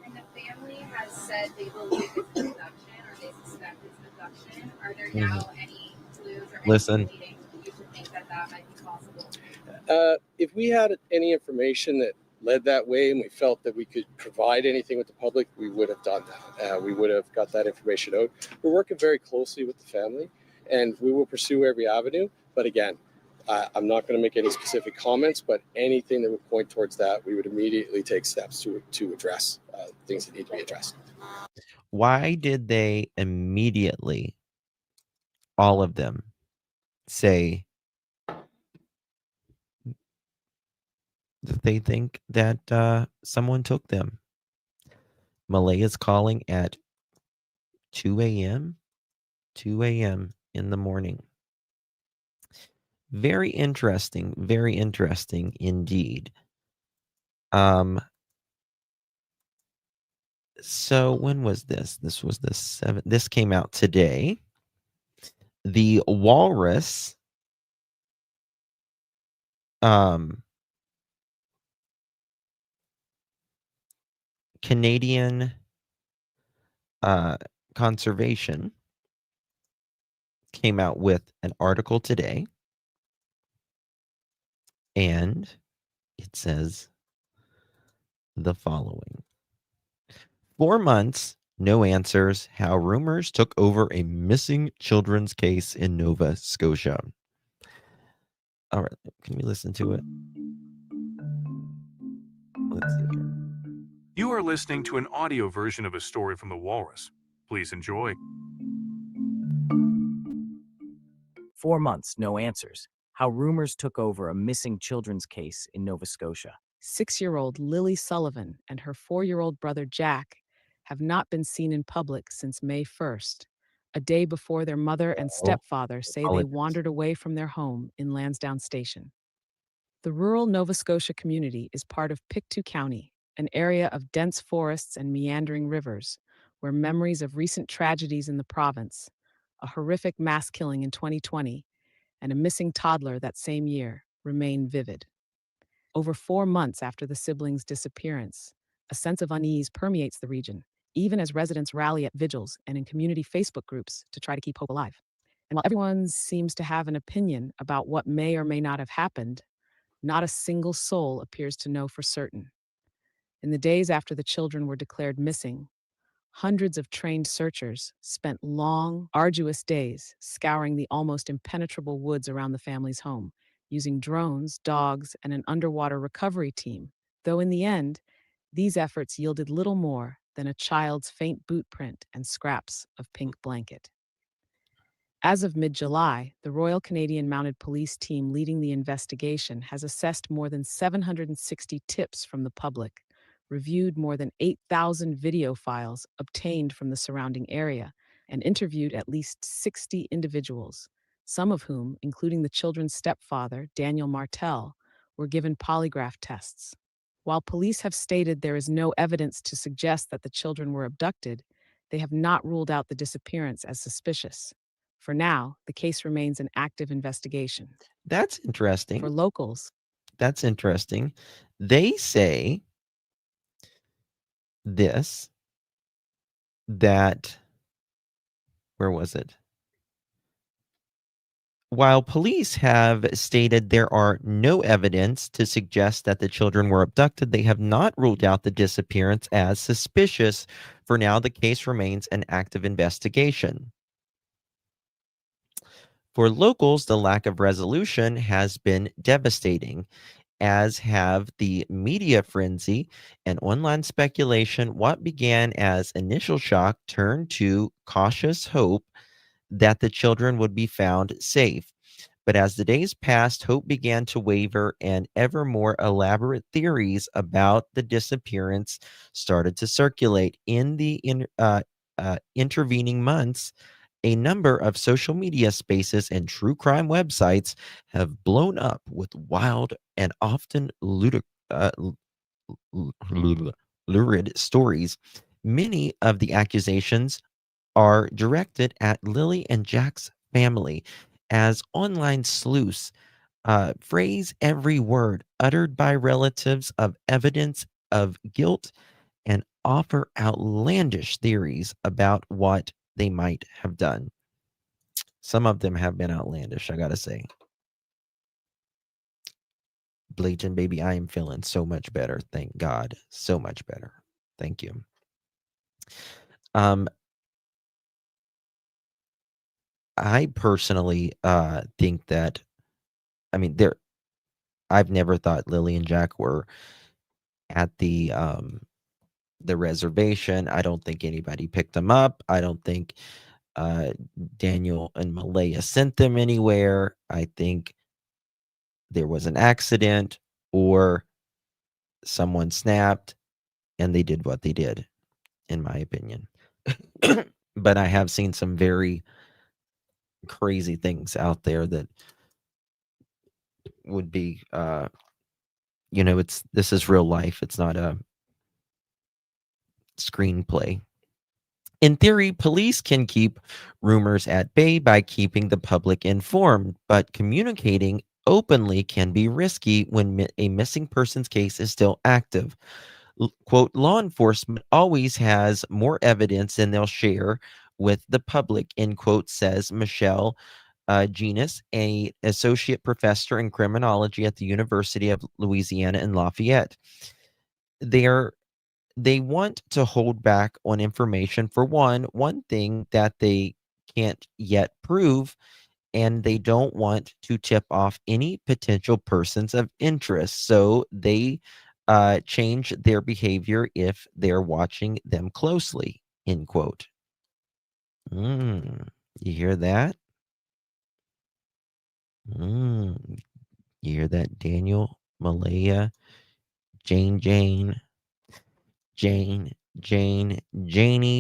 Speaker 12: And the family has said they believe it's abduction or they suspect it's abduction. Are there now any clues or anything leading you to think that might be possible?
Speaker 9: If we had any information that led that way and we felt that we could provide anything with the public, we would have done that. We would have got that information out. We're working very closely with the family and we will pursue every avenue. But again, I'm not going to make any specific comments, but anything that would point towards that, we would immediately take steps to address things that need to be addressed.
Speaker 1: Why did they immediately, all of them, say that they think that someone took them? Malay is calling at 2 a.m. 2 a.m. in the morning. Very interesting indeed. So when was this? This was the 7th. This came out today. The Walrus Canadian Conservation came out with an article today, and it says the following: 4 months, no answers, how rumors took over a missing children's case in Nova Scotia. All right, can we listen to it? Let's see here.
Speaker 13: You are listening to an audio version of a story from the Walrus. Please enjoy.
Speaker 14: 4 months, no answers. How rumors took over a missing children's case in Nova Scotia.
Speaker 15: 6-year-old Lilly Sullivan and her 4-year-old brother Jack have not been seen in public since May 1st, a day before their mother and stepfather say they wandered away from their home in Lansdowne Station. The rural Nova Scotia community is part of Pictou County, an area of dense forests and meandering rivers, where memories of recent tragedies in the province, a horrific mass killing in 2020, and a missing toddler that same year, remain vivid. Over 4 months after the siblings' disappearance, a sense of unease permeates the region, even as residents rally at vigils and in community Facebook groups to try to keep hope alive. And while everyone seems to have an opinion about what may or may not have happened, not a single soul appears to know for certain. In the days after the children were declared missing, hundreds of trained searchers spent long, arduous days scouring the almost impenetrable woods around the family's home, using drones, dogs, and an underwater recovery team, though in the end, these efforts yielded little more than a child's faint boot print and scraps of pink blanket. As of mid-July, the Royal Canadian Mounted Police team leading the investigation has assessed more than 760 tips from the public, reviewed more than 8,000 video files obtained from the surrounding area, and interviewed at least 60 individuals, some of whom, including the children's stepfather, Daniel Martel, were given polygraph tests. While police have stated there is no evidence to suggest that the children were abducted, they have not ruled out the disappearance as suspicious. For now, the case remains an active investigation.
Speaker 1: That's interesting.
Speaker 15: For locals,
Speaker 1: that's interesting. They say this, that, where was it? While police have stated there are no evidence to suggest that the children were abducted, they have not ruled out the disappearance as suspicious. For now, the case remains an active investigation. For locals, the lack of resolution has been devastating, as have the media frenzy and online speculation. What began as initial shock turned to cautious hope that the children would be found safe. But as the days passed, hope began to waver, and ever more elaborate theories about the disappearance started to circulate. In the intervening months, a number of social media spaces and true crime websites have blown up with wild and often lurid stories. Many of the accusations are directed at Lilly and Jack's family as online sleuths. Phrase every word uttered by relatives of evidence of guilt and offer outlandish theories about what they might have done. Some of them have been outlandish, I gotta say. Blatant baby, I am feeling so much better. Thank God. So much better. Thank you. I personally think that I mean, I've never thought Lilly and Jack were at the reservation. I don't think anybody picked them up. I don't think Daniel and Malaya sent them anywhere. I think there was an accident or someone snapped and they did what they did, in my opinion. But I have seen some very crazy things out there that would be, this is real life. It's not a screenplay. In theory, police can keep rumors at bay by keeping the public informed, but communicating openly can be risky when a missing persons case is still active. Quote, law enforcement always has more evidence than they'll share with the public, end quote, says Michelle Genus, a associate professor in criminology at the University of Louisiana in Lafayette. They want to hold back on information for one thing that they can't yet prove, and they don't want to tip off any potential persons of interest. So they change their behavior if they're watching them closely, end quote. You hear that? You hear that, Daniel, Malaya, Jayne, Janie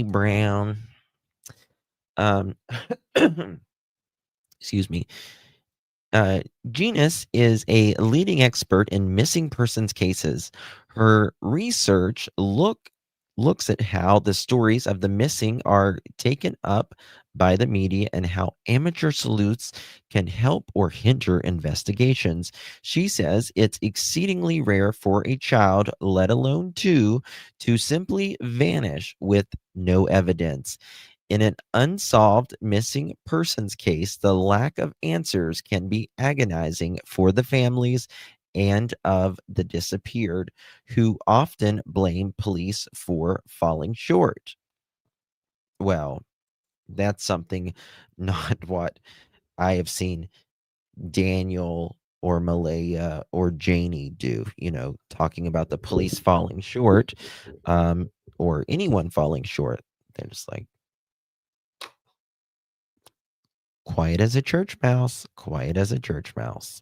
Speaker 1: Brown. Excuse me. Genus is a leading expert in missing persons cases. Her research looks at how the stories of the missing are taken up by the media and how amateur sleuths can help or hinder investigations. She says it's exceedingly rare for a child, let alone two, to simply vanish with no evidence. In an unsolved missing persons case, the lack of answers can be agonizing for the families and of the disappeared, who often blame police for falling short. Well, that's something not what I have seen Daniel or Malaya or Janie do, talking about the police falling short, or anyone falling short. They're just like, quiet as a church mouse. Quiet as a church mouse.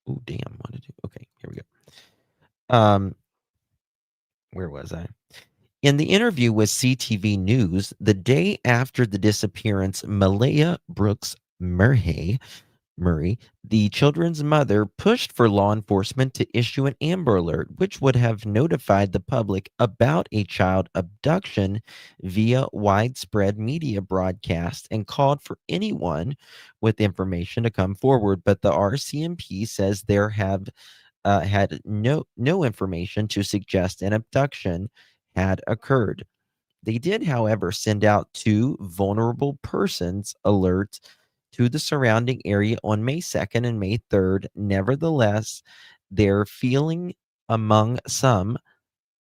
Speaker 1: Oh, damn. What did you? Okay, here we go. Where was I? In the interview with CTV News, the day after the disappearance, Malaya Brooks Murray, the children's mother, pushed for law enforcement to issue an Amber Alert, which would have notified the public about a child abduction via widespread media broadcast and called for anyone with information to come forward. But the RCMP says there have had no information to suggest an abduction had occurred. They did, however, send out 2 vulnerable persons alerts to the surrounding area on May 2nd and May 3rd. Nevertheless, they're feeling among some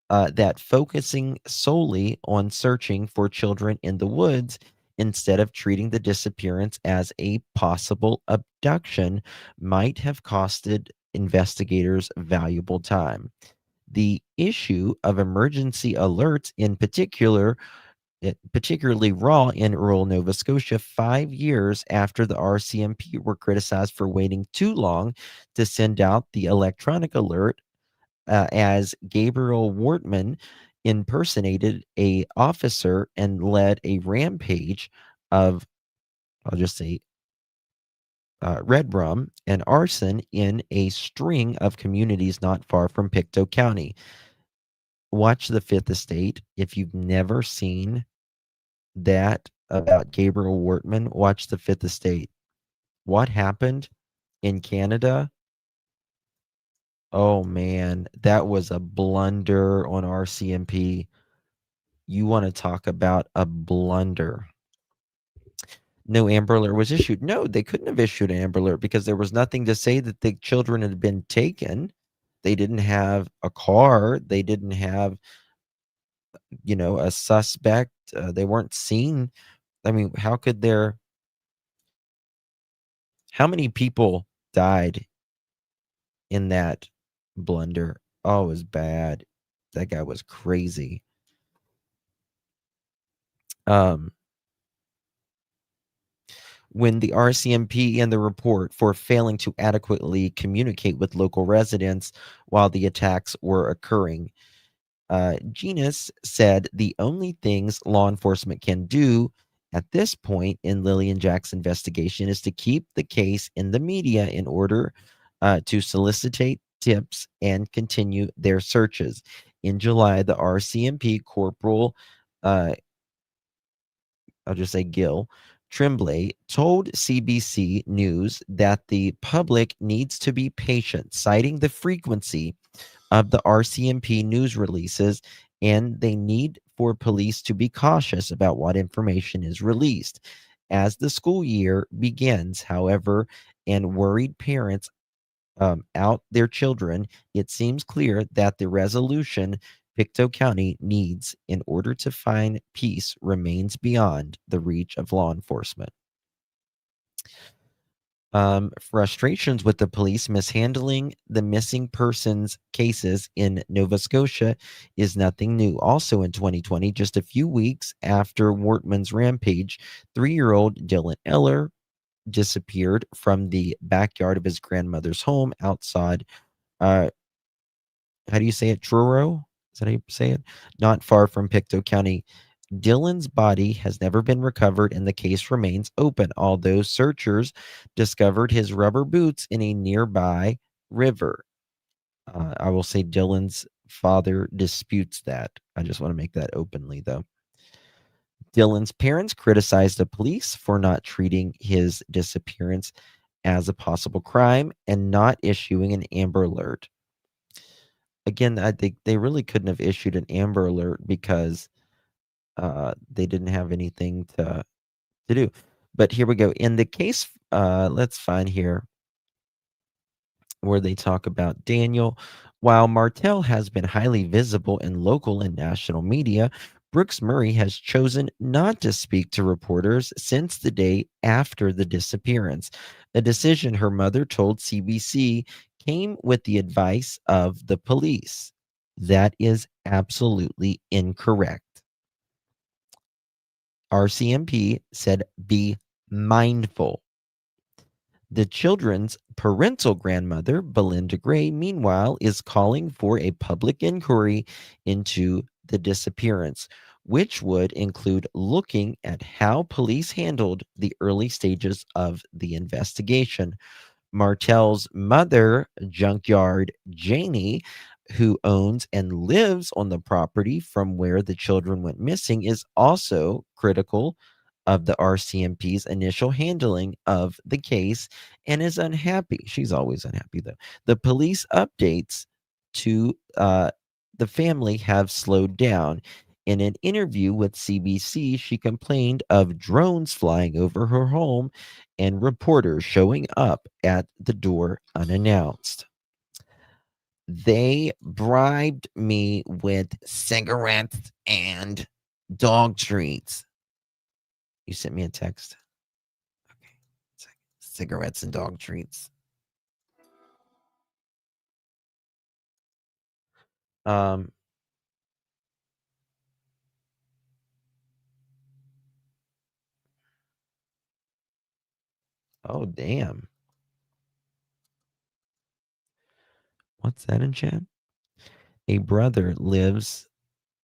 Speaker 1: that focusing solely on searching for children in the woods instead of treating the disappearance as a possible abduction might have costed investigators valuable time. The issue of emergency alerts in particularly raw in rural Nova Scotia 5 years after the RCMP were criticized for waiting too long to send out the electronic alert, as Gabriel Wortman impersonated a officer and led a rampage of, I'll just say, red rum and arson in a string of communities not far from Pictou County. Watch The Fifth Estate. If you've never seen that about Gabriel Wortman, watch The Fifth Estate. What happened in Canada? Oh man, that was a blunder on RCMP. You want to talk about a blunder. No Amber Alert was issued. No, they couldn't have issued an Amber Alert because there was nothing to say that the children had been taken. They didn't have a car. They didn't have, a suspect. They weren't seen. I mean, how could there? How many people died in that blunder? Oh, it was bad. That guy was crazy. When the RCMP in the report for failing to adequately communicate with local residents while the attacks were occurring, Genus said the only things law enforcement can do at this point in Lilly and Jack's investigation is to keep the case in the media in order to solicitate tips and continue their searches. In July, the RCMP Corporal, I'll just say Gil Tremblay, told CBC News that the public needs to be patient, citing the frequency of the RCMP news releases, and they need for police to be cautious about what information is released. As the school year begins, however, and worried parents out their children, it seems clear that the resolution Pictou County needs in order to find peace remains beyond the reach of law enforcement. Frustrations with the police mishandling the missing persons cases in Nova Scotia is nothing new. Also in 2020, just a few weeks after Wortman's rampage, 3-year-old Dylan Eller disappeared from the backyard of his grandmother's home outside, how do you say it? Truro? Is that how you say it? Not far from Pictou County. Dylan's body has never been recovered and the case remains open, although searchers discovered his rubber boots in a nearby river. I will say Dylan's father disputes that. I just want to make that openly, though. Dylan's parents criticized the police for not treating his disappearance as a possible crime and not issuing an Amber Alert. Again, I think they really couldn't have issued an Amber Alert because they didn't have anything to do. But here we go. In the case, let's find here where they talk about Daniel. While Martel has been highly visible in local and national media, Brooks Murray has chosen not to speak to reporters since the day after the disappearance, a decision her mother told CBC came with the advice of the police. That is absolutely incorrect. RCMP said, be mindful. The children's parental grandmother, Belinda Gray, meanwhile, is calling for a public inquiry into the disappearance, which would include looking at how police handled the early stages of the investigation. Martel's mother, Junkyard Jayne, who owns and lives on the property from where the children went missing, is also critical of the RCMP's initial handling of the case and is unhappy. She's always unhappy, though. The police updates to the family have slowed down. In an interview with CBC, she complained of drones flying over her home and reporters showing up at the door unannounced. They bribed me with cigarettes and dog treats. You sent me a text. Okay. Cigarettes and dog treats. Oh, damn. What's that in chat? A brother lives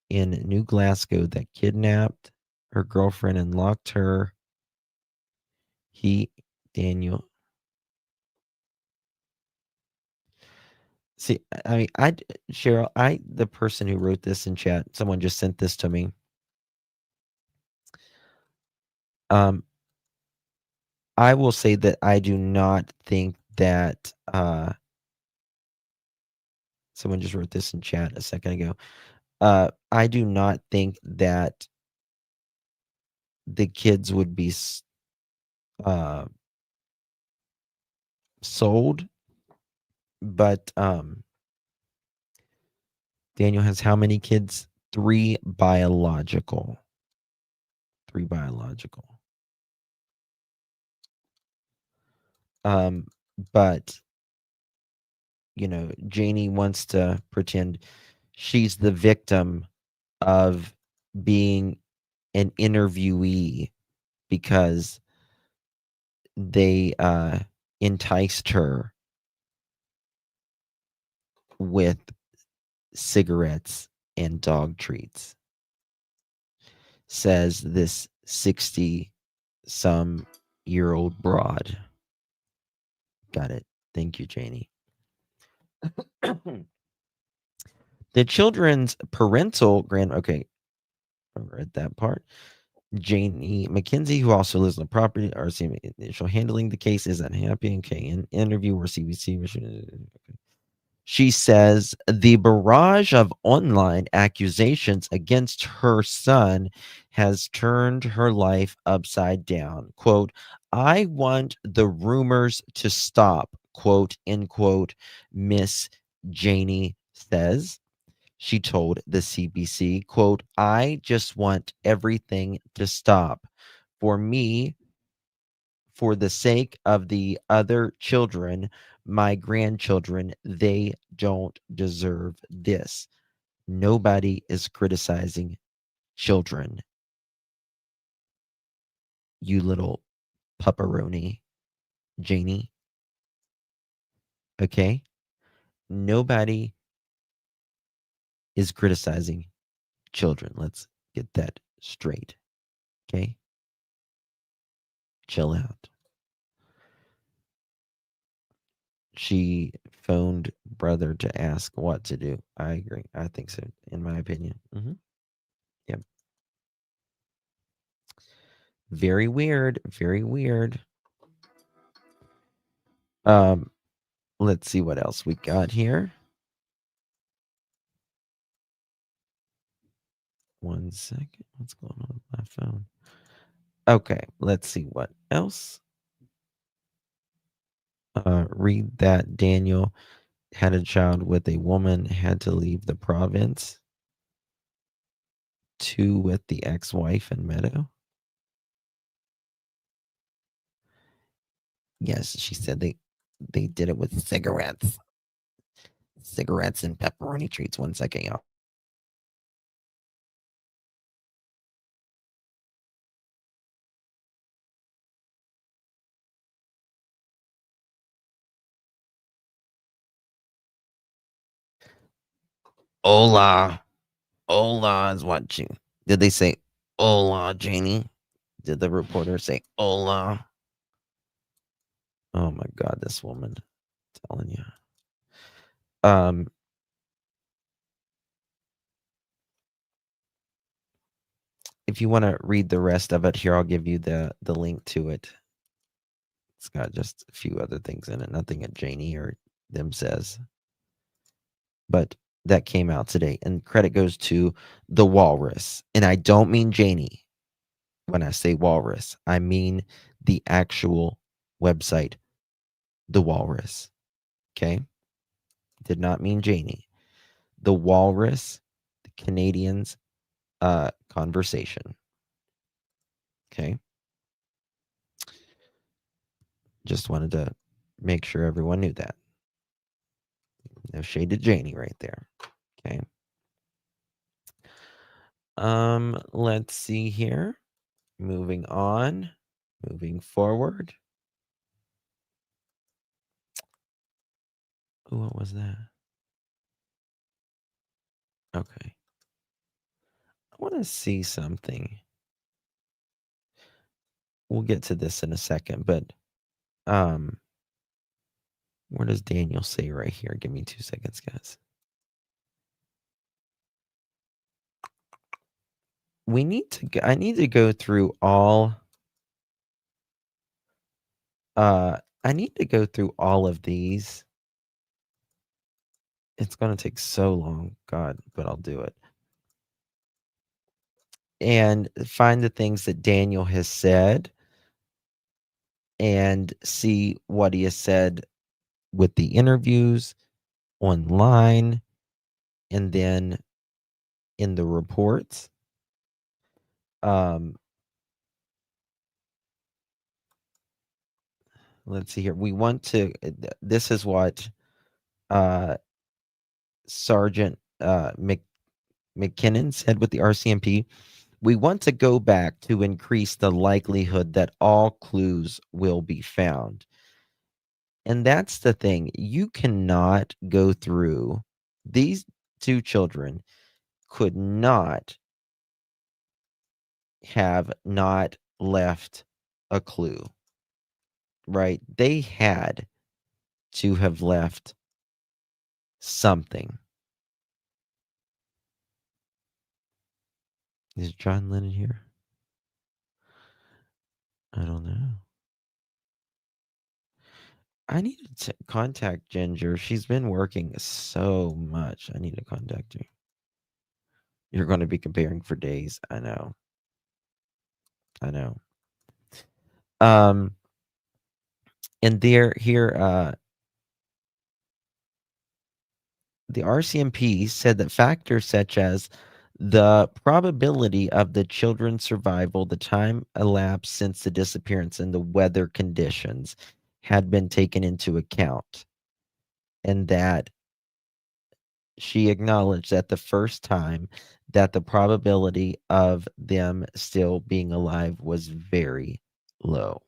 Speaker 1: in New Glasgow that kidnapped her girlfriend and locked her. Daniel. See, Cheryl, the person who wrote this in chat, someone just sent this to me. I will say that I do not think that, someone just wrote this in chat a second ago. I do not think that the kids would be sold, but Daniel has how many kids? 3 biological. 3 biological. But Janie wants to pretend she's the victim of being an interviewee because they enticed her with cigarettes and dog treats, says this 60-some-year-old broad. Got it. Thank you, Janie. The children's parental okay, I read that part. Janie McKenzie, who also lives on the property, RCMP initial handling the case, is unhappy. Okay, in interview where CBC. She says the barrage of online accusations against her son has turned her life upside down. Quote, I want the rumors to stop, quote, end quote, Miss Janie says. She told the CBC, quote, I just want everything to stop. For me, for the sake of the other children, my grandchildren, they don't deserve this. Nobody is criticizing children. You little pepperoni, Janie. Okay? Nobody is criticizing children. Let's get that straight. Okay? Chill out. She phoned brother to ask what to do. I agree. I think so, in my opinion. Yep. Very weird. Very weird. Let's see what else we got here. One second. What's going on with my phone? Okay, let's see what else. Read that Daniel had a child with a woman, had to leave the province. 2 with the ex-wife in Meadow. Yes, she said they did it with cigarettes. Cigarettes and pepperoni treats. 1 second, y'all. Hola. Hola is what you. Did they say hola, Janie? Did the reporter say hola? Oh my God, this woman. I'm telling you. If you want to read the rest of it here, I'll give you the link to it. It's got just a few other things in it. Nothing that Janie or them says. But that came out today. And credit goes to the Walrus. And I don't mean Janie when I say Walrus. I mean the actual website, the Walrus. Okay? Did not mean Janie. The Walrus, the Canadians conversation. Okay? Just wanted to make sure everyone knew that. No shade to Janie right there. Okay. Let's see here. Moving on. Moving forward. Ooh, what was that? Okay. I want to see something. We'll get to this in a second, but what does Daniel say right here? Give me 2 seconds, guys. I need to go through all I need to go through all of these. It's going to take so long, God, but I'll do it. And find the things that Daniel has said and see what he has said with the interviews online and then in the reports. let's see here. We want to, this is what Sergeant McKinnon said with the RCMP. We want to go back to increase the likelihood that all clues will be found. And that's the thing. You cannot go through, these two children could not have not left a clue, right? They had to have left something. Is John Lennon here? I don't know. I need to contact Ginger. She's been working so much. I need to contact her. You're going to be comparing for days. I know. I know. And here, the RCMP said that factors such as the probability of the children's survival, the time elapsed since the disappearance, and the weather conditions had been taken into account. And that she acknowledged that the first time that the probability of them still being alive was very low.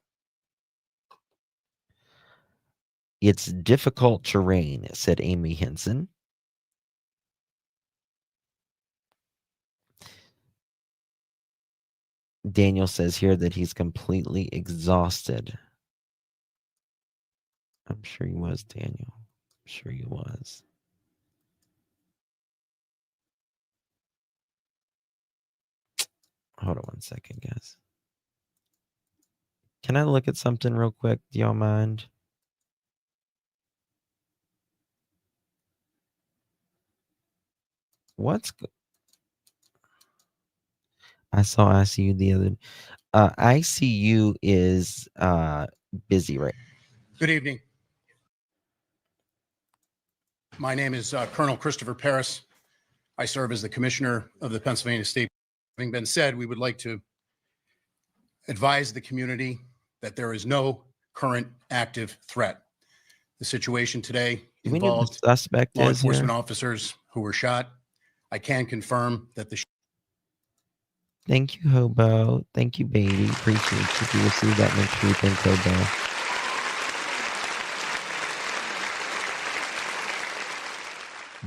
Speaker 1: It's difficult terrain, said Amy Henson. Daniel says here that he's completely exhausted. I'm sure he was, Daniel. I'm sure he was. Hold on one second, guys. Can I look at something real quick? Do y'all mind? I saw ICU the other. ICU is busy right.
Speaker 16: Good evening. My name is Colonel Christopher Paris. I serve as the Commissioner of the Pennsylvania State. Having been said, we would like to advise the community that there is no current active threat. The situation today involved
Speaker 1: suspect
Speaker 16: law
Speaker 1: is
Speaker 16: enforcement
Speaker 1: here?
Speaker 16: officers who were shot. I can confirm that the
Speaker 1: Thank you, Hobo. Thank you, baby. Appreciate you. If you receive that, make sure you thank Hobo.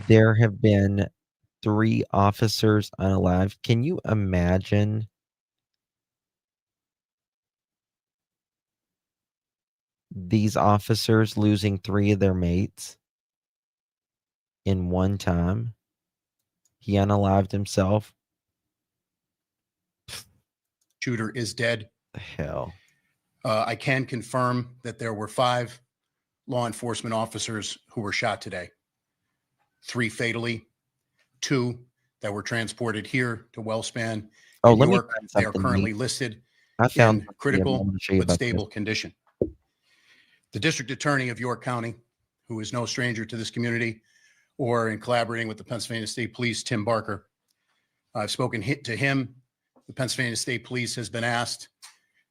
Speaker 1: There have been 3 officers unalive. Can you imagine these officers losing 3 of their mates in one time? He unalived himself.
Speaker 16: shooter is dead.
Speaker 1: Hell.
Speaker 16: I can confirm that there were 5 law enforcement officers who were shot today. 3 fatally, 2 that were transported here to Wellspan
Speaker 1: Oh,
Speaker 16: in
Speaker 1: let me
Speaker 16: York.
Speaker 1: find
Speaker 16: They are
Speaker 1: something
Speaker 16: currently
Speaker 1: neat.
Speaker 16: listed
Speaker 1: I found
Speaker 16: in
Speaker 1: something. I'm
Speaker 16: critical
Speaker 1: gonna show you
Speaker 16: but
Speaker 1: about
Speaker 16: stable
Speaker 1: this.
Speaker 16: condition. The District Attorney of York County, who is no stranger to this community, or in collaborating with the Pennsylvania State Police, Tim Barker. I've spoken to him. The Pennsylvania State Police has been asked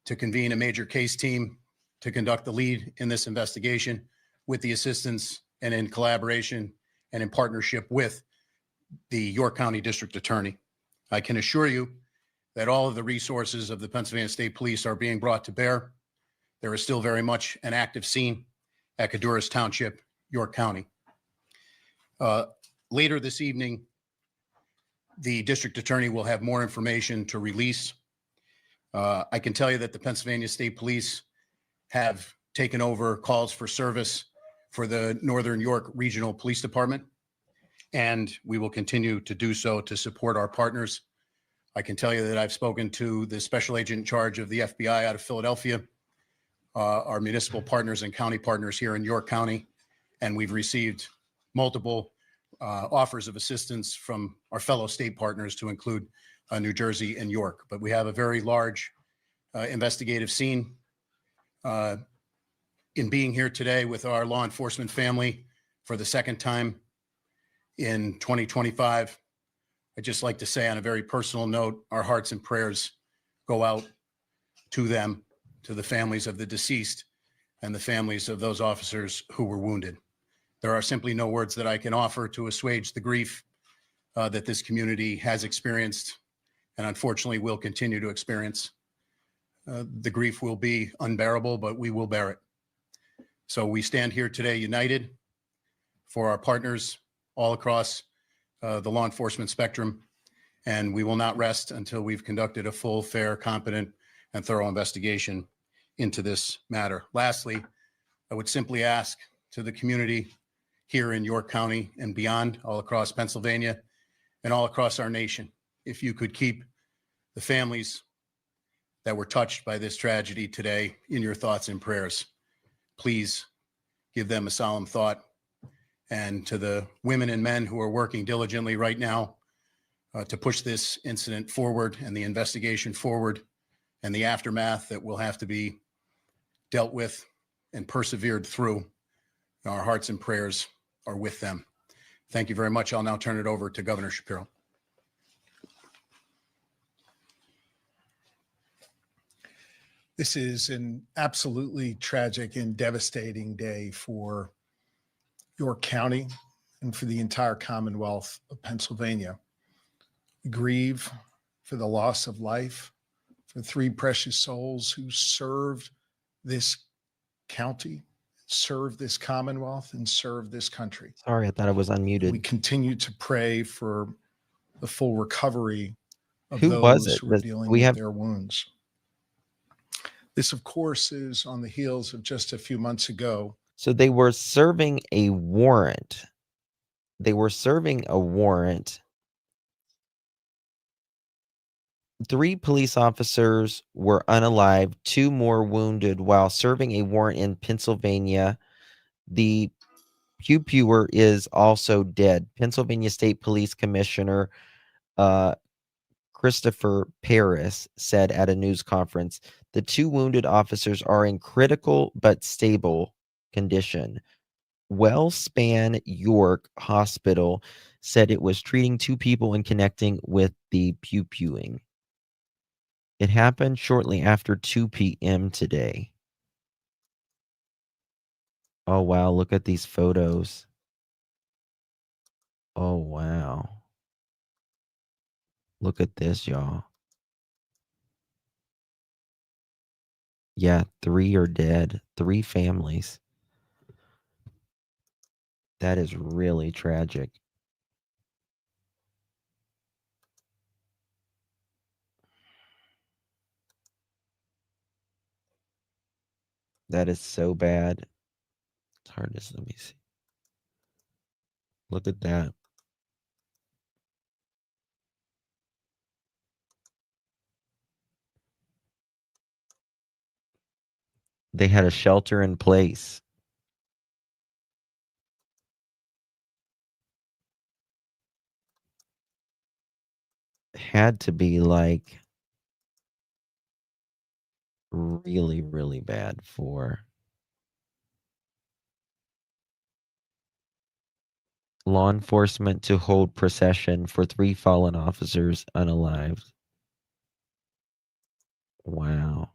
Speaker 16: to convene a major case team to conduct the lead in this investigation with the assistance and in collaboration and in partnership with the York County District Attorney. I can assure you that all of the resources of the Pennsylvania State Police are being brought to bear. There is still very much an active scene at Caduras Township, York County. Later this evening, the District Attorney will have more information to release. I can tell you that the Pennsylvania State Police have taken over calls for service for the Northern York Regional Police Department, and we will continue to do so to support our partners. I can tell you that I've spoken to the special agent in charge of the FBI out of Philadelphia, our municipal partners and county partners here in York County, and we've received multiple offers of assistance from our fellow state partners to include New Jersey and York. But we have a very large investigative scene. In being here today with our law enforcement family for the second time in 2025, I'd just like to say on a very personal note, our hearts and prayers go out to them, to the families of the deceased, and the families of those officers who were wounded. There are simply no words that I can offer to assuage the grief that this community has experienced and unfortunately will continue to experience. The grief will be unbearable, but we will bear it. So we stand here today united for our partners all across the law enforcement spectrum, and we will not rest until we've conducted a full, fair, competent, and thorough investigation into this matter. Lastly, I would simply ask to the community here in York County and beyond, all across Pennsylvania and all across our nation, if you could keep the families that were touched by this tragedy today in your thoughts and prayers. Please give them a solemn thought. And to the women and men who are working diligently right now to push this incident forward and the investigation forward and the aftermath that will have to be dealt with and persevered through, our hearts and prayers are with them. Thank you very much. I'll now turn it over to Governor Shapiro.
Speaker 17: This is an absolutely tragic and devastating day for York County and for the entire Commonwealth of Pennsylvania. We grieve for the loss of life, for 3 precious souls who served this county, served this Commonwealth, and served this country.
Speaker 1: Sorry, I thought I was unmuted.
Speaker 17: We continue to pray for the full recovery of
Speaker 1: Who was
Speaker 17: those
Speaker 1: it?
Speaker 17: who are dealing
Speaker 1: We
Speaker 17: with
Speaker 1: have
Speaker 17: their wounds. This, of course, is on the heels of just a few months ago.
Speaker 1: So they were serving a warrant. They were serving a warrant. 3 police officers were unalive, 2 more wounded while serving a warrant in Pennsylvania. The pew-pewer is also dead. Pennsylvania State Police Commissioner Christopher Paris said at a news conference, the 2 wounded officers are in critical but stable condition. Wellspan York Hospital said it was treating 2 people and connecting with the pew-pewing. It happened shortly after 2 p.m. today. Oh, wow. Look at these photos. Oh, wow. Look at this, y'all. Yeah, 3 are dead. 3 families. That is really tragic. That is so bad. It's hard to let me see. Look at that. They had a shelter in place. Had to be like really, really bad for law enforcement to hold procession for 3 fallen officers unalived. Wow.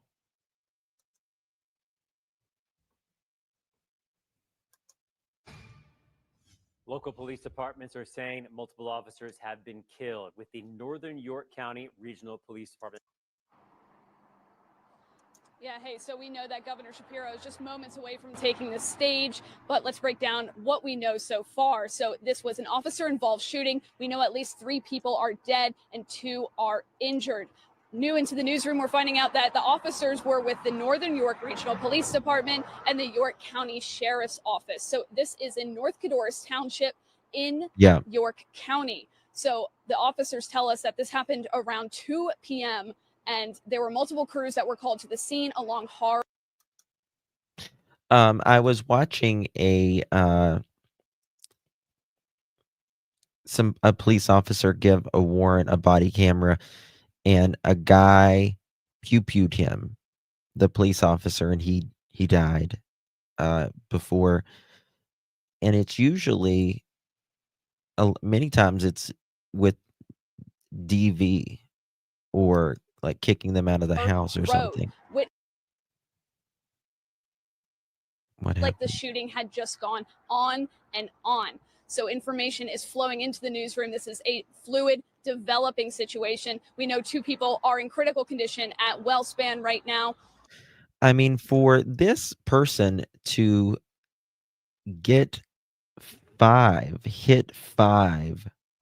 Speaker 18: Local police departments are saying multiple officers have been killed, with the Northern York County Regional Police Department.
Speaker 10: Yeah, hey, so we know that Governor Shapiro is just moments away from taking the stage, but let's break down what we know so far. So this was an officer-involved shooting. We know at least 3 people are dead and 2 are injured. New into the newsroom, we're finding out that the officers were with the Northern York Regional Police Department and the York County Sheriff's Office. So this is in North Codorus Township in York County. So the officers tell us that this happened around 2 p.m. and there were multiple crews that were called to the scene along Har.
Speaker 1: I was watching a police officer give a warrant, a body camera, and a guy pew-pewed him, the police officer, and he died before. And it's usually many times it's with DV or like kicking them out of the house or something. What
Speaker 10: like
Speaker 1: happened?
Speaker 10: the shooting had just gone on and on. So information is flowing into the newsroom. This is a fluid, developing situation. We know 2 people are in critical condition at WellSpan right now.
Speaker 1: I mean, for this person to hit 5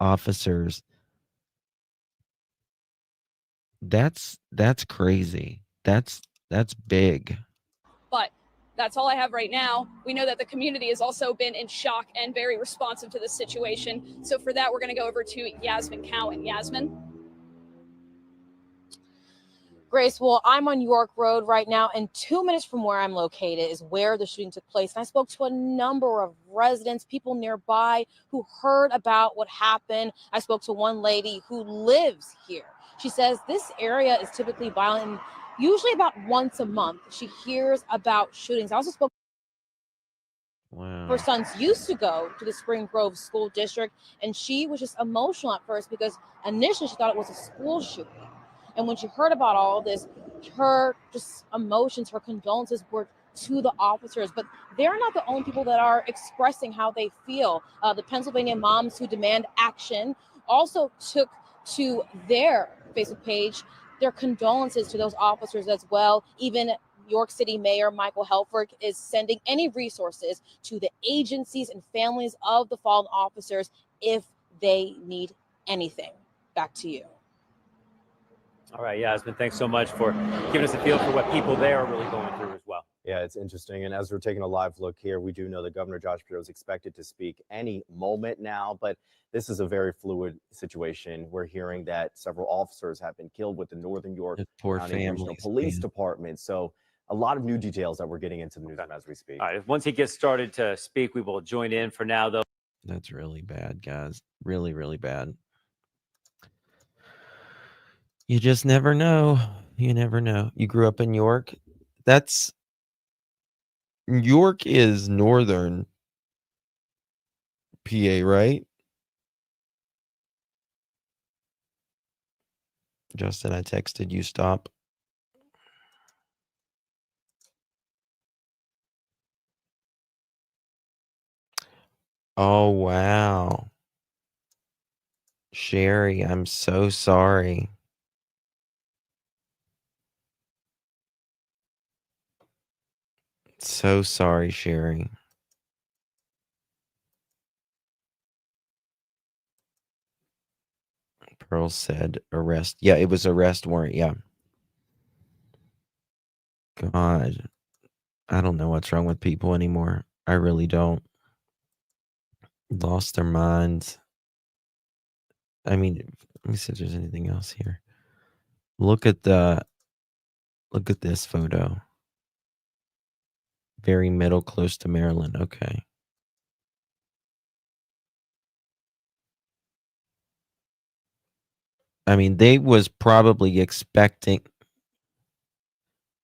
Speaker 1: officers, that's crazy. That's big.
Speaker 10: But that's all I have right now. We know that the community has also been in shock and very responsive to this situation. So for that, we're going to go over to Yasmin Cowan. Yasmin?
Speaker 19: Grace, well, I'm on York Road right now, and 2 minutes from where I'm located is where the shooting took place. And I spoke to a number of residents, people nearby who heard about what happened. I spoke to one lady who lives here. She says this area is typically violent, and usually about once a month she hears about shootings. I also spoke.
Speaker 1: Wow.
Speaker 19: Her sons used to go to the Spring Grove School District, and she was just emotional at first because initially she thought it was a school shooting. And when she heard about all this, her just emotions, her condolences were to the officers. But they're not the only people that are expressing how they feel. The Pennsylvania moms who demand action also took to their Facebook page their condolences to those officers as well. Even York City Mayor Michael Helfrich is sending any resources to the agencies and families of the fallen officers if they need anything. Back to you.
Speaker 18: All right, Yasmin, thanks so much for giving us a feel for what people there are really going through as well.
Speaker 20: Yeah, it's interesting. And as we're taking a live look here, we do know that Governor Josh Shapiro is expected to speak any moment now, but this is a very fluid situation. We're hearing that several officers have been killed with the Northern York County Regional Police Department. So a lot of new details that we're getting into the newsroom as we speak.
Speaker 18: All right, once he gets started to speak, we will join in. For now, though.
Speaker 1: That's really bad, guys. Really, really bad. You just never know. You never know. You grew up in York. York is northern PA, right? Justin, I texted you, stop. Oh, wow. Sherry, I'm so sorry. So sorry, Sherry. Pearl said arrest. Yeah, it was arrest warrant. Yeah. God, I don't know what's wrong with people anymore. I really don't. Lost their minds. I mean, let me see if there's anything else here. Look at this photo. Very middle, close to Maryland. Okay. I mean, they was probably expecting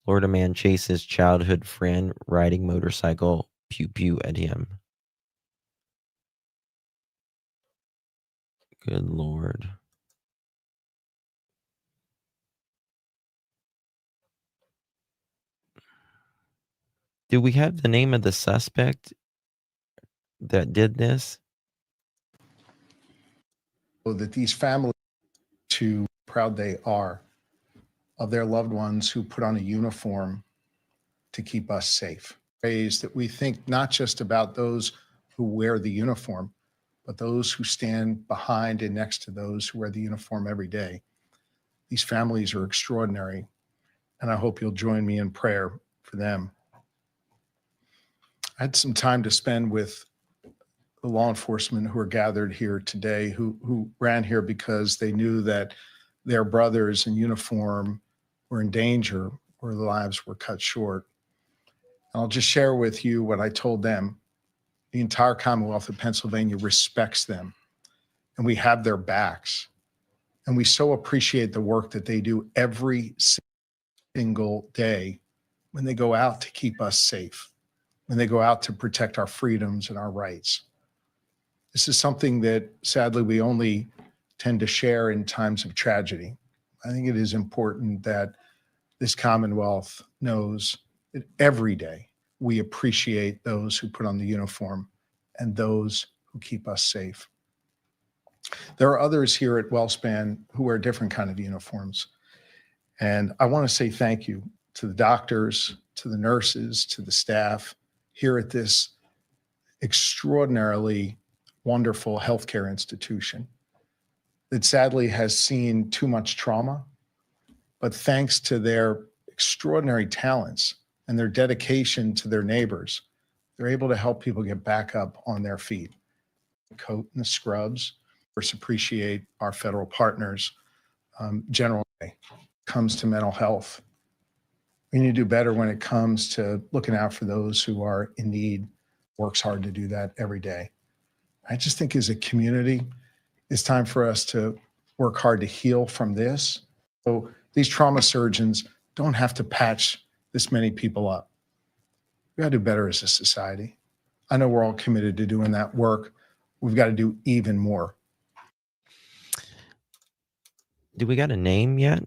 Speaker 1: Florida man chases childhood friend riding motorcycle, pew pew at him. Good Lord. Do we have the name of the suspect that did this?
Speaker 17: That these families, too proud they are of their loved ones who put on a uniform to keep us safe. Ways that we think not just about those who wear the uniform, but those who stand behind and next to those who wear the uniform every day. These families are extraordinary, and I hope you'll join me in prayer for them. I had some time to spend with the law enforcement who are gathered here today, who ran here because they knew that their brothers in uniform were in danger or their lives were cut short. I'll just share with you what I told them. The entire Commonwealth of Pennsylvania respects them, and we have their backs. And we so appreciate the work that they do every single day when they go out to keep us safe, when they go out to protect our freedoms and our rights. This is something that sadly we only tend to share in times of tragedy. I think it is important that this Commonwealth knows that every day we appreciate those who put on the uniform and those who keep us safe. There are others here at WellSpan who wear different kind of uniforms. And I want to say thank you to the doctors, to the nurses, to the staff here at this extraordinarily wonderful healthcare institution that sadly has seen too much trauma. But thanks to their extraordinary talents and their dedication to their neighbors, they're able to help people get back up on their feet. The coat and the scrubs. First, appreciate our federal partners. Generally, comes to mental health. We need to do better when it comes to looking out for those who are in need. Works hard to do that every day. I just think as a community, it's time for us to work hard to heal from this. So these trauma surgeons don't have to patch this many people up. We got to do better as a society. I know we're all committed to doing that work. We've got to do even more.
Speaker 1: Do we got a name yet?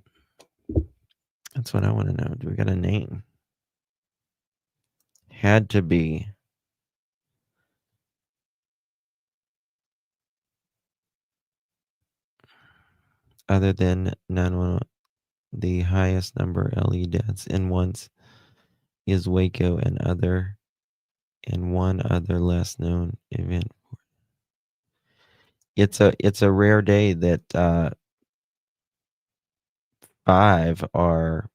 Speaker 1: That's what I want to know. Do we got a name? Had to be. Other than 911, the highest number of LE deaths in once is Waco and one other less known event. It's a rare day that 5 are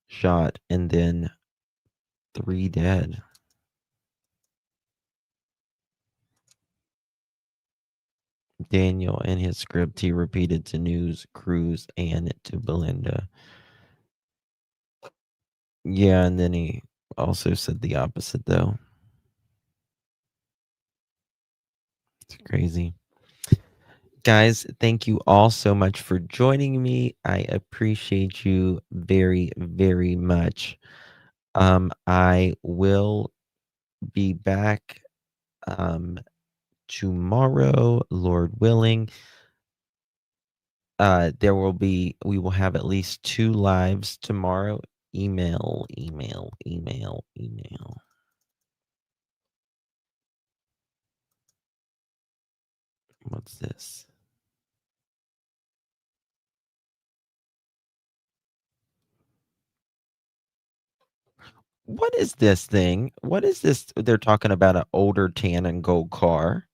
Speaker 1: shot and then 3 dead. Daniel, in his script, he repeated to news crews and to Belinda. Yeah, and then he also said the opposite, though. It's crazy. Guys, thank you all so much for joining me. I appreciate you very, very much. I will be back tomorrow, Lord willing. We will have at least 2 lives tomorrow. Email. What's this? What is this thing? What is this? They're talking about an older tan and gold car.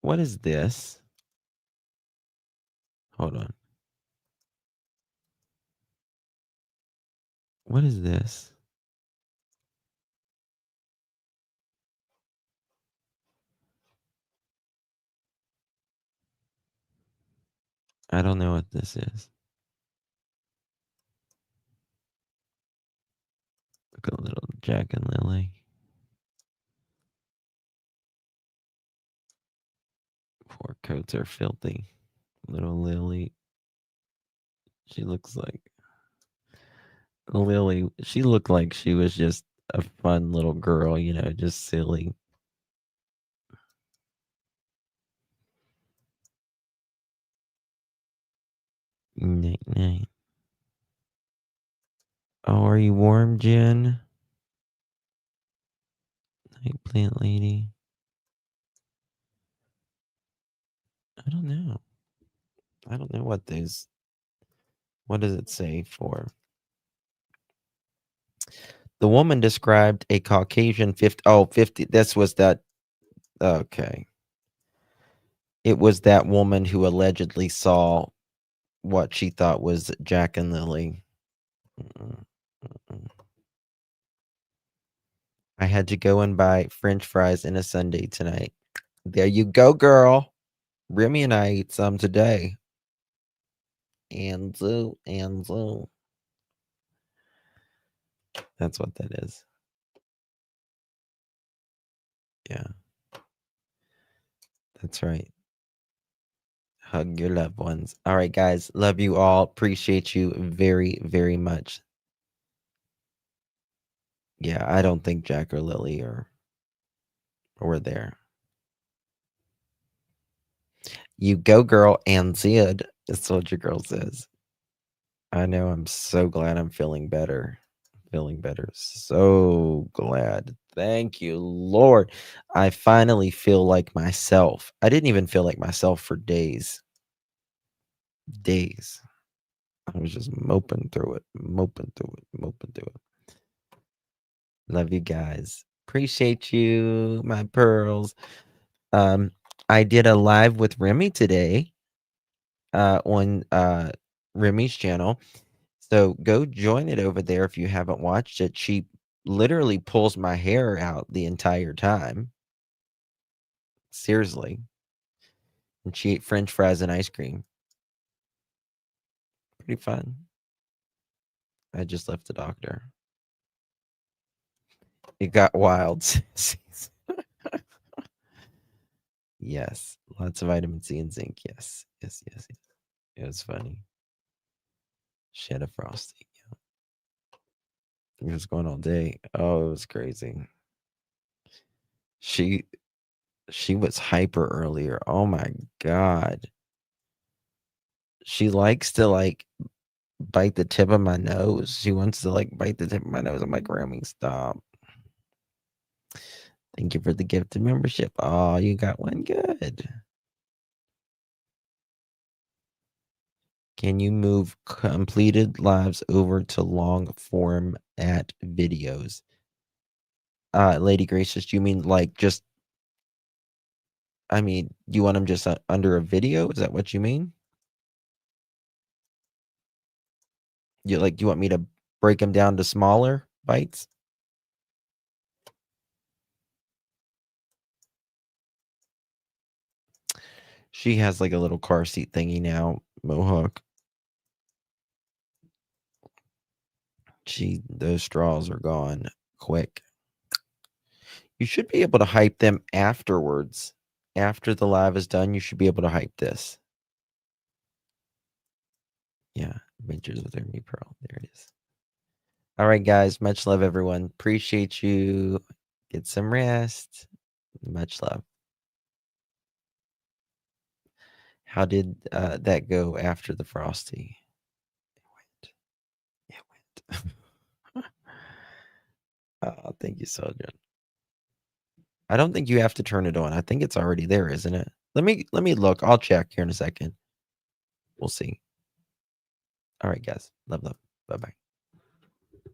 Speaker 1: What is this? Hold on. What is this? I don't know what this is. Look at little Jack and Lilly. Poor coats are filthy. Little Lilly. She looks like Lilly. She looked like she was just a fun little girl, just silly. Night. Oh, are you warm, Jen? Night plant lady. I don't know. I don't know what does it say for? The woman described a Caucasian 50. This was that. Okay. It was that woman who allegedly saw what she thought was Jack and Lilly. I had to go and buy French fries and a sundae tonight. There you go, girl. Remy and I ate some today. And zoo. That's what that is. Yeah. That's right. Hug your loved ones. All right, guys. Love you all. Appreciate you very, very much. Yeah, I don't think Jack or Lilly were there. You go, girl, and Zed. That's what your girl says. I know. I'm so glad I'm feeling better. Feeling better. So glad. Thank you, Lord. I finally feel like myself. I didn't even feel like myself for days. Days. I was just moping through it. Love you guys. Appreciate you, my pearls. I did a live with Remy today on Remy's channel. So go join it over there if you haven't watched it. She literally pulls my hair out the entire time. Seriously. And she ate French fries and ice cream. Pretty fun. I just left the doctor. It got wild. Yes. Lots of vitamin C and zinc. Yes. Yes. It was funny. She had a frosty. It was going all day. Oh, it was crazy. She was hyper earlier. Oh my God. She likes to bite the tip of my nose. She wants to bite the tip of my nose. I'm like, Remy, stop. Thank you for the gifted membership. Oh, you got one. Good. Can you move completed lives over to long format videos? Lady Gracious, do you mean just, you want them just under a video? Is that what you mean? You want me to break them down to smaller bites? She has a little car seat thingy now, Mohawk. Those straws are gone quick. You should be able to hype them afterwards. After the live is done, you should be able to hype this. Yeah, Adventures with Ernie Pearl. There it is. All right, guys. Much love, everyone. Appreciate you. Get some rest. Much love. How did that go after the frosty? It went. Oh, thank you, Sojourn. I don't think you have to turn it on. I think it's already there, isn't it? Let me look. I'll check here in a second. We'll see. All right, guys. Love. Bye-bye.